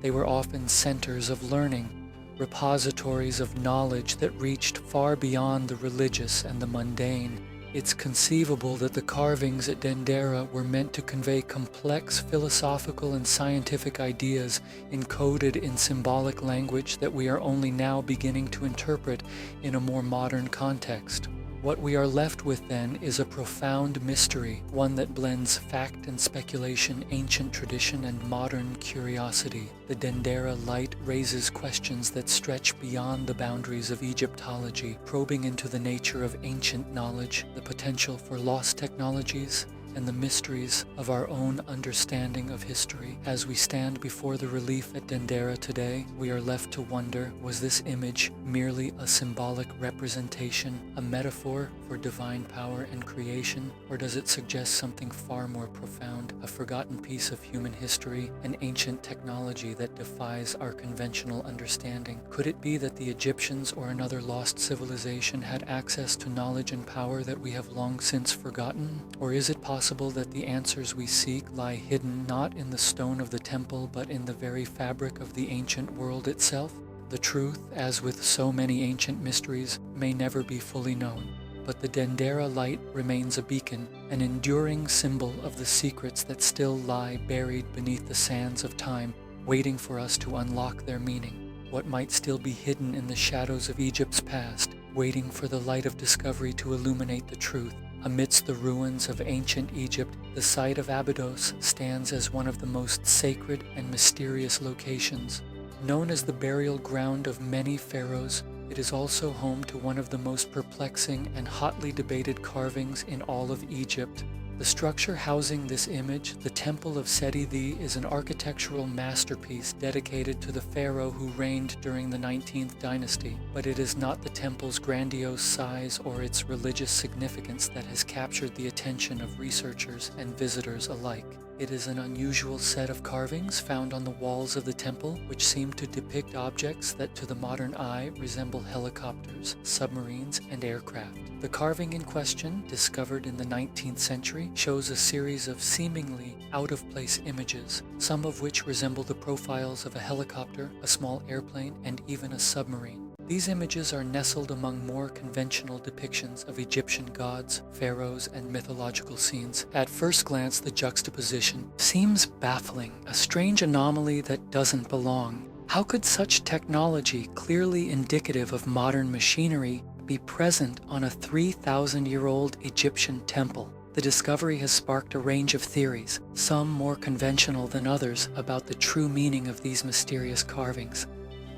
They were often centers of learning, repositories of knowledge that reached far beyond the religious and the mundane. It's conceivable that the carvings at Dendera were meant to convey complex philosophical and scientific ideas encoded in symbolic language that we are only now beginning to interpret in a more modern context. What we are left with then is a profound mystery, one that blends fact and speculation, ancient tradition and modern curiosity. The Dendera light raises questions that stretch beyond the boundaries of Egyptology, probing into the nature of ancient knowledge, the potential for lost technologies, and the mysteries of our own understanding of history. As we stand before the relief at Dendera today, we are left to wonder, was this image merely a symbolic representation, a metaphor for divine power and creation, or does it suggest something far more profound, a forgotten piece of human history, an ancient technology that defies our conventional understanding? Could it be that the Egyptians or another lost civilization had access to knowledge and power that we have long since forgotten? Or is it possible that the answers we seek lie hidden not in the stone of the temple but in the very fabric of the ancient world itself? The truth, as with so many ancient mysteries, may never be fully known, but the Dendera light remains a beacon, an enduring symbol of the secrets that still lie buried beneath the sands of time, waiting for us to unlock their meaning. What might still be hidden in the shadows of Egypt's past, waiting for the light of discovery to illuminate the truth. Amidst the ruins of ancient Egypt, the site of Abydos stands as one of the most sacred and mysterious locations. Known as the burial ground of many pharaohs, it is also home to one of the most perplexing and hotly debated carvings in all of Egypt. The structure housing this image, the Temple of Seti I, is an architectural masterpiece dedicated to the pharaoh who reigned during the 19th dynasty, but it is not the temple's grandiose size or its religious significance that has captured the attention of researchers and visitors alike. It is an unusual set of carvings found on the walls of the temple, which seem to depict objects that to the modern eye resemble helicopters, submarines, and aircraft. The carving in question, discovered in the 19th century, shows a series of seemingly out-of-place images, some of which resemble the profiles of a helicopter, a small airplane, and even a submarine. These images are nestled among more conventional depictions of Egyptian gods, pharaohs, and mythological scenes. At first glance, the juxtaposition seems baffling, a strange anomaly that doesn't belong. How could such technology, clearly indicative of modern machinery, be present on a 3,000-year-old Egyptian temple? The discovery has sparked a range of theories, some more conventional than others, about the true meaning of these mysterious carvings.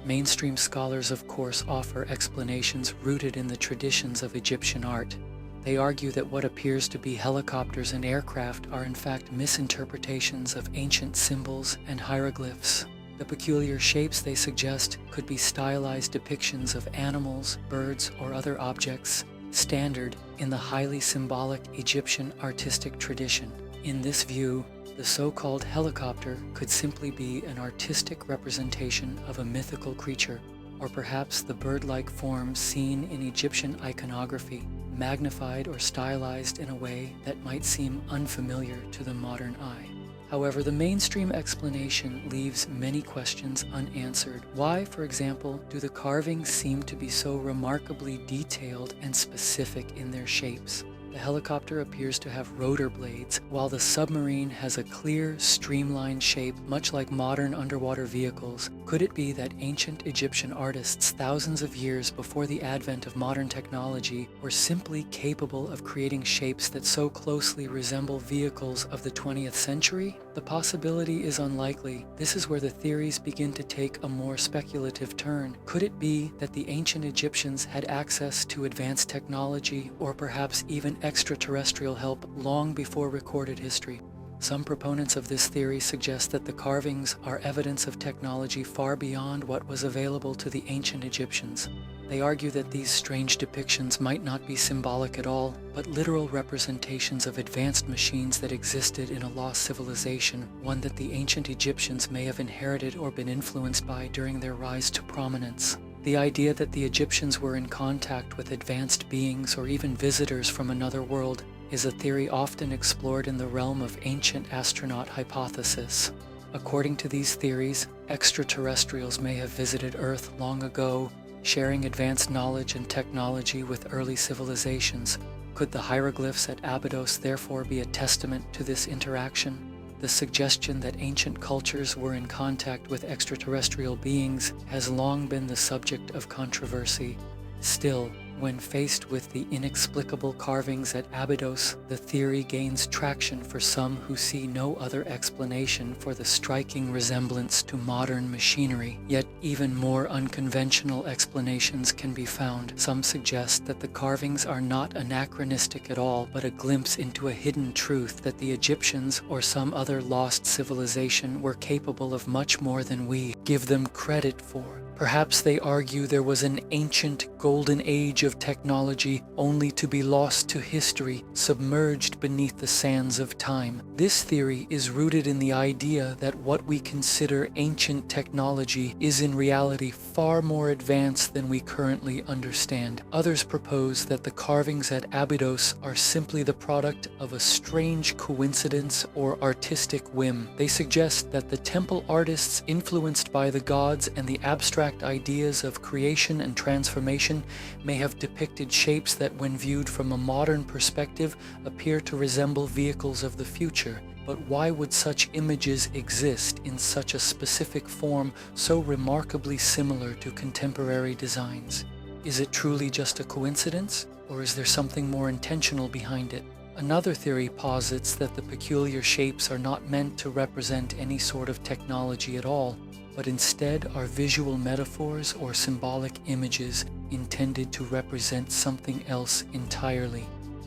Mainstream scholars, of course, offer explanations rooted in the traditions of Egyptian art. They argue that what appears to be helicopters and aircraft are in fact misinterpretations of ancient symbols and hieroglyphs. The peculiar shapes they suggest could be stylized depictions of animals, birds, or other objects, standard in the highly symbolic Egyptian artistic tradition. In this view, the so-called helicopter could simply be an artistic representation of a mythical creature, or perhaps the bird-like form seen in Egyptian iconography, magnified or stylized in a way that might seem unfamiliar to the modern eye. However, the mainstream explanation leaves many questions unanswered. Why, for example, do the carvings seem to be so remarkably detailed and specific in their shapes? The helicopter appears to have rotor blades, while the submarine has a clear, streamlined shape, much like modern underwater vehicles. Could it be that ancient Egyptian artists, thousands of years before the advent of modern technology, were simply capable of creating shapes that so closely resemble vehicles of the 20th century? The possibility is unlikely. This is where the theories begin to take a more speculative turn. Could it be that the ancient Egyptians had access to advanced technology, or perhaps even extraterrestrial help long before recorded history? Some proponents of this theory suggest that the carvings are evidence of technology far beyond what was available to the ancient Egyptians. They argue that these strange depictions might not be symbolic at all, but literal representations of advanced machines that existed in a lost civilization, one that the ancient Egyptians may have inherited or been influenced by during their rise to prominence. The idea that the Egyptians were in contact with advanced beings or even visitors from another world is a theory often explored in the realm of ancient astronaut hypothesis. According to these theories, extraterrestrials may have visited Earth long ago, sharing advanced knowledge and technology with early civilizations. Could the hieroglyphs at Abydos therefore be a testament to this interaction? The suggestion that ancient cultures were in contact with extraterrestrial beings has long been the subject of controversy. Still, When faced with the inexplicable carvings at Abydos, the theory gains traction for some who see no other explanation for the striking resemblance to modern machinery. Yet even more unconventional explanations can be found. Some suggest that the carvings are not anachronistic at all, but a glimpse into a hidden truth that the Egyptians or some other lost civilization were capable of much more than we give them credit for. Perhaps they argue there was an ancient golden age of technology only to be lost to history, submerged beneath the sands of time. This theory is rooted in the idea that what we consider ancient technology is in reality far more advanced than we currently understand. Others propose that the carvings at Abydos are simply the product of a strange coincidence or artistic whim. They suggest that the temple artists, influenced by the gods and the abstract ideas of creation and transformation, may have depicted shapes that, when viewed from a modern perspective, appear to resemble vehicles of the future. But why would such images exist in such a specific form so remarkably similar to contemporary designs? Is it truly just a coincidence, or is there something more intentional behind it? Another theory posits that the peculiar shapes are not meant to represent any sort of technology at all, but instead are visual metaphors or symbolic images intended to represent something else entirely.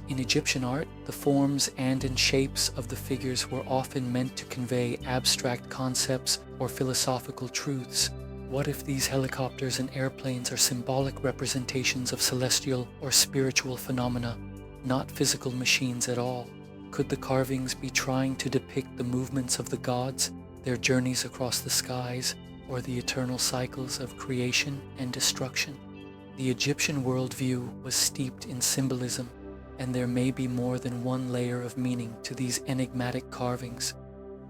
In Egyptian art, the forms and shapes of the figures were often meant to convey abstract concepts or philosophical truths. What if these helicopters and airplanes are symbolic representations of celestial or spiritual phenomena, not physical machines at all? Could the carvings be trying to depict the movements of the gods, their journeys across the skies, or the eternal cycles of creation and destruction? The Egyptian worldview was steeped in symbolism, and there may be more than one layer of meaning to these enigmatic carvings.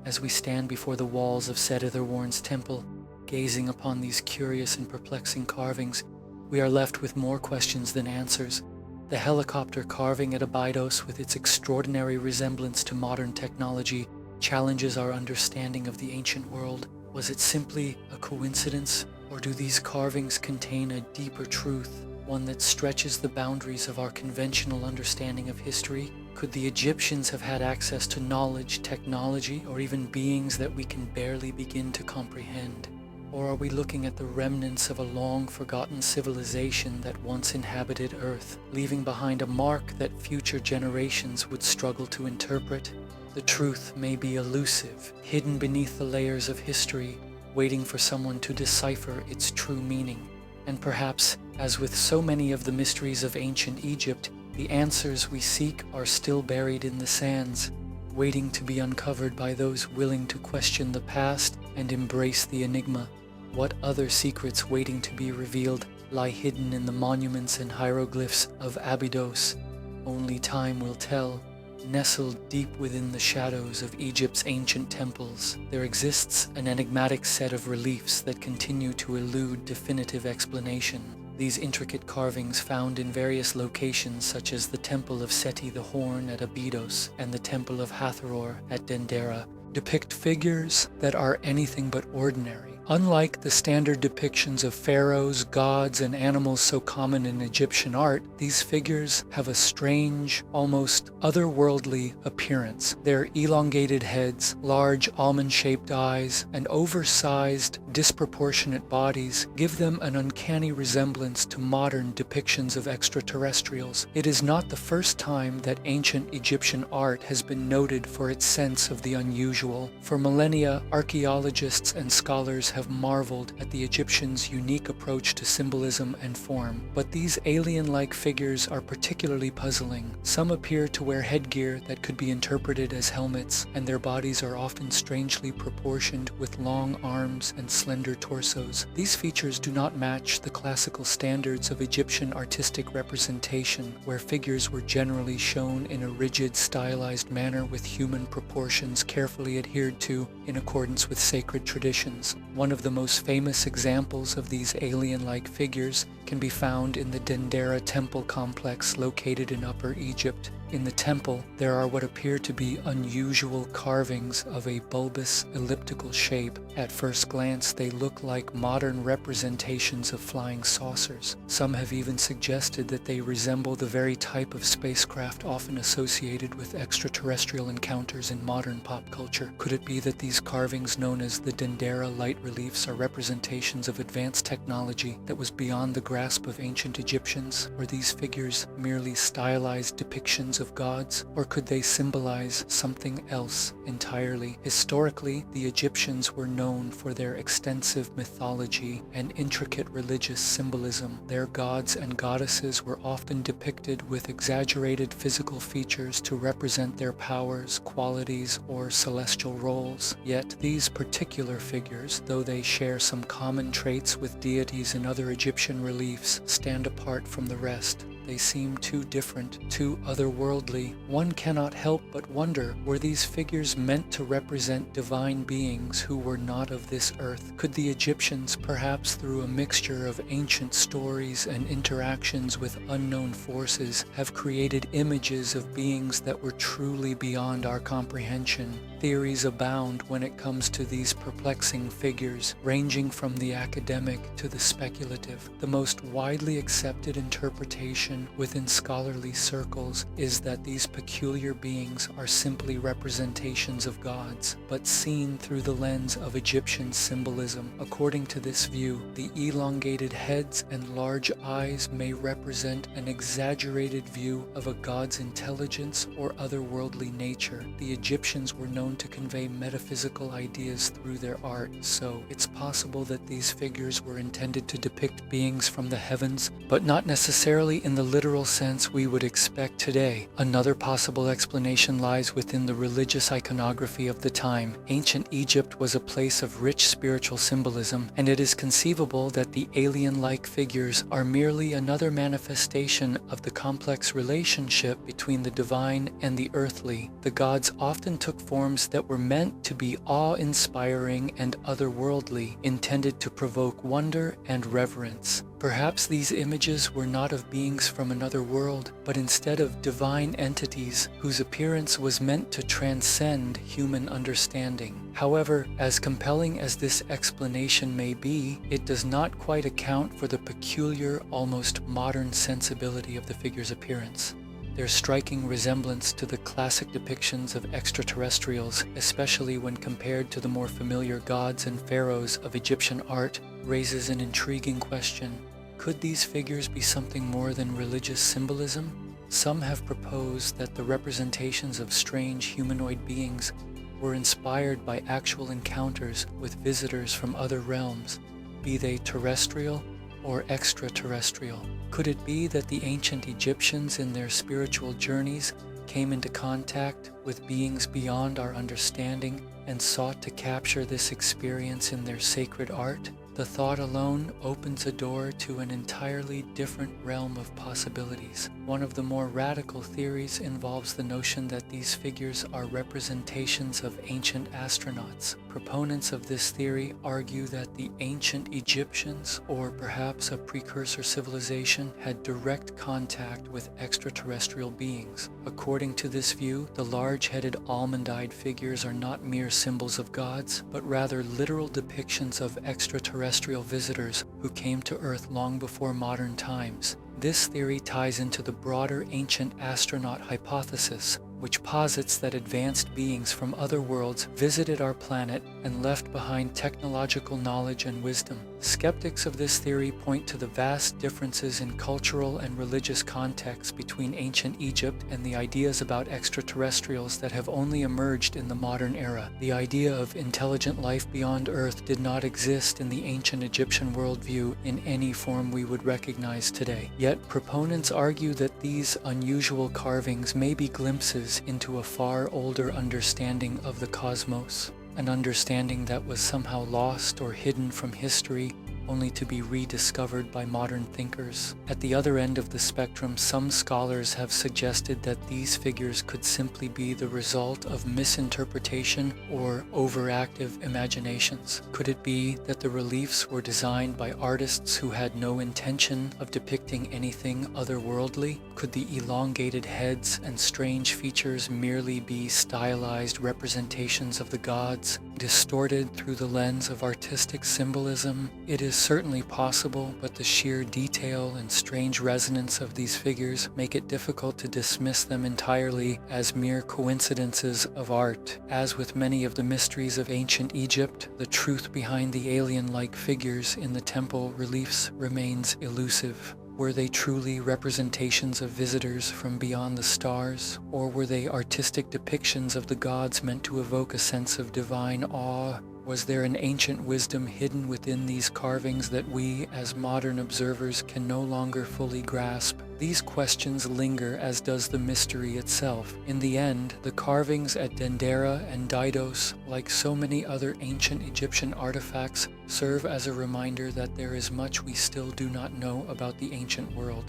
As we stand before the walls of Seth-Etherwarn's temple, gazing upon these curious and perplexing carvings, we are left with more questions than answers. The helicopter carving at Abydos, with its extraordinary resemblance to modern technology, challenges our understanding of the ancient world. Was it simply a coincidence, or do these carvings contain a deeper truth, one that stretches the boundaries of our conventional understanding of history? Could the Egyptians have had access to knowledge, technology, or even beings that we can barely begin to comprehend? Or are we looking at the remnants of a long-forgotten civilization that once inhabited Earth, leaving behind a mark that future generations would struggle to interpret? The truth may be elusive, hidden beneath the layers of history, waiting for someone to decipher its true meaning. And perhaps, as with so many of the mysteries of ancient Egypt, the answers we seek are still buried in the sands, waiting to be uncovered by those willing to question the past and embrace the enigma. What other secrets waiting to be revealed lie hidden in the monuments and hieroglyphs of Abydos? Only time will tell. Nestled deep within the shadows of Egypt's ancient temples, there exists an enigmatic set of reliefs that continue to elude definitive explanation. These intricate carvings, found in various locations such as the Temple of Seti the Horn at Abydos and the Temple of Hathor at Dendera, depict figures that are anything but ordinary. Unlike the standard depictions of pharaohs, gods, and animals so common in Egyptian art, these figures have a strange, almost otherworldly appearance. Their elongated heads, large almond-shaped eyes, and oversized, disproportionate bodies give them an uncanny resemblance to modern depictions of extraterrestrials. It is not the first time that ancient Egyptian art has been noted for its sense of the unusual. For millennia, archaeologists and scholars have marveled at the Egyptians' unique approach to symbolism and form. But these alien-like figures are particularly puzzling. Some appear to wear headgear that could be interpreted as helmets, and their bodies are often strangely proportioned with long arms and slender torsos. These features do not match the classical standards of Egyptian artistic representation, where figures were generally shown in a rigid, stylized manner with human proportions carefully adhered to in accordance with sacred traditions. One of the most famous examples of these alien-like figures can be found in the Dendera temple complex located in Upper Egypt. In the temple, there are what appear to be unusual carvings of a bulbous elliptical shape. At first glance, they look like modern representations of flying saucers. Some have even suggested that they resemble the very type of spacecraft often associated with extraterrestrial encounters in modern pop culture. Could it be that these carvings, known as the Dendera light reliefs, are representations of advanced technology that was beyond the grasp of ancient Egyptians? Were these figures merely stylized depictions of gods, or could they symbolize something else entirely? Historically, the Egyptians were known for their extensive mythology and intricate religious symbolism. Their gods and goddesses were often depicted with exaggerated physical features to represent their powers, qualities, or celestial roles. Yet these particular figures, though they share some common traits with deities in other Egyptian reliefs, stand apart from the rest. They seem too different, too otherworldly. One cannot help but wonder, were these figures meant to represent divine beings who were not of this earth? Could the Egyptians, perhaps through a mixture of ancient stories and interactions with unknown forces, have created images of beings that were truly beyond our comprehension? Theories abound when it comes to these perplexing figures, ranging from the academic to the speculative. The most widely accepted interpretation within scholarly circles is that these peculiar beings are simply representations of gods, but seen through the lens of Egyptian symbolism. According to this view, the elongated heads and large eyes may represent an exaggerated view of a god's intelligence or otherworldly nature. The Egyptians were known to convey metaphysical ideas through their art, so it's possible that these figures were intended to depict beings from the heavens, but not necessarily in the literal sense we would expect today. Another possible explanation lies within the religious iconography of the time. Ancient Egypt was a place of rich spiritual symbolism, and it is conceivable that the alien-like figures are merely another manifestation of the complex relationship between the divine and the earthly. The gods often took forms that were meant to be awe-inspiring and otherworldly, intended to provoke wonder and reverence. Perhaps these images were not of beings from another world, but instead of divine entities whose appearance was meant to transcend human understanding. However, as compelling as this explanation may be, it does not quite account for the peculiar, almost modern sensibility of the figure's appearance. Their striking resemblance to the classic depictions of extraterrestrials, especially when compared to the more familiar gods and pharaohs of Egyptian art, raises an intriguing question. Could these figures be something more than religious symbolism? Some have proposed that the representations of strange humanoid beings were inspired by actual encounters with visitors from other realms, be they terrestrial or extraterrestrial. Could it be that the ancient Egyptians in their spiritual journeys came into contact with beings beyond our understanding and sought to capture this experience in their sacred art? The thought alone opens a door to an entirely different realm of possibilities. One of the more radical theories involves the notion that these figures are representations of ancient astronauts. Proponents of this theory argue that the ancient Egyptians, or perhaps a precursor civilization, had direct contact with extraterrestrial beings. According to this view, the large-headed almond-eyed figures are not mere symbols of gods, but rather literal depictions of extraterrestrial visitors who came to Earth long before modern times. This theory ties into the broader ancient astronaut hypothesis, which posits that advanced beings from other worlds visited our planet and left behind technological knowledge and wisdom. Skeptics of this theory point to the vast differences in cultural and religious contexts between ancient Egypt and the ideas about extraterrestrials that have only emerged in the modern era. The idea of intelligent life beyond Earth did not exist in the ancient Egyptian worldview in any form we would recognize today. Yet proponents argue that these unusual carvings may be glimpses into a far older understanding of the cosmos, an understanding that was somehow lost or hidden from history only to be rediscovered by modern thinkers. At the other end of the spectrum, some scholars have suggested that these figures could simply be the result of misinterpretation or overactive imaginations. Could it be that the reliefs were designed by artists who had no intention of depicting anything otherworldly? Could the elongated heads and strange features merely be stylized representations of the gods, distorted through the lens of artistic symbolism? It is certainly possible, but the sheer detail and strange resonance of these figures make it difficult to dismiss them entirely as mere coincidences of art. As with many of the mysteries of ancient Egypt, the truth behind the alien-like figures in the temple reliefs remains elusive. Were they truly representations of visitors from beyond the stars, or were they artistic depictions of the gods meant to evoke a sense of divine awe? Was there an ancient wisdom hidden within these carvings that we, as modern observers, can no longer fully grasp? These questions linger, as does the mystery itself. In the end, the carvings at Dendera and Didos, like so many other ancient Egyptian artifacts, serve as a reminder that there is much we still do not know about the ancient world.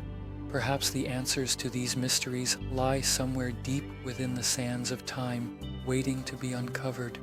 Perhaps the answers to these mysteries lie somewhere deep within the sands of time, waiting to be uncovered.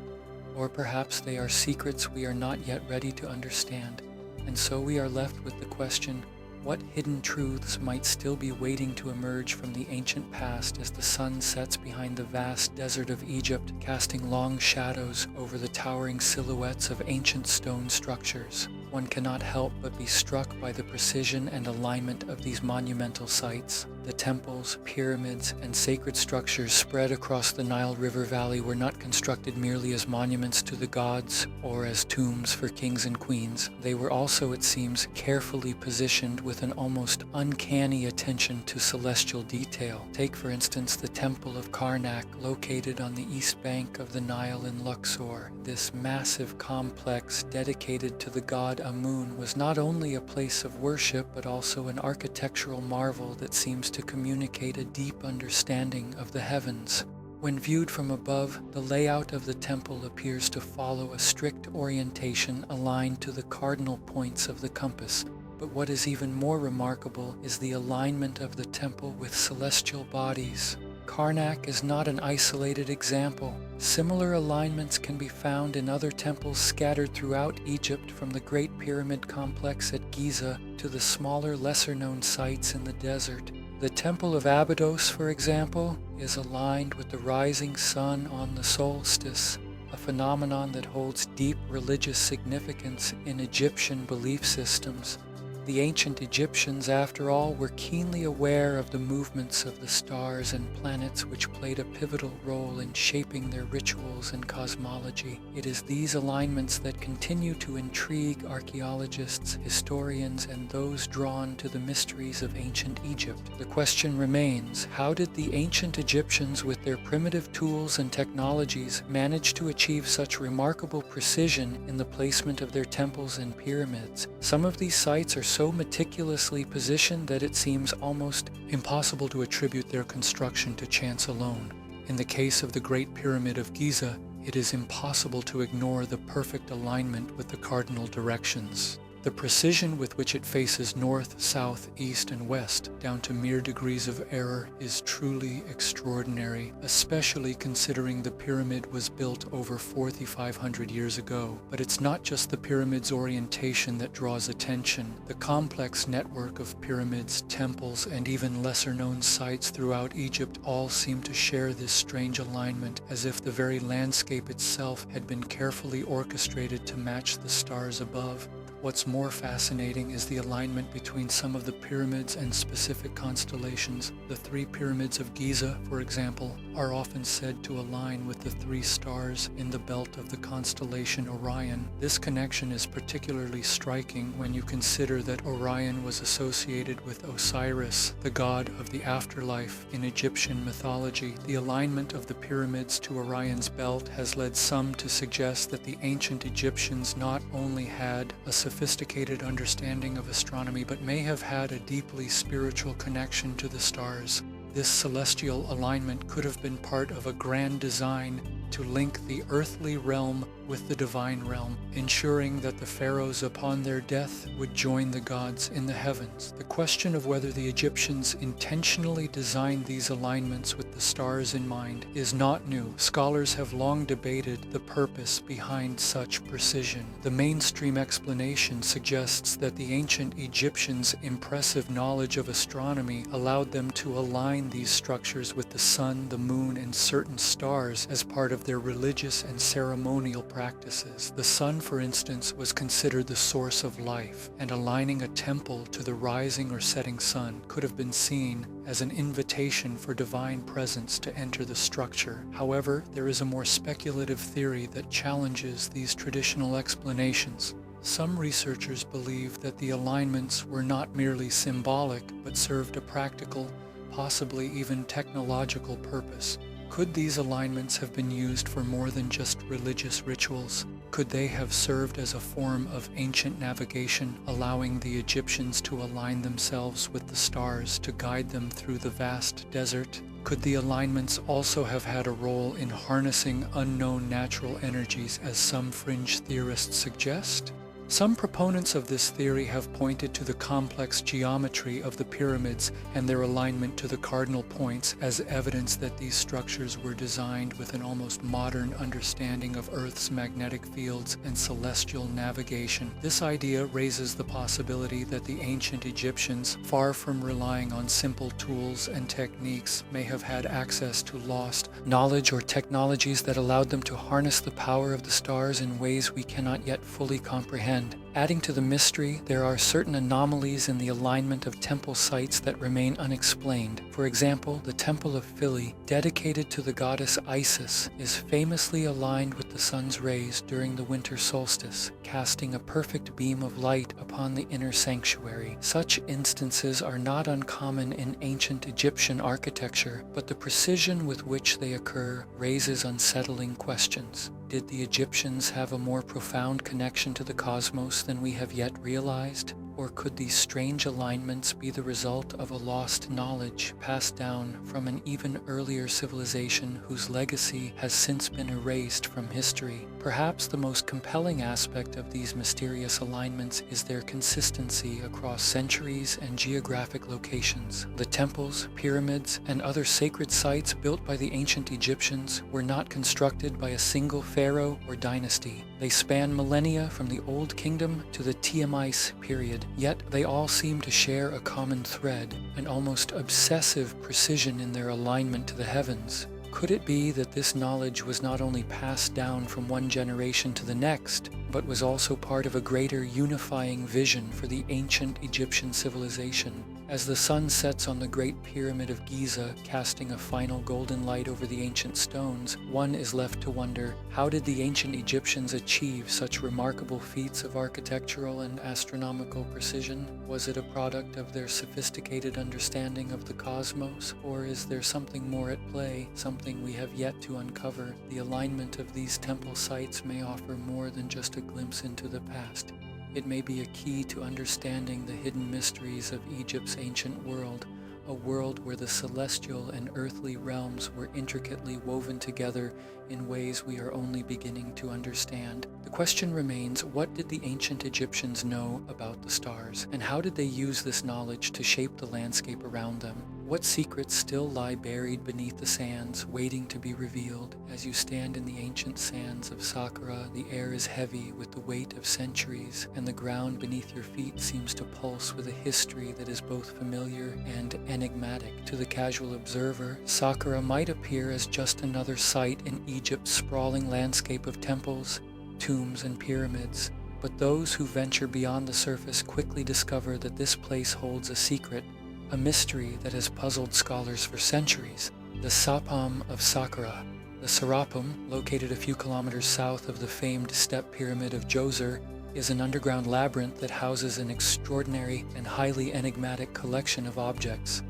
Or perhaps they are secrets we are not yet ready to understand, and so we are left with the question, what hidden truths might still be waiting to emerge from the ancient past as the sun sets behind the vast desert of Egypt, casting long shadows over the towering silhouettes of ancient stone structures? One cannot help but be struck by the precision and alignment of these monumental sites. The temples, pyramids, and sacred structures spread across the Nile River Valley were not constructed merely as monuments to the gods or as tombs for kings and queens. They were also, it seems, carefully positioned with an almost uncanny attention to celestial detail. Take, for instance, the Temple of Karnak, located on the east bank of the Nile in Luxor. This massive complex dedicated to the god Amun was not only a place of worship, but also an architectural marvel that seems to communicate a deep understanding of the heavens. When viewed from above, the layout of the temple appears to follow a strict orientation aligned to the cardinal points of the compass. But what is even more remarkable is the alignment of the temple with celestial bodies. Karnak is not an isolated example. Similar alignments can be found in other temples scattered throughout Egypt, from the Great Pyramid complex at Giza to the smaller, lesser-known sites in the desert. The Temple of Abydos, for example, is aligned with the rising sun on the solstice, a phenomenon that holds deep religious significance in Egyptian belief systems. The ancient Egyptians, after all, were keenly aware of the movements of the stars and planets, which played a pivotal role in shaping their rituals and cosmology. It is these alignments that continue to intrigue archaeologists, historians, and those drawn to the mysteries of ancient Egypt. The question remains, how did the ancient Egyptians, with their primitive tools and technologies, manage to achieve such remarkable precision in the placement of their temples and pyramids? Some of these sites are so meticulously positioned that it seems almost impossible to attribute their construction to chance alone. In the case of the Great Pyramid of Giza, it is impossible to ignore the perfect alignment with the cardinal directions. The precision with which it faces north, south, east, and west, down to mere degrees of error, is truly extraordinary, especially considering the pyramid was built over 4,500 years ago. But it's not just the pyramid's orientation that draws attention. The complex network of pyramids, temples, and even lesser-known sites throughout Egypt all seem to share this strange alignment, as if the very landscape itself had been carefully orchestrated to match the stars above. What's more fascinating is the alignment between some of the pyramids and specific constellations. The three pyramids of Giza, for example, are often said to align with the three stars in the belt of the constellation Orion. This connection is particularly striking when you consider that Orion was associated with Osiris, the god of the afterlife in Egyptian mythology. The alignment of the pyramids to Orion's belt has led some to suggest that the ancient Egyptians not only had a sophisticated understanding of astronomy, but may have had a deeply spiritual connection to the stars. This celestial alignment could have been part of a grand design to link the earthly realm with the divine realm, ensuring that the pharaohs upon their death would join the gods in the heavens. The question of whether the Egyptians intentionally designed these alignments with the stars in mind is not new. Scholars have long debated the purpose behind such precision. The mainstream explanation suggests that the ancient Egyptians' impressive knowledge of astronomy allowed them to align these structures with the sun, the moon, and certain stars as part of their religious and ceremonial practices. The sun, for instance, was considered the source of life, and aligning a temple to the rising or setting sun could have been seen as an invitation for divine presence to enter the structure. However, there is a more speculative theory that challenges these traditional explanations. Some researchers believe that the alignments were not merely symbolic, but served a practical, possibly even technological purpose. Could these alignments have been used for more than just religious rituals? Could they have served as a form of ancient navigation, allowing the Egyptians to align themselves with the stars to guide them through the vast desert? Could the alignments also have had a role in harnessing unknown natural energies, as some fringe theorists suggest? Some proponents of this theory have pointed to the complex geometry of the pyramids and their alignment to the cardinal points as evidence that these structures were designed with an almost modern understanding of Earth's magnetic fields and celestial navigation. This idea raises the possibility that the ancient Egyptians, far from relying on simple tools and techniques, may have had access to lost knowledge or technologies that allowed them to harness the power of the stars in ways we cannot yet fully comprehend. Adding to the mystery, there are certain anomalies in the alignment of temple sites that remain unexplained. For example, the Temple of Philae, dedicated to the goddess Isis, is famously aligned with the sun's rays during the winter solstice, casting a perfect beam of light upon the inner sanctuary. Such instances are not uncommon in ancient Egyptian architecture, but the precision with which they occur raises unsettling questions. Did the Egyptians have a more profound connection to the cosmos than we have yet realized? Or could these strange alignments be the result of a lost knowledge passed down from an even earlier civilization whose legacy has since been erased from history? Perhaps the most compelling aspect of these mysterious alignments is their consistency across centuries and geographic locations. The temples, pyramids, and other sacred sites built by the ancient Egyptians were not constructed by a single pharaoh or dynasty. They span millennia from the Old Kingdom to the Tiamis period, yet they all seem to share a common thread, an almost obsessive precision in their alignment to the heavens. Could it be that this knowledge was not only passed down from one generation to the next, but was also part of a greater unifying vision for the ancient Egyptian civilization? As the sun sets on the Great Pyramid of Giza, casting a final golden light over the ancient stones, one is left to wonder, how did the ancient Egyptians achieve such remarkable feats of architectural and astronomical precision? Was it a product of their sophisticated understanding of the cosmos, or is there something more at play, something we have yet to uncover? The alignment of these temple sites may offer more than just a glimpse into the past. It may be a key to understanding the hidden mysteries of Egypt's ancient world, a world where the celestial and earthly realms were intricately woven together in ways we are only beginning to understand. The question remains, what did the ancient Egyptians know about the stars, and how did they use this knowledge to shape the landscape around them? What secrets still lie buried beneath the sands, waiting to be revealed? As you stand in the ancient sands of Saqqara, the air is heavy with the weight of centuries, and the ground beneath your feet seems to pulse with a history that is both familiar and enigmatic. To the casual observer, Saqqara might appear as just another site in Egypt's sprawling landscape of temples, tombs, and pyramids. But those who venture beyond the surface quickly discover that this place holds a secret, a mystery that has puzzled scholars for centuries. The Sapam of Saqqara. The Serapim, located a few kilometers south of the famed step pyramid of Djoser, is an underground labyrinth that houses an extraordinary and highly enigmatic collection of objects.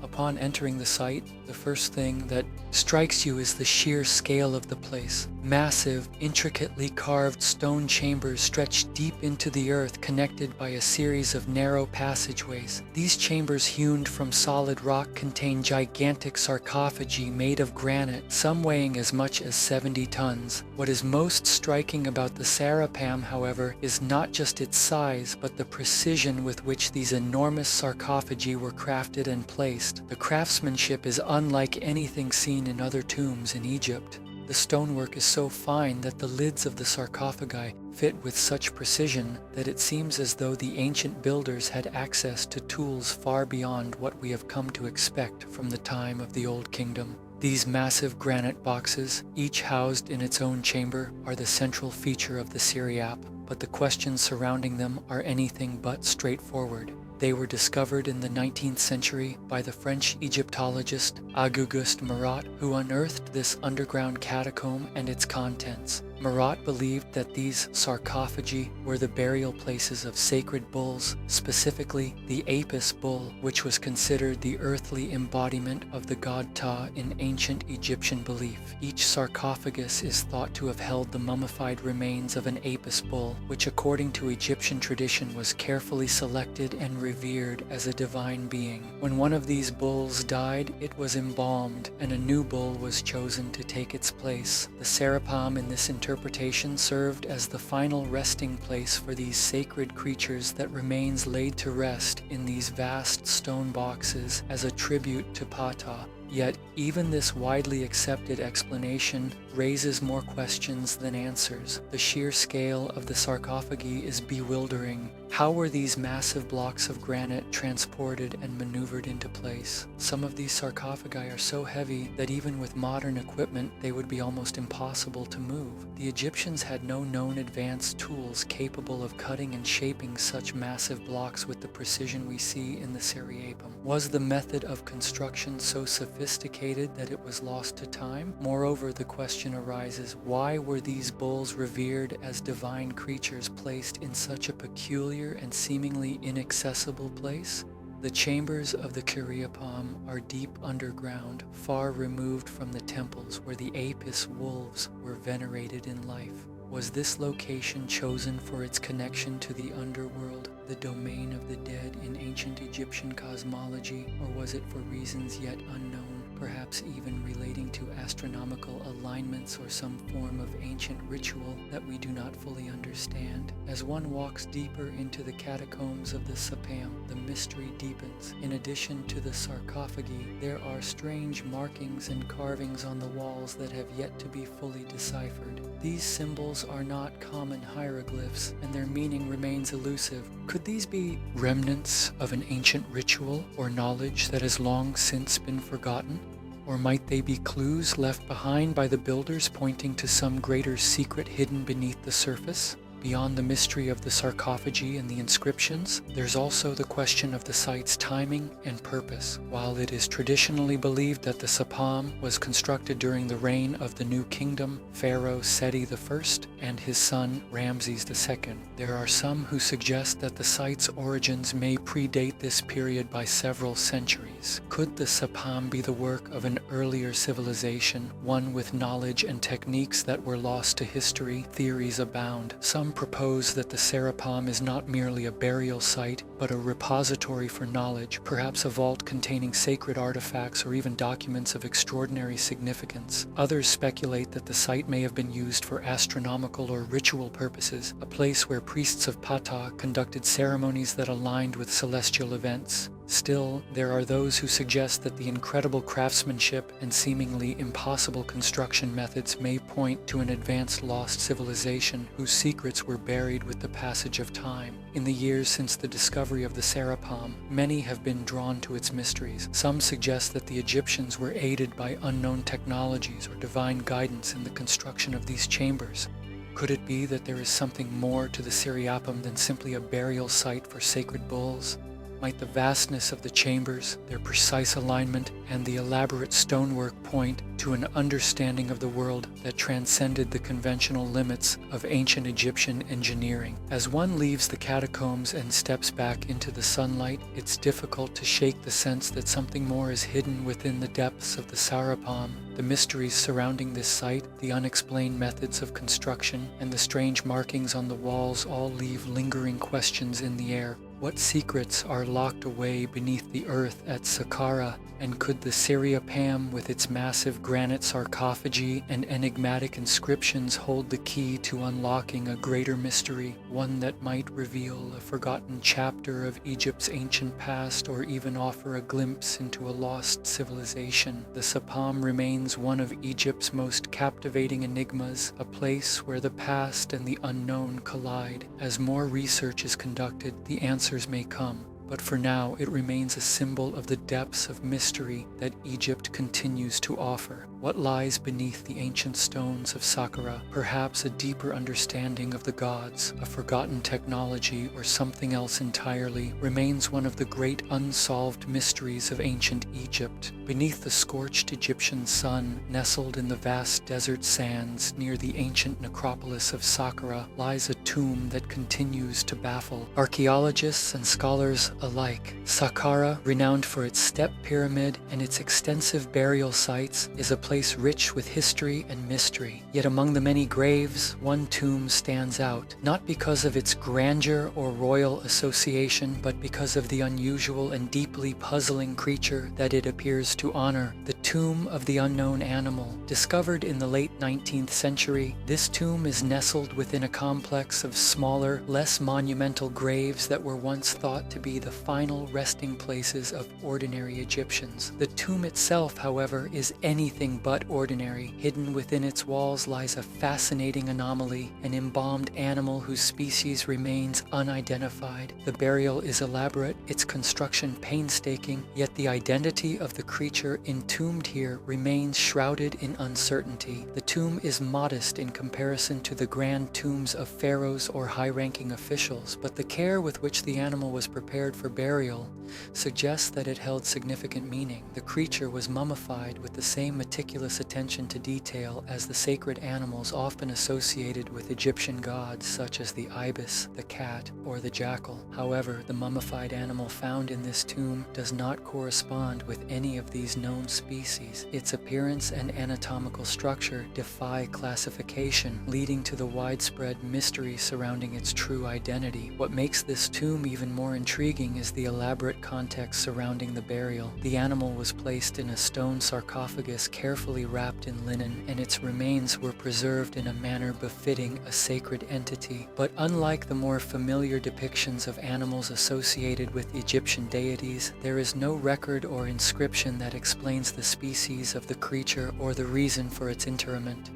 Upon entering the site, the first thing that strikes you is the sheer scale of the place. Massive, intricately carved stone chambers stretch deep into the earth, connected by a series of narrow passageways. These chambers, hewn from solid rock, contain gigantic sarcophagi made of granite, some weighing as much as 70 tons. What is most striking about the Sarapam, however, is not just its size, but the precision with which these enormous sarcophagi were crafted and placed. The craftsmanship is unlike anything seen in other tombs in Egypt. The stonework is so fine that the lids of the sarcophagi fit with such precision that it seems as though the ancient builders had access to tools far beyond what we have come to expect from the time of the Old Kingdom. These massive granite boxes, each housed in its own chamber, are the central feature of the Syriap, but the questions surrounding them are anything but straightforward. They were discovered in the 19th century by the French Egyptologist Auguste Marat, who unearthed this underground catacomb and its contents. Marat believed that these sarcophagi were the burial places of sacred bulls, specifically the Apis bull, which was considered the earthly embodiment of the god Ptah in ancient Egyptian belief. Each sarcophagus is thought to have held the mummified remains of an Apis bull, which according to Egyptian tradition was carefully selected and revered as a divine being. When one of these bulls died, it was embalmed, and a new bull was chosen to take its place. The Sarapam in this interpretation served as the final resting place for these sacred creatures that remains laid to rest in these vast stone boxes as a tribute to Ptah. Yet, even this widely accepted explanation raises more questions than answers. The sheer scale of the sarcophagi is bewildering. How were these massive blocks of granite transported and maneuvered into place? Some of these sarcophagi are so heavy that even with modern equipment, they would be almost impossible to move. The Egyptians had no known advanced tools capable of cutting and shaping such massive blocks with the precision we see in the Syriapum. Was the method of construction so sophisticated that it was lost to time? Moreover, the question arises, why were these bulls revered as divine creatures placed in such a peculiar and seemingly inaccessible place? The chambers of the Kyriapam are deep underground, far removed from the temples where the Apis wolves were venerated in life. Was this location chosen for its connection to the underworld, the domain of the dead in ancient Egyptian cosmology, or was it for reasons yet unknown, perhaps even relating to astronomical alignments or some form of ancient ritual that we do not fully understand? As one walks deeper into the catacombs of the Sapam, the mystery deepens. In addition to the sarcophagi, there are strange markings and carvings on the walls that have yet to be fully deciphered. These symbols are not common hieroglyphs, and their meaning remains elusive. Could these be remnants of an ancient ritual or knowledge that has long since been forgotten? Or might they be clues left behind by the builders pointing to some greater secret hidden beneath the surface? Beyond the mystery of the sarcophagi and the inscriptions, there's also the question of the site's timing and purpose. While it is traditionally believed that the Sapam was constructed during the reign of the New Kingdom, Pharaoh Seti I and his son Ramses II, there are some who suggest that the site's origins may predate this period by several centuries. Could the Sapam be the work of an earlier civilization, one with knowledge and techniques that were lost to history? Theories abound. Some propose that the Sarapam is not merely a burial site, but a repository for knowledge, perhaps a vault containing sacred artifacts or even documents of extraordinary significance. Others speculate that the site may have been used for astronomical or ritual purposes, a place where priests of Ptah conducted ceremonies that aligned with celestial events. Still, there are those who suggest that the incredible craftsmanship and seemingly impossible construction methods may point to an advanced lost civilization whose secrets were buried with the passage of time. In the years since the discovery of the Sarapam, many have been drawn to its mysteries. Some suggest that the Egyptians were aided by unknown technologies or divine guidance in the construction of these chambers. Could it be that there is something more to the Syriapum than simply a burial site for sacred bulls? Might the vastness of the chambers, their precise alignment, and the elaborate stonework point to an understanding of the world that transcended the conventional limits of ancient Egyptian engineering. As one leaves the catacombs and steps back into the sunlight, it's difficult to shake the sense that something more is hidden within the depths of the Sarapam. The mysteries surrounding this site, the unexplained methods of construction, and the strange markings on the walls all leave lingering questions in the air. What secrets are locked away beneath the earth at Saqqara, and could the Seriapam with its massive granite sarcophagi and enigmatic inscriptions hold the key to unlocking a greater mystery, one that might reveal a forgotten chapter of Egypt's ancient past or even offer a glimpse into a lost civilization? The Sapam remains one of Egypt's most captivating enigmas, a place where the past and the unknown collide. As more research is conducted, the answers may come, but for now it remains a symbol of the depths of mystery that Egypt continues to offer. What lies beneath the ancient stones of Saqqara? Perhaps a deeper understanding of the gods, a forgotten technology, or something else entirely, remains one of the great unsolved mysteries of ancient Egypt. Beneath the scorched Egyptian sun, nestled in the vast desert sands near the ancient necropolis of Saqqara, lies a tomb that continues to baffle archaeologists and scholars alike. Saqqara, renowned for its step pyramid and its extensive burial sites, is a place rich with history and mystery. Yet among the many graves, one tomb stands out, not because of its grandeur or royal association, but because of the unusual and deeply puzzling creature that it appears to honor: the tomb of the unknown animal. Discovered in the late 19th century, this tomb is nestled within a complex of smaller, less monumental graves that were once thought to be the final resting places of ordinary Egyptians. The tomb itself, however, is anything but ordinary. Hidden within its walls lies a fascinating anomaly, an embalmed animal whose species remains unidentified. The burial is elaborate, its construction painstaking, yet the identity of the creature entombed here remains shrouded in uncertainty. The tomb is modest in comparison to the grand tombs of pharaohs or high-ranking officials, but the care with which the animal was prepared for burial suggests that it held significant meaning. The creature was mummified with the same meticulous attention to detail as the sacred animals often associated with Egyptian gods, such as the ibis, the cat, or the jackal. However, the mummified animal found in this tomb does not correspond with any of these known species. Its appearance and anatomical structure defy classification, leading to the widespread mystery surrounding its true identity. What makes this tomb even more intriguing is the elaborate context surrounding the burial. The animal was placed in a stone sarcophagus carefully wrapped in linen, and its remains were preserved in a manner befitting a sacred entity. But unlike the more familiar depictions of animals associated with Egyptian deities, there is no record or inscription that explains the species of the creature or the reason for its interment.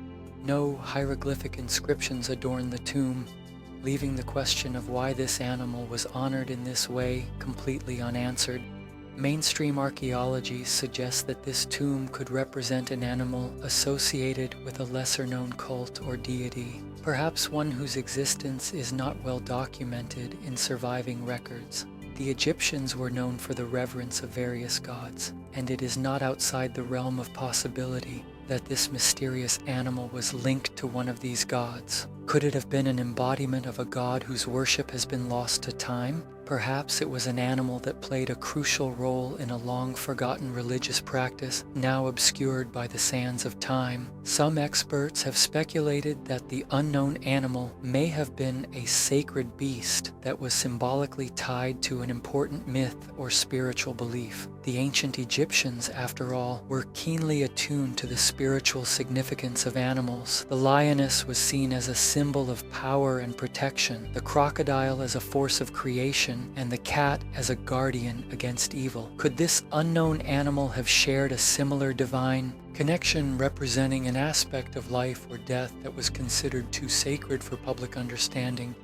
No hieroglyphic inscriptions adorn the tomb, leaving the question of why this animal was honored in this way completely unanswered. Mainstream archaeology suggests that this tomb could represent an animal associated with a lesser-known cult or deity, perhaps one whose existence is not well documented in surviving records. The Egyptians were known for the reverence of various gods, and it is not outside the realm of possibility that this mysterious animal was linked to one of these gods. Could it have been an embodiment of a god whose worship has been lost to time? Perhaps it was an animal that played a crucial role in a long-forgotten religious practice, now obscured by the sands of time. Some experts have speculated that the unknown animal may have been a sacred beast that was symbolically tied to an important myth or spiritual belief. The ancient Egyptians, after all, were keenly attuned to the spiritual significance of animals. The lioness was seen as a symbol of power and protection, the crocodile as a force of creation, and the cat as a guardian against evil. Could this unknown animal have shared a similar divine connection, representing an aspect of life or death that was considered too sacred for public understanding?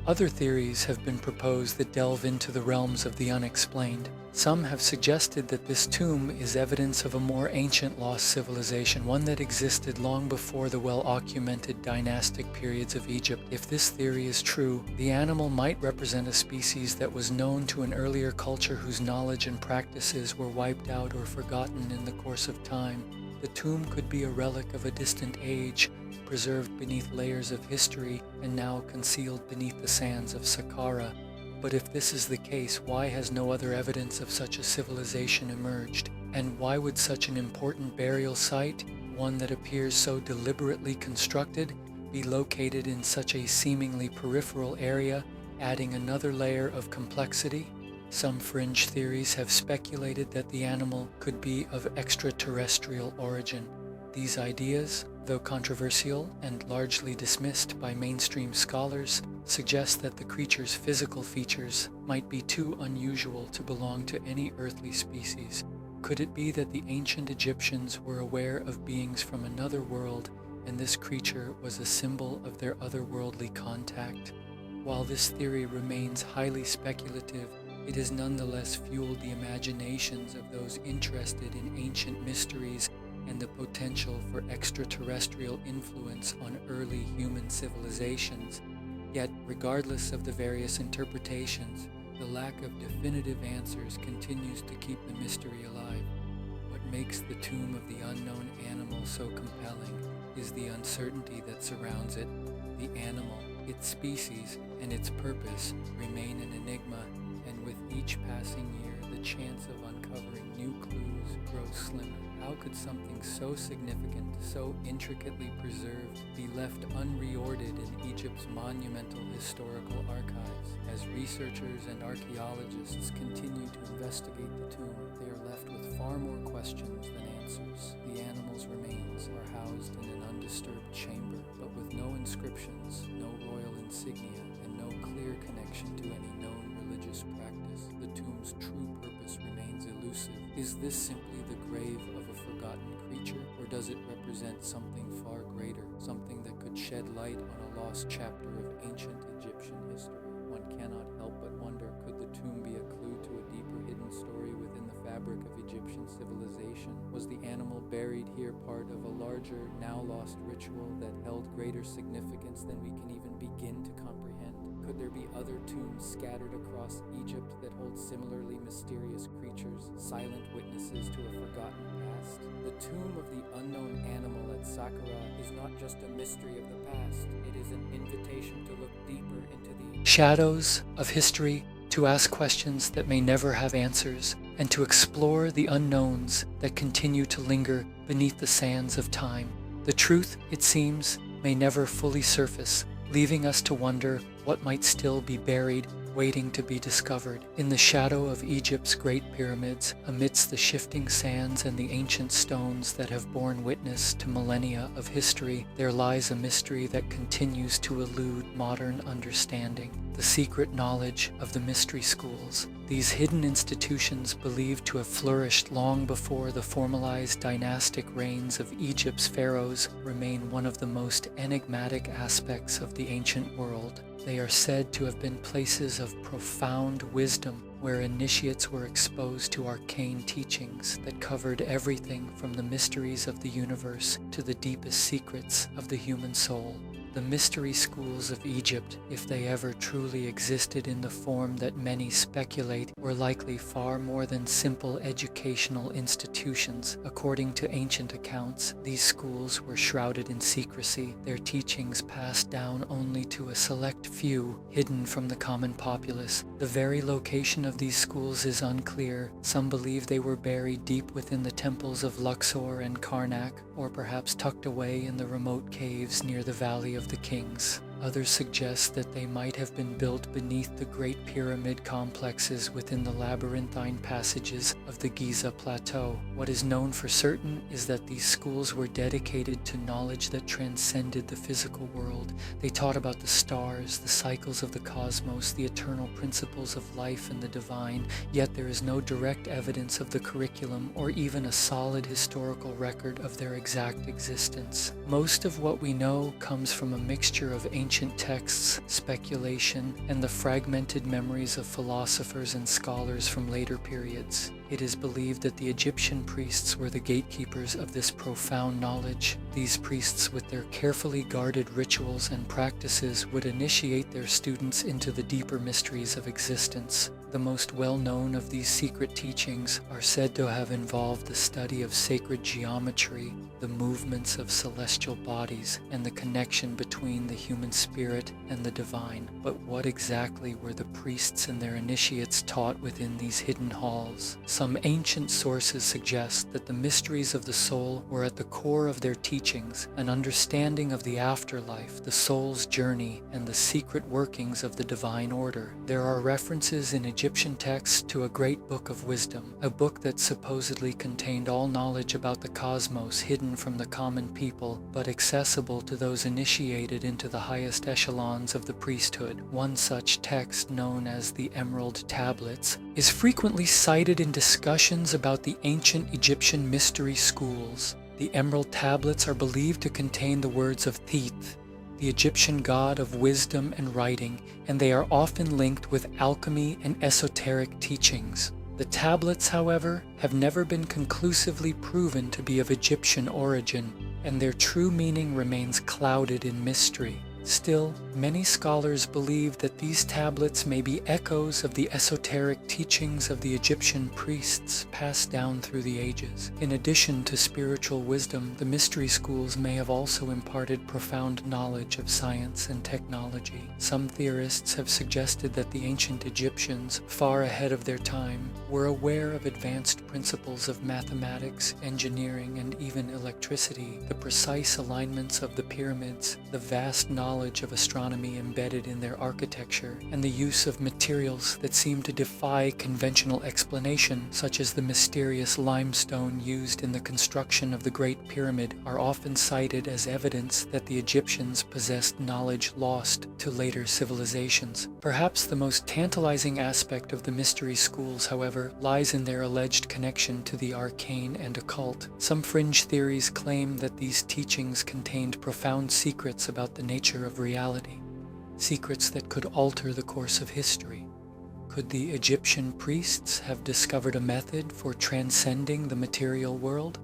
Other theories have been proposed that delve into the realms of the unexplained. Some have suggested that this tomb is evidence of a more ancient lost civilization, one that existed long before the well-documented dynastic periods of Egypt. If this theory is true, the animal might represent a species that was known to an earlier culture whose knowledge and practices were wiped out or forgotten in the course of time. The tomb could be a relic of a distant age, preserved beneath layers of history and now concealed beneath the sands of Saqqara. But if this is the case, why has no other evidence of such a civilization emerged? And why would such an important burial site, one that appears so deliberately constructed, be located in such a seemingly peripheral area, adding another layer of complexity? Some fringe theories have speculated that the animal could be of extraterrestrial origin. These ideas, though controversial and largely dismissed by mainstream scholars, suggest that the creature's physical features might be too unusual to belong to any earthly species. Could it be that the ancient Egyptians were aware of beings from another world, and this creature was a symbol of their otherworldly contact? While this theory remains highly speculative, it has nonetheless fueled the imaginations of those interested in ancient mysteries and the potential for extraterrestrial influence on early human civilizations. Yet, regardless of the various interpretations, the lack of definitive answers continues to keep the mystery alive. What makes the tomb of the unknown animal so compelling is the uncertainty that surrounds it. The animal, its species, and its purpose remain an enigma, and with each passing year, the chance of uncovering new clues grows slimmer. How could something so significant, so intricately preserved, be left unreordered in Egypt's monumental historical archives? As researchers and archaeologists continue to investigate the tomb, they are left with far more questions than answers. The animal's remains are housed in an undisturbed chamber, but with no inscriptions, no royal insignia, and no clear connection to any known religious practice. The tomb's true purpose remains elusive. Is this simply the grave of a forgotten creature, or does it represent something far greater, something that could shed light on a lost chapter of ancient Egyptian history? One cannot help but wonder, could the tomb be a clue to a deeper hidden story within the fabric of Egyptian civilization? Was the animal buried here part of a larger, now lost ritual that held greater significance than we can even begin to comprehend? Could there be other tombs scattered across Egypt that hold similarly mysterious creatures, silent witnesses to a forgotten past? The tomb of the unknown animal at Saqqara is not just a mystery of the past, it is an invitation to look deeper into the shadows of history, to ask questions that may never have answers, and to explore the unknowns that continue to linger beneath the sands of time. The truth, it seems, may never fully surface, leaving us to wonder what might still be buried, waiting to be discovered. In the shadow of Egypt's great pyramids, amidst the shifting sands and the ancient stones that have borne witness to millennia of history, there lies a mystery that continues to elude modern understanding. The secret knowledge of the mystery schools. These hidden institutions believed to have flourished long before the formalized dynastic reigns of Egypt's pharaohs remain one of the most enigmatic aspects of the ancient world. They are said to have been places of profound wisdom where initiates were exposed to arcane teachings that covered everything from the mysteries of the universe to the deepest secrets of the human soul. The mystery schools of Egypt, if they ever truly existed in the form that many speculate, were likely far more than simple educational institutions. According to ancient accounts, these schools were shrouded in secrecy, their teachings passed down only to a select few, hidden from the common populace. The very location of these schools is unclear. Some believe they were buried deep within the temples of Luxor and Karnak, or perhaps tucked away in the remote caves near the Valley of the Kings. Others suggest that they might have been built beneath the Great Pyramid complexes within the labyrinthine passages of the Giza Plateau. What is known for certain is that these schools were dedicated to knowledge that transcended the physical world. They taught about the stars, the cycles of the cosmos, the eternal principles of life and the divine, yet there is no direct evidence of the curriculum or even a solid historical record of their exact existence. Most of what we know comes from a mixture of ancient ancient texts, speculation, and the fragmented memories of philosophers and scholars from later periods. It is believed that the Egyptian priests were the gatekeepers of this profound knowledge. These priests, with their carefully guarded rituals and practices, would initiate their students into the deeper mysteries of existence. The most well-known of these secret teachings are said to have involved the study of sacred geometry, the movements of celestial bodies, and the connection between the human spirit and the divine. But what exactly were the priests and their initiates taught within these hidden halls? Some ancient sources suggest that the mysteries of the soul were at the core of their teachings, an understanding of the afterlife, the soul's journey, and the secret workings of the divine order. There are references in Egyptian texts to a great book of wisdom, a book that supposedly contained all knowledge about the cosmos hidden from the common people, but accessible to those initiated into the highest echelons of the priesthood. One such text, known as the Emerald Tablets, is frequently cited in discussions about the ancient Egyptian mystery schools. The Emerald Tablets are believed to contain the words of Thoth, the Egyptian god of wisdom and writing, and they are often linked with alchemy and esoteric teachings. The tablets, however, have never been conclusively proven to be of Egyptian origin, and their true meaning remains clouded in mystery. Still, many scholars believe that these tablets may be echoes of the esoteric teachings of the Egyptian priests passed down through the ages. In addition to spiritual wisdom, the mystery schools may have also imparted profound knowledge of science and technology. Some theorists have suggested that the ancient Egyptians, far ahead of their time, were aware of advanced principles of mathematics, engineering, and even electricity, the precise alignments of the pyramids, the vast knowledge of astronomy embedded in their architecture, and the use of materials that seem to defy conventional explanation, such as the mysterious limestone used in the construction of the Great Pyramid, are often cited as evidence that the Egyptians possessed knowledge lost to later civilizations. Perhaps the most tantalizing aspect of the mystery schools, however, lies in their alleged connection to the arcane and occult. Some fringe theories claim that these teachings contained profound secrets about the nature of reality, secrets that could alter the course of history. Could the Egyptian priests have discovered a method for transcending the material world?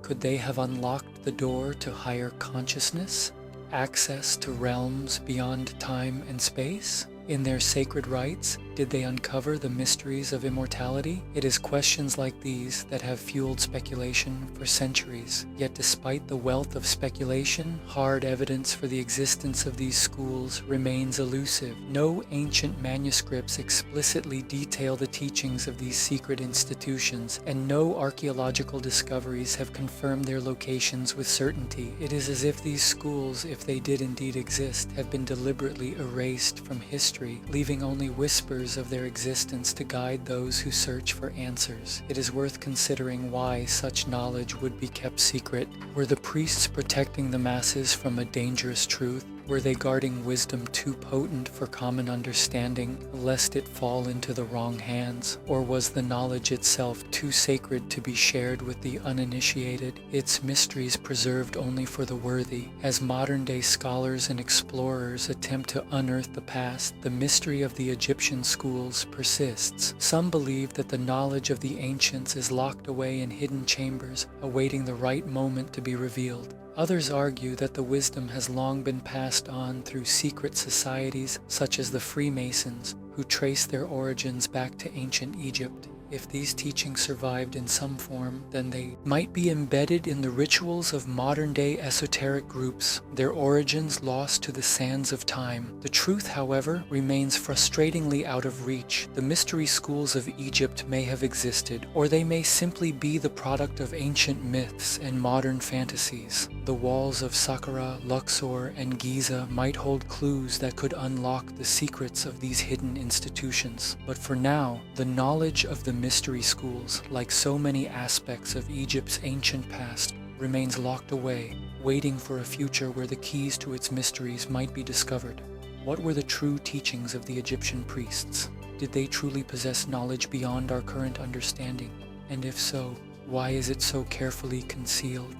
Could they have unlocked the door to higher consciousness, access to realms beyond time and space? In their sacred rites, did they uncover the mysteries of immortality? It is questions like these that have fueled speculation for centuries. Yet despite the wealth of speculation, hard evidence for the existence of these schools remains elusive. No ancient manuscripts explicitly detail the teachings of these secret institutions, and no archaeological discoveries have confirmed their locations with certainty. It is as if these schools, if they did indeed exist, have been deliberately erased from history, leaving only whispers of their existence to guide those who search for answers. It is worth considering why such knowledge would be kept secret. Were the priests protecting the masses from a dangerous truth? Were they guarding wisdom too potent for common understanding, lest it fall into the wrong hands? Or was the knowledge itself too sacred to be shared with the uninitiated, its mysteries preserved only for the worthy? As modern-day scholars and explorers attempt to unearth the past, the mystery of the Egyptian schools persists. Some believe that the knowledge of the ancients is locked away in hidden chambers, awaiting the right moment to be revealed. Others argue that the wisdom has long been passed on through secret societies such as the Freemasons, who trace their origins back to ancient Egypt. If these teachings survived in some form, then they might be embedded in the rituals of modern-day esoteric groups, their origins lost to the sands of time. The truth, however, remains frustratingly out of reach. The mystery schools of Egypt may have existed, or they may simply be the product of ancient myths and modern fantasies. The walls of Saqqara, Luxor, and Giza might hold clues that could unlock the secrets of these hidden institutions. But for now, the knowledge of the mystery schools, like so many aspects of Egypt's ancient past, remains locked away, waiting for a future where the keys to its mysteries might be discovered. What were the true teachings of the Egyptian priests? Did they truly possess knowledge beyond our current understanding? And if so, why is it so carefully concealed,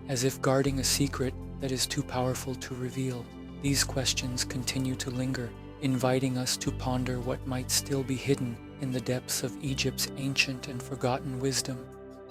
as if guarding a secret that is too powerful to reveal? These questions continue to linger, inviting us to ponder what might still be hidden in the depths of Egypt's ancient and forgotten wisdom.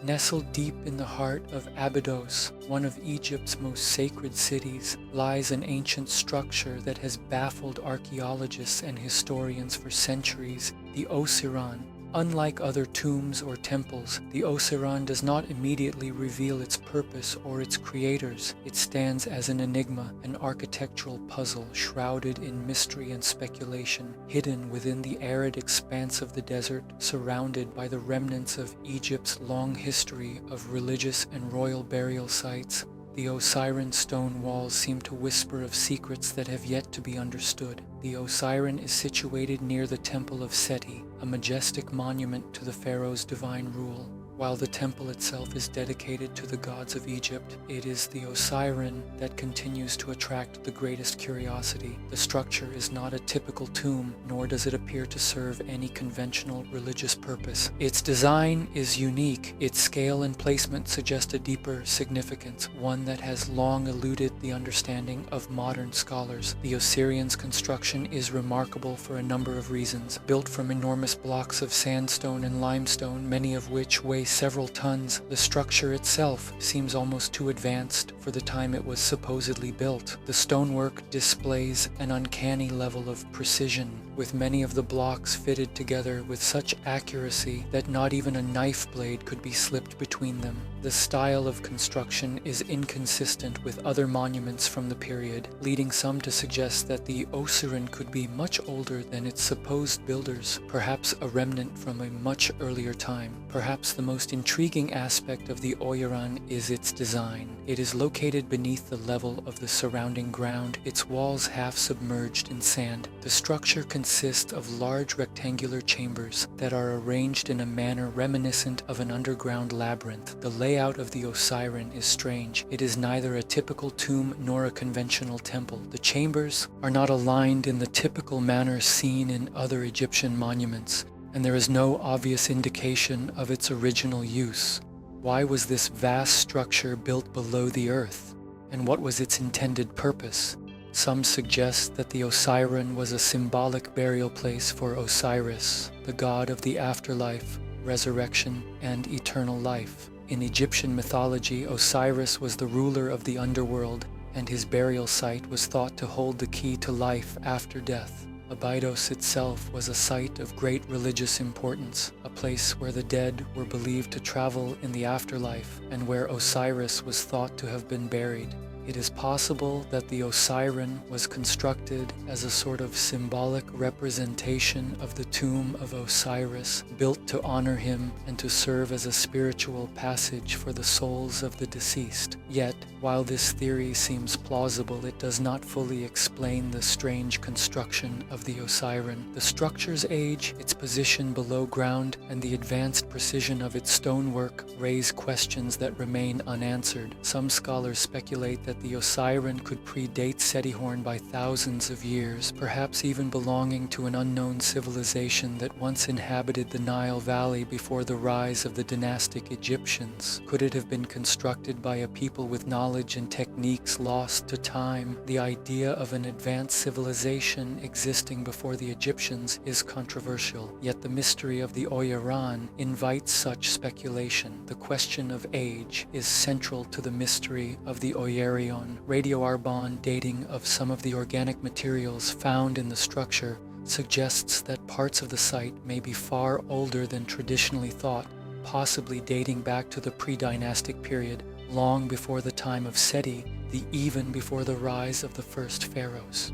Nestled deep in the heart of Abydos, one of Egypt's most sacred cities, lies an ancient structure that has baffled archaeologists and historians for centuries, the Osiran. Unlike other tombs or temples, the Osiran does not immediately reveal its purpose or its creators. It stands as an enigma, an architectural puzzle shrouded in mystery and speculation, hidden within the arid expanse of the desert, surrounded by the remnants of Egypt's long history of religious and royal burial sites. The Osiran stone walls seem to whisper of secrets that have yet to be understood. The Osiran is situated near the Temple of Seti, a majestic monument to the Pharaoh's divine rule. While the temple itself is dedicated to the gods of Egypt, it is the Osiran that continues to attract the greatest curiosity. The structure is not a typical tomb, nor does it appear to serve any conventional religious purpose. Its design is unique. Its scale and placement suggest a deeper significance, one that has long eluded the understanding of modern scholars. The Osirian's construction is remarkable for a number of reasons. Built from enormous blocks of sandstone and limestone, many of which weigh several tons, the structure itself seems almost too advanced for the time it was supposedly built. The stonework displays an uncanny level of precision, with many of the blocks fitted together with such accuracy that not even a knife blade could be slipped between them. The style of construction is inconsistent with other monuments from the period, leading some to suggest that the Osiran could be much older than its supposed builders, perhaps a remnant from a much earlier time. Perhaps the most intriguing aspect of the Osiran is its design. It is located beneath the level of the surrounding ground, its walls half submerged in sand. The structure consists of large rectangular chambers that are arranged in a manner reminiscent of an underground labyrinth. The layout of the Osiran is strange. It is neither a typical tomb nor a conventional temple. The chambers are not aligned in the typical manner seen in other Egyptian monuments, and there is no obvious indication of its original use. Why was this vast structure built below the earth? And what was its intended purpose? Some suggest that the Osiran was a symbolic burial place for Osiris, the god of the afterlife, resurrection, and eternal life. In Egyptian mythology, Osiris was the ruler of the underworld, and his burial site was thought to hold the key to life after death. Abydos itself was a site of great religious importance, a place where the dead were believed to travel in the afterlife, and where Osiris was thought to have been buried. It is possible that the Osiran was constructed as a sort of symbolic representation of the tomb of Osiris, built to honor him and to serve as a spiritual passage for the souls of the deceased. Yet, while this theory seems plausible, it does not fully explain the strange construction of the Osiran. The structure's age, its position below ground, and the advanced precision of its stonework raise questions that remain unanswered. Some scholars speculate that the Osiran could predate Setihorn by thousands of years, perhaps even belonging to an unknown civilization that once inhabited the Nile Valley before the rise of the dynastic Egyptians. Could it have been constructed by a people with knowledge and techniques lost to time? The idea of an advanced civilization existing before the Egyptians is controversial, yet the mystery of the Osiran invites such speculation. The question of age is central to the mystery of the Osiran. Radioargon dating of some of the organic materials found in the structure suggests that parts of the site may be far older than traditionally thought, possibly dating back to the pre-dynastic period, long before the time of Seti, even before the rise of the first pharaohs.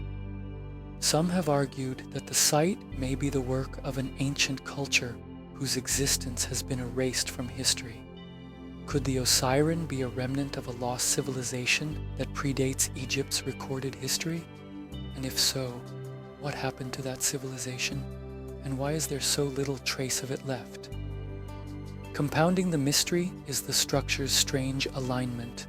Some have argued that the site may be the work of an ancient culture whose existence has been erased from history. Could the Osiran be a remnant of a lost civilization that predates Egypt's recorded history? And if so, what happened to that civilization? And why is there so little trace of it left? Compounding the mystery is the structure's strange alignment.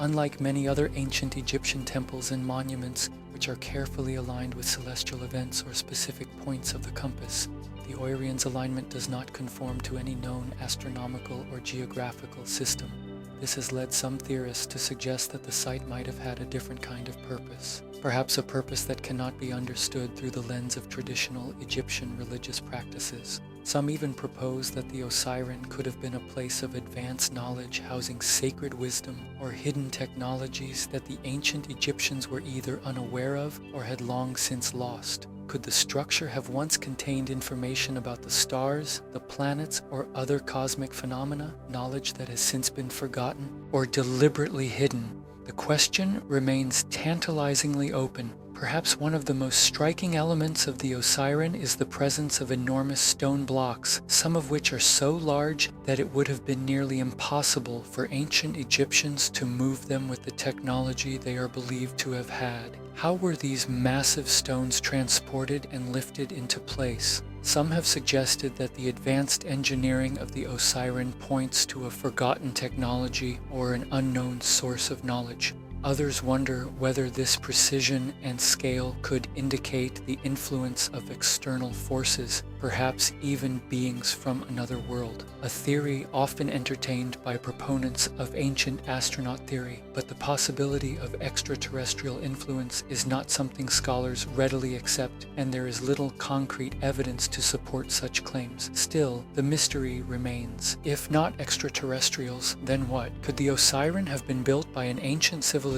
Unlike many other ancient Egyptian temples and monuments, which are carefully aligned with celestial events or specific points of the compass, the Osiran's alignment does not conform to any known astronomical or geographical system. This has led some theorists to suggest that the site might have had a different kind of purpose, perhaps a purpose that cannot be understood through the lens of traditional Egyptian religious practices. Some even propose that the Osiris could have been a place of advanced knowledge housing sacred wisdom or hidden technologies that the ancient Egyptians were either unaware of or had long since lost. Could the structure have once contained information about the stars, the planets, or other cosmic phenomena, knowledge that has since been forgotten or deliberately hidden? The question remains tantalizingly open. Perhaps one of the most striking elements of the Osiris is the presence of enormous stone blocks, some of which are so large that it would have been nearly impossible for ancient Egyptians to move them with the technology they are believed to have had. How were these massive stones transported and lifted into place? Some have suggested that the advanced engineering of the Osiris points to a forgotten technology or an unknown source of knowledge. Others wonder whether this precision and scale could indicate the influence of external forces, perhaps even beings from another world, a theory often entertained by proponents of ancient astronaut theory. But the possibility of extraterrestrial influence is not something scholars readily accept, and there is little concrete evidence to support such claims. Still, the mystery remains. If not extraterrestrials, then what? Could the Osiris have been built by an ancient civilization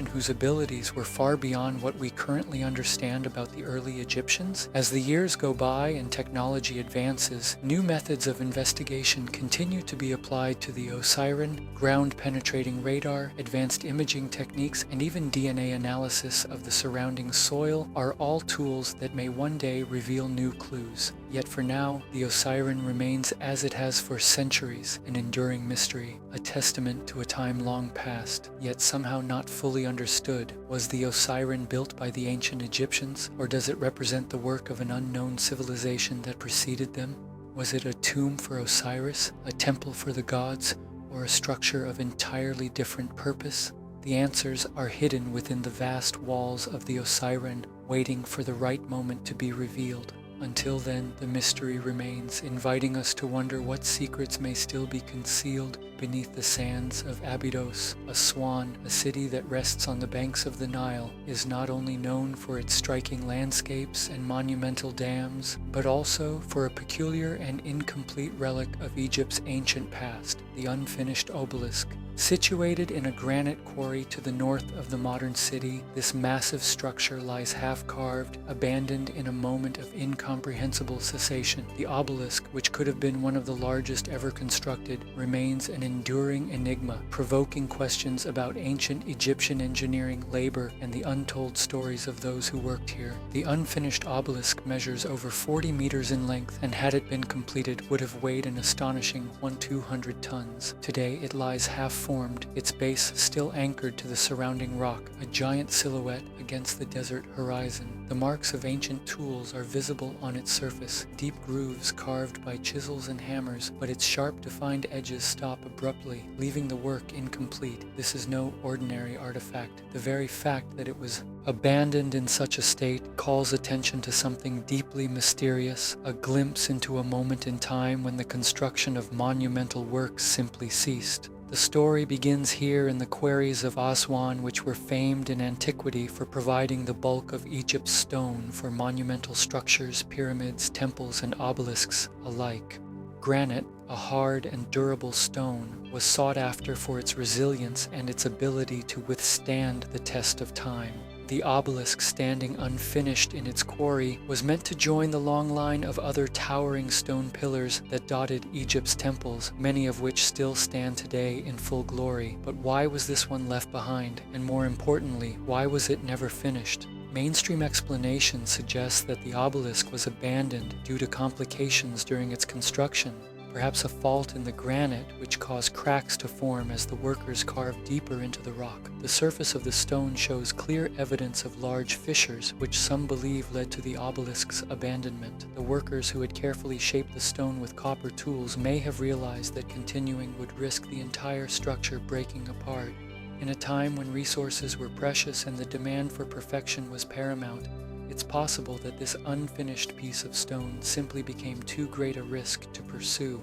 whose abilities were far beyond what we currently understand about the early Egyptians? As the years go by and technology advances, new methods of investigation continue to be applied to the Osiris. Ground-penetrating radar, advanced imaging techniques, and even DNA analysis of the surrounding soil are all tools that may one day reveal new clues. Yet for now, the Osiris remains as it has for centuries, an enduring mystery, a testament to a time long past, yet somehow not fully understood. Was the Osiris built by the ancient Egyptians, or does it represent the work of an unknown civilization that preceded them? Was it a tomb for Osiris, a temple for the gods, or a structure of entirely different purpose? The answers are hidden within the vast walls of the Osiris, waiting for the right moment to be revealed. Until then, the mystery remains, inviting us to wonder what secrets may still be concealed beneath the sands of Abydos. Aswan, a city that rests on the banks of the Nile, is not only known for its striking landscapes and monumental dams, but also for a peculiar and incomplete relic of Egypt's ancient past, the unfinished obelisk. Situated in a granite quarry to the north of the modern city, this massive structure lies half-carved, abandoned in a moment of incomprehensible cessation. The obelisk, which could have been one of the largest ever constructed, remains an enduring enigma, provoking questions about ancient Egyptian engineering, labor, and the untold stories of those who worked here. The unfinished obelisk measures over 40 meters in length, and had it been completed, would have weighed an astonishing 200 tons. Today, it lies half-formed, its base still anchored to the surrounding rock, a giant silhouette against the desert horizon. The marks of ancient tools are visible on its surface, deep grooves carved by chisels and hammers, but its sharp, defined edges stop abruptly, leaving the work incomplete. This is no ordinary artifact. The very fact that it was abandoned in such a state calls attention to something deeply mysterious, a glimpse into a moment in time when the construction of monumental works simply ceased. The story begins here in the quarries of Aswan, which were famed in antiquity for providing the bulk of Egypt's stone for monumental structures, pyramids, temples, and obelisks alike. Granite, a hard and durable stone, was sought after for its resilience and its ability to withstand the test of time. The obelisk, standing unfinished in its quarry, was meant to join the long line of other towering stone pillars that dotted Egypt's temples, many of which still stand today in full glory. But why was this one left behind? And more importantly, why was it never finished? Mainstream explanations suggest that the obelisk was abandoned due to complications during its construction. Perhaps a fault in the granite which caused cracks to form as the workers carved deeper into the rock. The surface of the stone shows clear evidence of large fissures, which some believe led to the obelisk's abandonment. The workers who had carefully shaped the stone with copper tools may have realized that continuing would risk the entire structure breaking apart. In a time when resources were precious and the demand for perfection was paramount, it's possible that this unfinished piece of stone simply became too great a risk to pursue.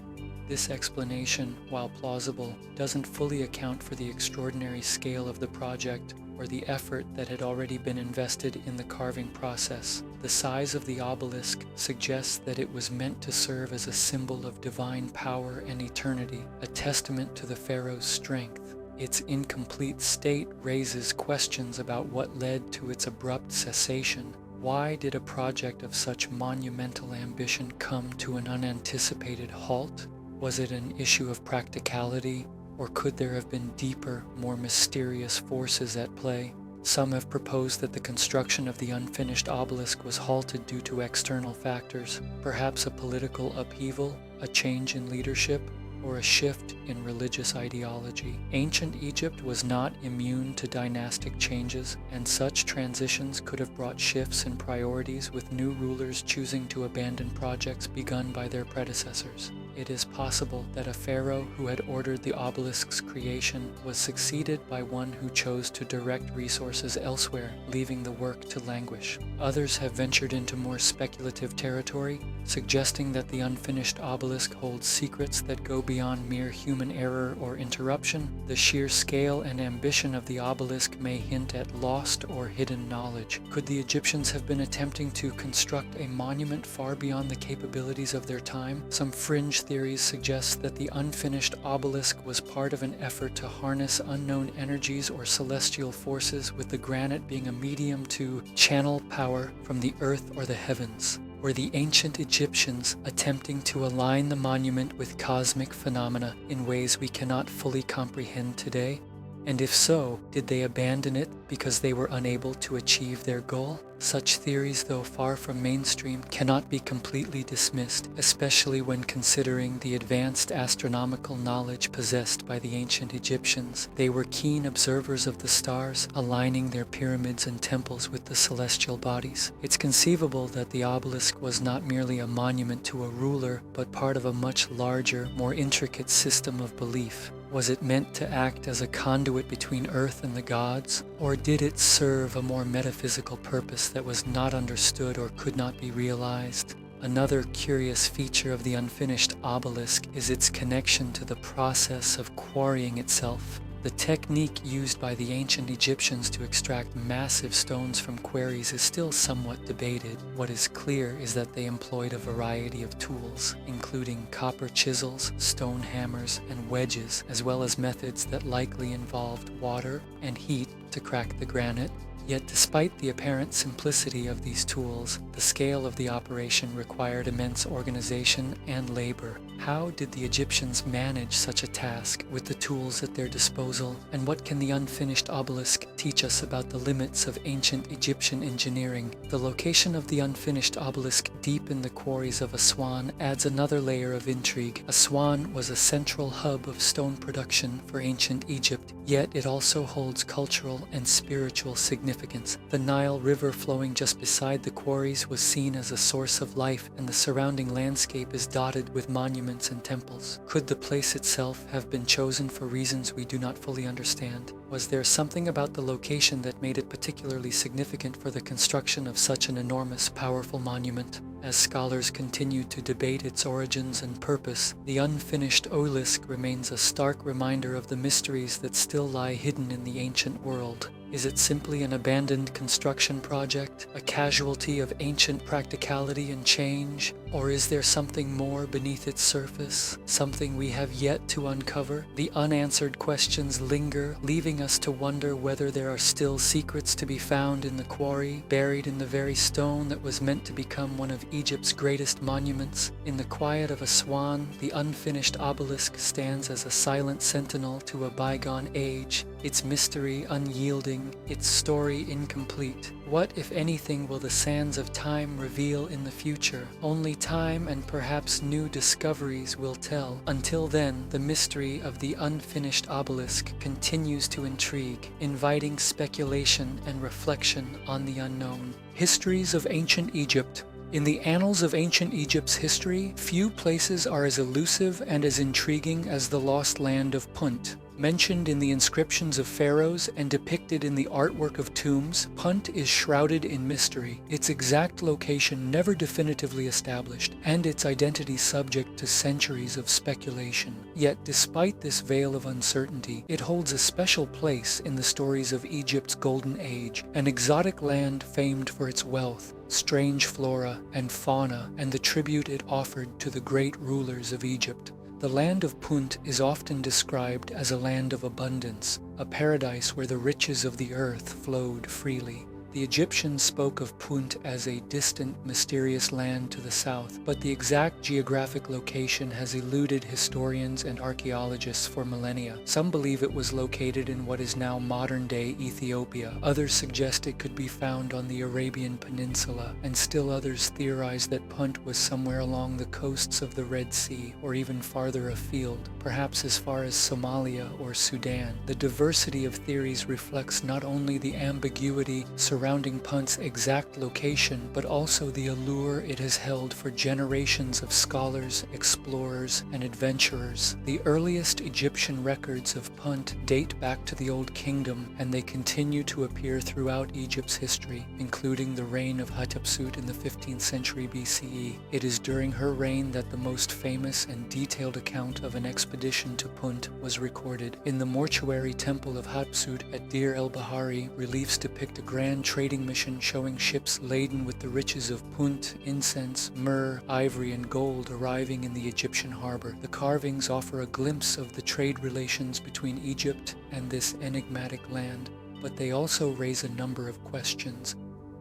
This explanation, while plausible, doesn't fully account for the extraordinary scale of the project or the effort that had already been invested in the carving process. The size of the obelisk suggests that it was meant to serve as a symbol of divine power and eternity, a testament to the pharaoh's strength. Its incomplete state raises questions about what led to its abrupt cessation. Why did a project of such monumental ambition come to an unanticipated halt? Was it an issue of practicality, or could there have been deeper, more mysterious forces at play? Some have proposed that the construction of the unfinished obelisk was halted due to external factors, perhaps a political upheaval, a change in leadership, or a shift in religious ideology. Ancient Egypt was not immune to dynastic changes, and such transitions could have brought shifts in priorities, with new rulers choosing to abandon projects begun by their predecessors. It is possible that a pharaoh who had ordered the obelisk's creation was succeeded by one who chose to direct resources elsewhere, leaving the work to languish. Others have ventured into more speculative territory, suggesting that the unfinished obelisk holds secrets that go beyond mere human error or interruption. The sheer scale and ambition of the obelisk may hint at lost or hidden knowledge. Could the Egyptians have been attempting to construct a monument far beyond the capabilities of their time? Some fringe theories suggest that the unfinished obelisk was part of an effort to harness unknown energies or celestial forces, with the granite being a medium to channel power from the earth or the heavens. Were the ancient Egyptians attempting to align the monument with cosmic phenomena in ways we cannot fully comprehend today? And if so, did they abandon it because they were unable to achieve their goal? Such theories, though far from mainstream, cannot be completely dismissed, especially when considering the advanced astronomical knowledge possessed by the ancient Egyptians. They were keen observers of the stars, aligning their pyramids and temples with the celestial bodies. It's conceivable that the obelisk was not merely a monument to a ruler, but part of a much larger, more intricate system of belief. Was it meant to act as a conduit between Earth and the gods, or did it serve a more metaphysical purpose that was not understood or could not be realized? Another curious feature of the unfinished obelisk is its connection to the process of quarrying itself. The technique used by the ancient Egyptians to extract massive stones from quarries is still somewhat debated. What is clear is that they employed a variety of tools, including copper chisels, stone hammers, and wedges, as well as methods that likely involved water and heat to crack the granite. Yet despite the apparent simplicity of these tools, the scale of the operation required immense organization and labor. How did the Egyptians manage such a task with the tools at their disposal? And what can the unfinished obelisk teach us about the limits of ancient Egyptian engineering? The location of the unfinished obelisk deep in the quarries of Aswan adds another layer of intrigue. Aswan was a central hub of stone production for ancient Egypt, yet it also holds cultural and spiritual significance. The Nile River flowing just beside the quarries was seen as a source of life, and the surrounding landscape is dotted with monuments and temples. Could the place itself have been chosen for reasons we do not fully understand? Was there something about the location that made it particularly significant for the construction of such an enormous, powerful monument? As scholars continue to debate its origins and purpose, the unfinished obelisk remains a stark reminder of the mysteries that still lie hidden in the ancient world. Is it simply an abandoned construction project, a casualty of ancient practicality and change? Or is there something more beneath its surface, something we have yet to uncover? The unanswered questions linger, leaving us to wonder whether there are still secrets to be found in the quarry, buried in the very stone that was meant to become one of Egypt's greatest monuments. In the quiet of Aswan, the unfinished obelisk stands as a silent sentinel to a bygone age, its mystery unyielding, its story incomplete. What, if anything, will the sands of time reveal in the future? Only time and perhaps new discoveries will tell. Until then, the mystery of the unfinished obelisk continues to intrigue, inviting speculation and reflection on the unknown. Histories of Ancient Egypt. In the annals of ancient Egypt's history, few places are as elusive and as intriguing as the lost land of Punt. Mentioned in the inscriptions of pharaohs and depicted in the artwork of tombs, Punt is shrouded in mystery, its exact location never definitively established, and its identity subject to centuries of speculation. Yet, despite this veil of uncertainty, it holds a special place in the stories of Egypt's Golden Age, an exotic land famed for its wealth, strange flora and fauna, and the tribute it offered to the great rulers of Egypt. The land of Punt is often described as a land of abundance, a paradise where the riches of the earth flowed freely. The Egyptians spoke of Punt as a distant, mysterious land to the south, but the exact geographic location has eluded historians and archaeologists for millennia. Some believe it was located in what is now modern-day Ethiopia. Others suggest it could be found on the Arabian Peninsula, and still others theorize that Punt was somewhere along the coasts of the Red Sea, or even farther afield, perhaps as far as Somalia or Sudan. The diversity of theories reflects not only the ambiguity surrounding Punt's exact location, but also the allure it has held for generations of scholars, explorers, and adventurers. The earliest Egyptian records of Punt date back to the Old Kingdom, and they continue to appear throughout Egypt's history, including the reign of Hatshepsut in the 15th century BCE. It is during her reign that the most famous and detailed account of an expedition to Punt was recorded. In the mortuary temple of Hatshepsut at Deir el-Bahari, reliefs depict a grand trading mission showing ships laden with the riches of Punt, incense, myrrh, ivory, and gold arriving in the Egyptian harbor. The carvings offer a glimpse of the trade relations between Egypt and this enigmatic land, but they also raise a number of questions.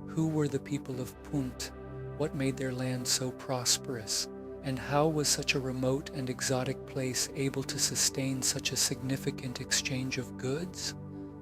Who were the people of Punt? What made their land so prosperous? And how was such a remote and exotic place able to sustain such a significant exchange of goods?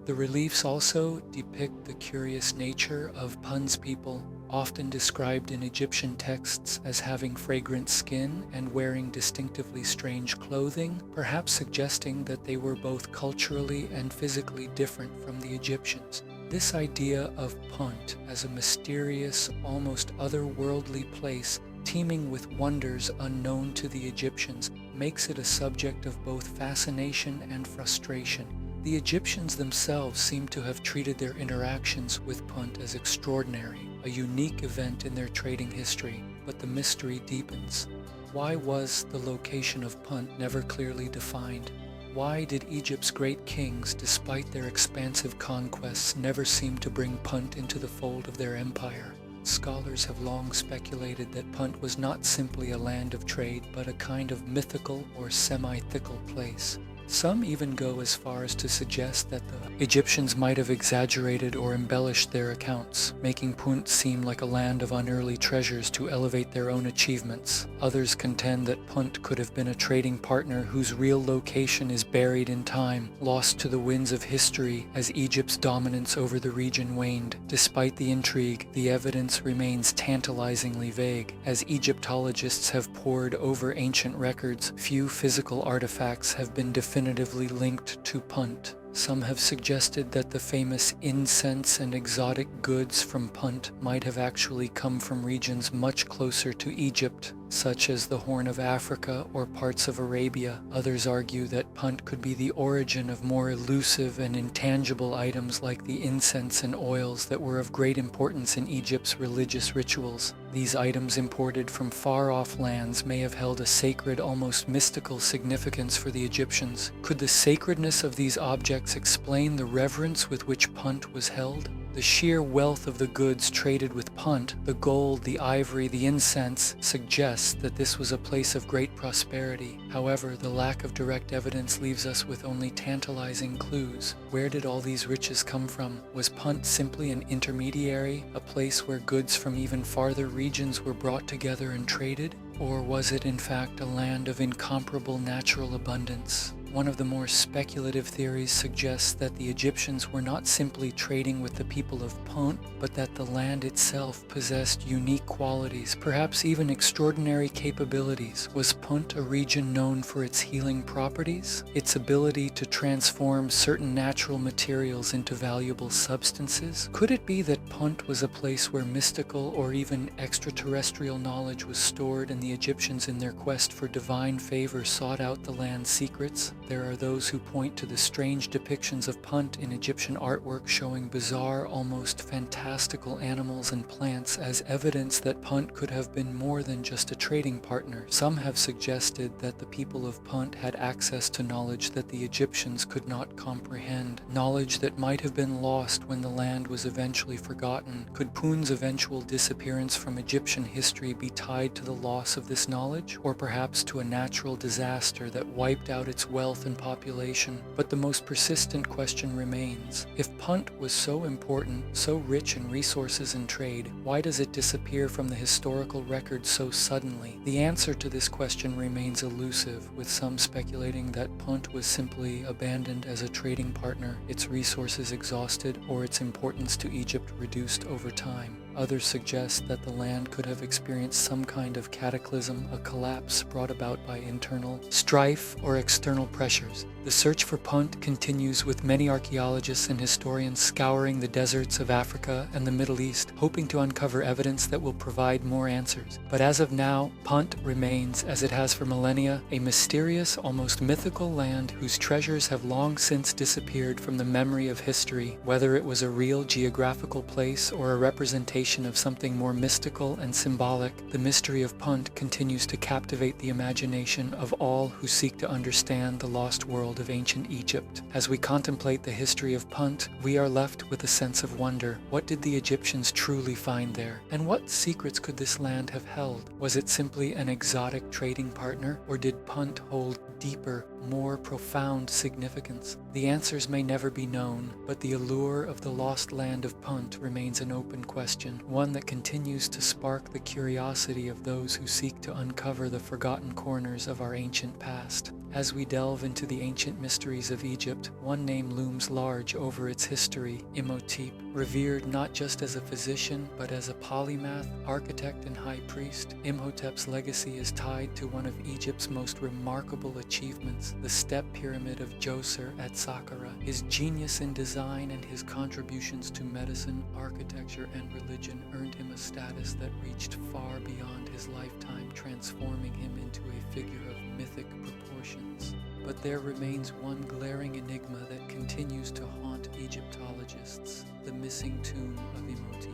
The reliefs also depict the curious nature of Punt's people, often described in Egyptian texts as having fragrant skin and wearing distinctively strange clothing, perhaps suggesting that they were both culturally and physically different from the Egyptians. This idea of Punt as a mysterious, almost otherworldly place teeming with wonders unknown to the Egyptians makes it a subject of both fascination and frustration. The Egyptians themselves seem to have treated their interactions with Punt as extraordinary, a unique event in their trading history, but the mystery deepens. Why was the location of Punt never clearly defined? Why did Egypt's great kings, despite their expansive conquests, never seem to bring Punt into the fold of their empire? Scholars have long speculated that Punt was not simply a land of trade, but a kind of mythical or semi-mythical place. Some even go as far as to suggest that the Egyptians might have exaggerated or embellished their accounts, making Punt seem like a land of unearthly treasures to elevate their own achievements. Others contend that Punt could have been a trading partner whose real location is buried in time, lost to the winds of history as Egypt's dominance over the region waned. Despite the intrigue, the evidence remains tantalizingly vague. As Egyptologists have pored over ancient records, few physical artifacts have been definitively linked to Punt. Some have suggested that the famous incense and exotic goods from Punt might have actually come from regions much closer to Egypt, such as the Horn of Africa or parts of Arabia. Others argue that Punt could be the origin of more elusive and intangible items like the incense and oils that were of great importance in Egypt's religious rituals. These items imported from far-off lands may have held a sacred, almost mystical significance for the Egyptians. Could the sacredness of these objects explain the reverence with which Punt was held? The sheer wealth of the goods traded with Punt, the gold, the ivory, the incense, suggests that this was a place of great prosperity. However, the lack of direct evidence leaves us with only tantalizing clues. Where did all these riches come from? Was Punt simply an intermediary, a place where goods from even farther regions were brought together and traded? Or was it in fact a land of incomparable natural abundance? One of the more speculative theories suggests that the Egyptians were not simply trading with the people of Punt, but that the land itself possessed unique qualities, perhaps even extraordinary capabilities. Was Punt a region known for its healing properties, its ability to transform certain natural materials into valuable substances? Could it be that Punt was a place where mystical or even extraterrestrial knowledge was stored, and the Egyptians in their quest for divine favor sought out the land's secrets? There are those who point to the strange depictions of Punt in Egyptian artwork showing bizarre, almost fantastical animals and plants as evidence that Punt could have been more than just a trading partner. Some have suggested that the people of Punt had access to knowledge that the Egyptians could not comprehend, knowledge that might have been lost when the land was eventually forgotten. Could Punt's eventual disappearance from Egyptian history be tied to the loss of this knowledge, or perhaps to a natural disaster that wiped out its wealth and population? But the most persistent question remains. If Punt was so important, so rich in resources and trade, why does it disappear from the historical record so suddenly? The answer to this question remains elusive, with some speculating that Punt was simply abandoned as a trading partner, its resources exhausted, or its importance to Egypt reduced over time. Others suggest that the land could have experienced some kind of cataclysm, a collapse brought about by internal strife or external pressures. The search for Punt continues, with many archaeologists and historians scouring the deserts of Africa and the Middle East, hoping to uncover evidence that will provide more answers. But as of now, Punt remains, as it has for millennia, a mysterious, almost mythical land whose treasures have long since disappeared from the memory of history. Whether it was a real geographical place or a representation of something more mystical and symbolic, the mystery of Punt continues to captivate the imagination of all who seek to understand the lost world of ancient Egypt. As we contemplate the history of Punt, we are left with a sense of wonder. What did the Egyptians truly find there? And what secrets could this land have held? Was it simply an exotic trading partner, or did Punt hold deeper, more profound significance? The answers may never be known, but the allure of the lost land of Punt remains an open question, one that continues to spark the curiosity of those who seek to uncover the forgotten corners of our ancient past. As we delve into the ancient mysteries of Egypt, one name looms large over its history: Imhotep. Revered not just as a physician, but as a polymath, architect, and high priest, Imhotep's legacy is tied to one of Egypt's most remarkable achievements, the step pyramid of Djoser at Saqqara. His genius in design and his contributions to medicine, architecture, and religion earned him a status that reached far beyond his lifetime, transforming him into a figure of mythic proportions. But there remains one glaring enigma that continues to haunt Egyptologists: the missing tomb of Imhotep.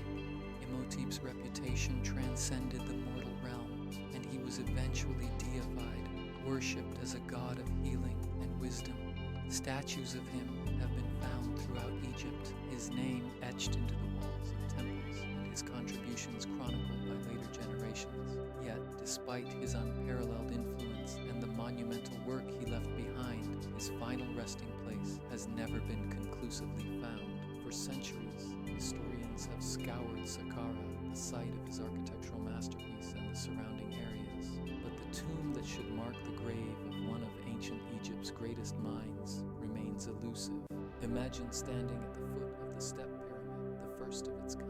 Imhotep's reputation transcended the mortal realm, and he was eventually deified, worshipped as a god of healing and wisdom. Statues of him have been found throughout Egypt, his name etched into the walls of temples, and his contributions chronicled by later generations. Yet, despite his unparalleled influence and the monumental work he left behind, his final resting place has never been conclusively found. For centuries, historians have scoured Saqqara, the site of his architectural masterpiece, and the surrounding areas. But the tomb that should mark the grave of one of ancient Egypt's greatest minds remains elusive. Imagine standing at the foot of the step pyramid, the first of its kind,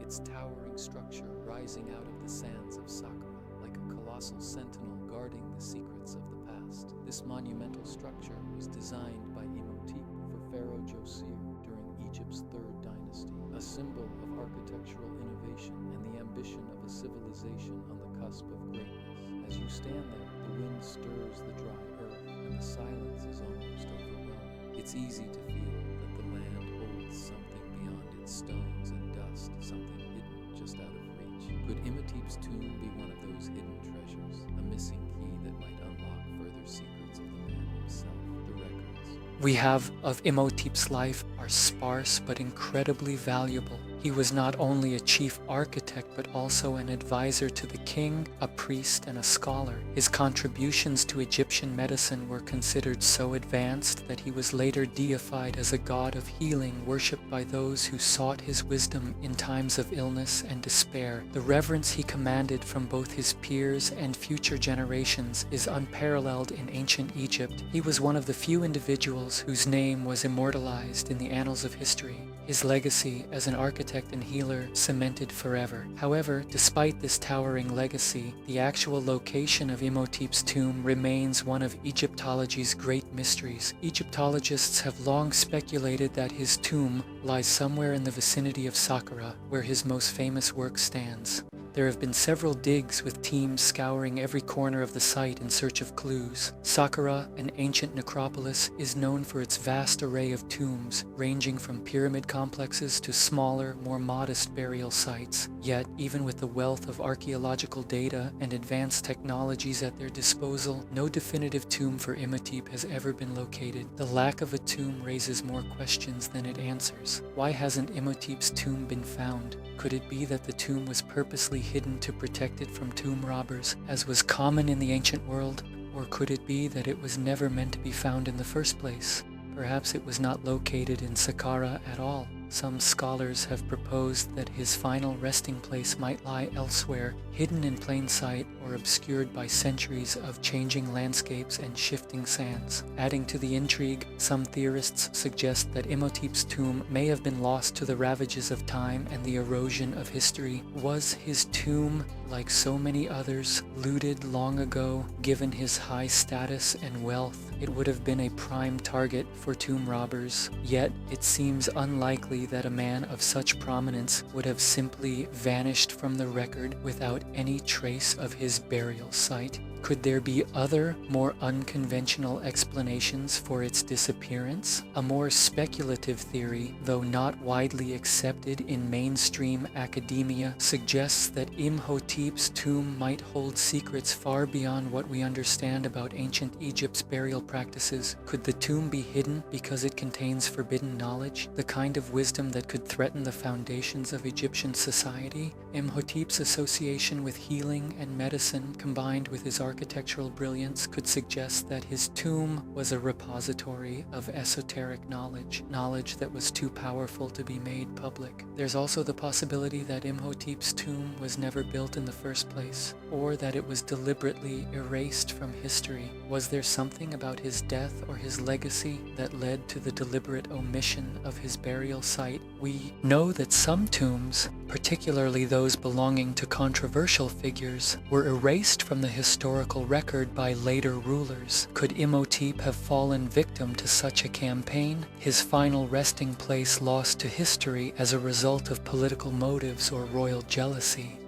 its towering structure rising out of the sands of Saqqara like a colossal sentinel guarding the secrets of the past. This monumental structure was designed by Imhotep for Pharaoh Djoser during Egypt's third dynasty, a symbol of architectural innovation and the ambition of a civilization on the cusp of greatness. As you stand there, the wind stirs the dry earth, and the silence is almost overwhelming. It's easy to feel that the land holds something beyond its stones and dust, something hidden just out of reach. Could Imhotep's tomb be one of those hidden treasures, a missing key that might unlock further secrets of the man himself? The records we have of Imhotep's life are sparse but incredibly valuable. He was not only a chief architect but also an advisor to the king, a priest, and a scholar. His contributions to Egyptian medicine were considered so advanced that he was later deified as a god of healing, worshipped by those who sought his wisdom in times of illness and despair. The reverence he commanded from both his peers and future generations is unparalleled in ancient Egypt. He was one of the few individuals whose name was immortalized in the annals of history. His legacy as an architect and healer cemented forever. However, despite this towering legacy, the actual location of Imhotep's tomb remains one of Egyptology's great mysteries. Egyptologists have long speculated that his tomb lies somewhere in the vicinity of Saqqara, where his most famous work stands. There have been several digs with teams scouring every corner of the site in search of clues. Saqqara, an ancient necropolis, is known for its vast array of tombs, ranging from pyramid complexes to smaller, more modest burial sites. Yet, even with the wealth of archaeological data and advanced technologies at their disposal, no definitive tomb for Imhotep has ever been located. The lack of a tomb raises more questions than it answers. Why hasn't Imhotep's tomb been found? Could it be that the tomb was purposely hidden to protect it from tomb robbers, as was common in the ancient world? Or could it be that it was never meant to be found in the first place? Perhaps it was not located in Saqqara at all. Some scholars have proposed that his final resting place might lie elsewhere, hidden in plain sight or obscured by centuries of changing landscapes and shifting sands. Adding to the intrigue, some theorists suggest that Imhotep's tomb may have been lost to the ravages of time and the erosion of history. Was his tomb, like so many others, looted long ago? Given his high status and wealth, it would have been a prime target for tomb robbers. Yet, it seems unlikely that a man of such prominence would have simply vanished from the record without any trace of his burial site. Could there be other, more unconventional explanations for its disappearance? A more speculative theory, though not widely accepted in mainstream academia, suggests that Imhotep's tomb might hold secrets far beyond what we understand about ancient Egypt's burial practices. Could the tomb be hidden because it contains forbidden knowledge, the kind of wisdom that could threaten the foundations of Egyptian society? Imhotep's association with healing and medicine, combined with his architectural brilliance, could suggest that his tomb was a repository of esoteric knowledge that was too powerful to be made public. There's also the possibility that Imhotep's tomb was never built in the first place, or that it was deliberately erased from history. Was there something about his death or his legacy that led to the deliberate omission of his burial site? We know that some tombs, particularly those belonging to controversial figures, were erased from the historical record by later rulers. Could Imhotep have fallen victim to such a campaign? His final resting place lost to history as a result of political motives or royal jealousy?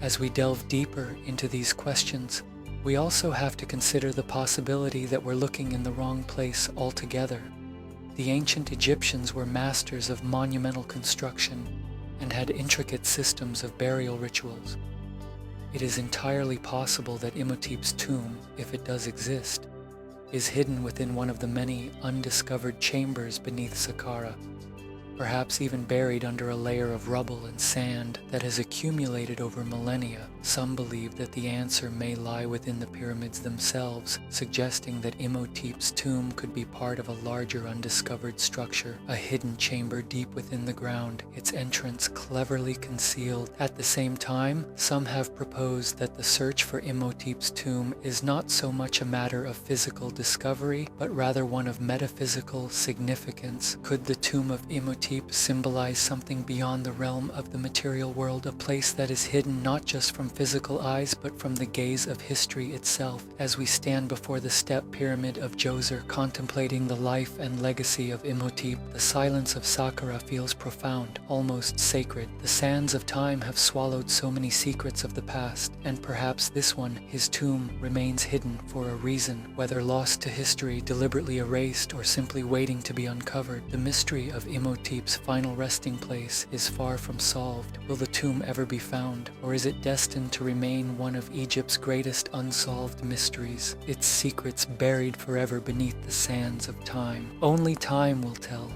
As we delve deeper into these questions, we also have to consider the possibility that we're looking in the wrong place altogether. The ancient Egyptians were masters of monumental construction and had intricate systems of burial rituals. It is entirely possible that Imhotep's tomb, if it does exist, is hidden within one of the many undiscovered chambers beneath Saqqara, perhaps even buried under a layer of rubble and sand that has accumulated over millennia. Some believe that the answer may lie within the pyramids themselves, suggesting that Imhotep's tomb could be part of a larger undiscovered structure, a hidden chamber deep within the ground, its entrance cleverly concealed. At the same time, some have proposed that the search for Imhotep's tomb is not so much a matter of physical discovery, but rather one of metaphysical significance. Could the tomb of Imhotep symbolize something beyond the realm of the material world, a place that is hidden not just from physical eyes but from the gaze of history itself? As we stand before the step pyramid of Djoser, contemplating the life and legacy of Imhotep, the silence of Saqqara feels profound, almost sacred. The sands of time have swallowed so many secrets of the past, and perhaps this one, his tomb, remains hidden for a reason, whether lost to history, deliberately erased, or simply waiting to be uncovered. The mystery of Imhotep's final resting place is far from solved. Will the tomb ever be found, or is it destined to remain one of Egypt's greatest unsolved mysteries, its secrets buried forever beneath the sands of time? Only time will tell.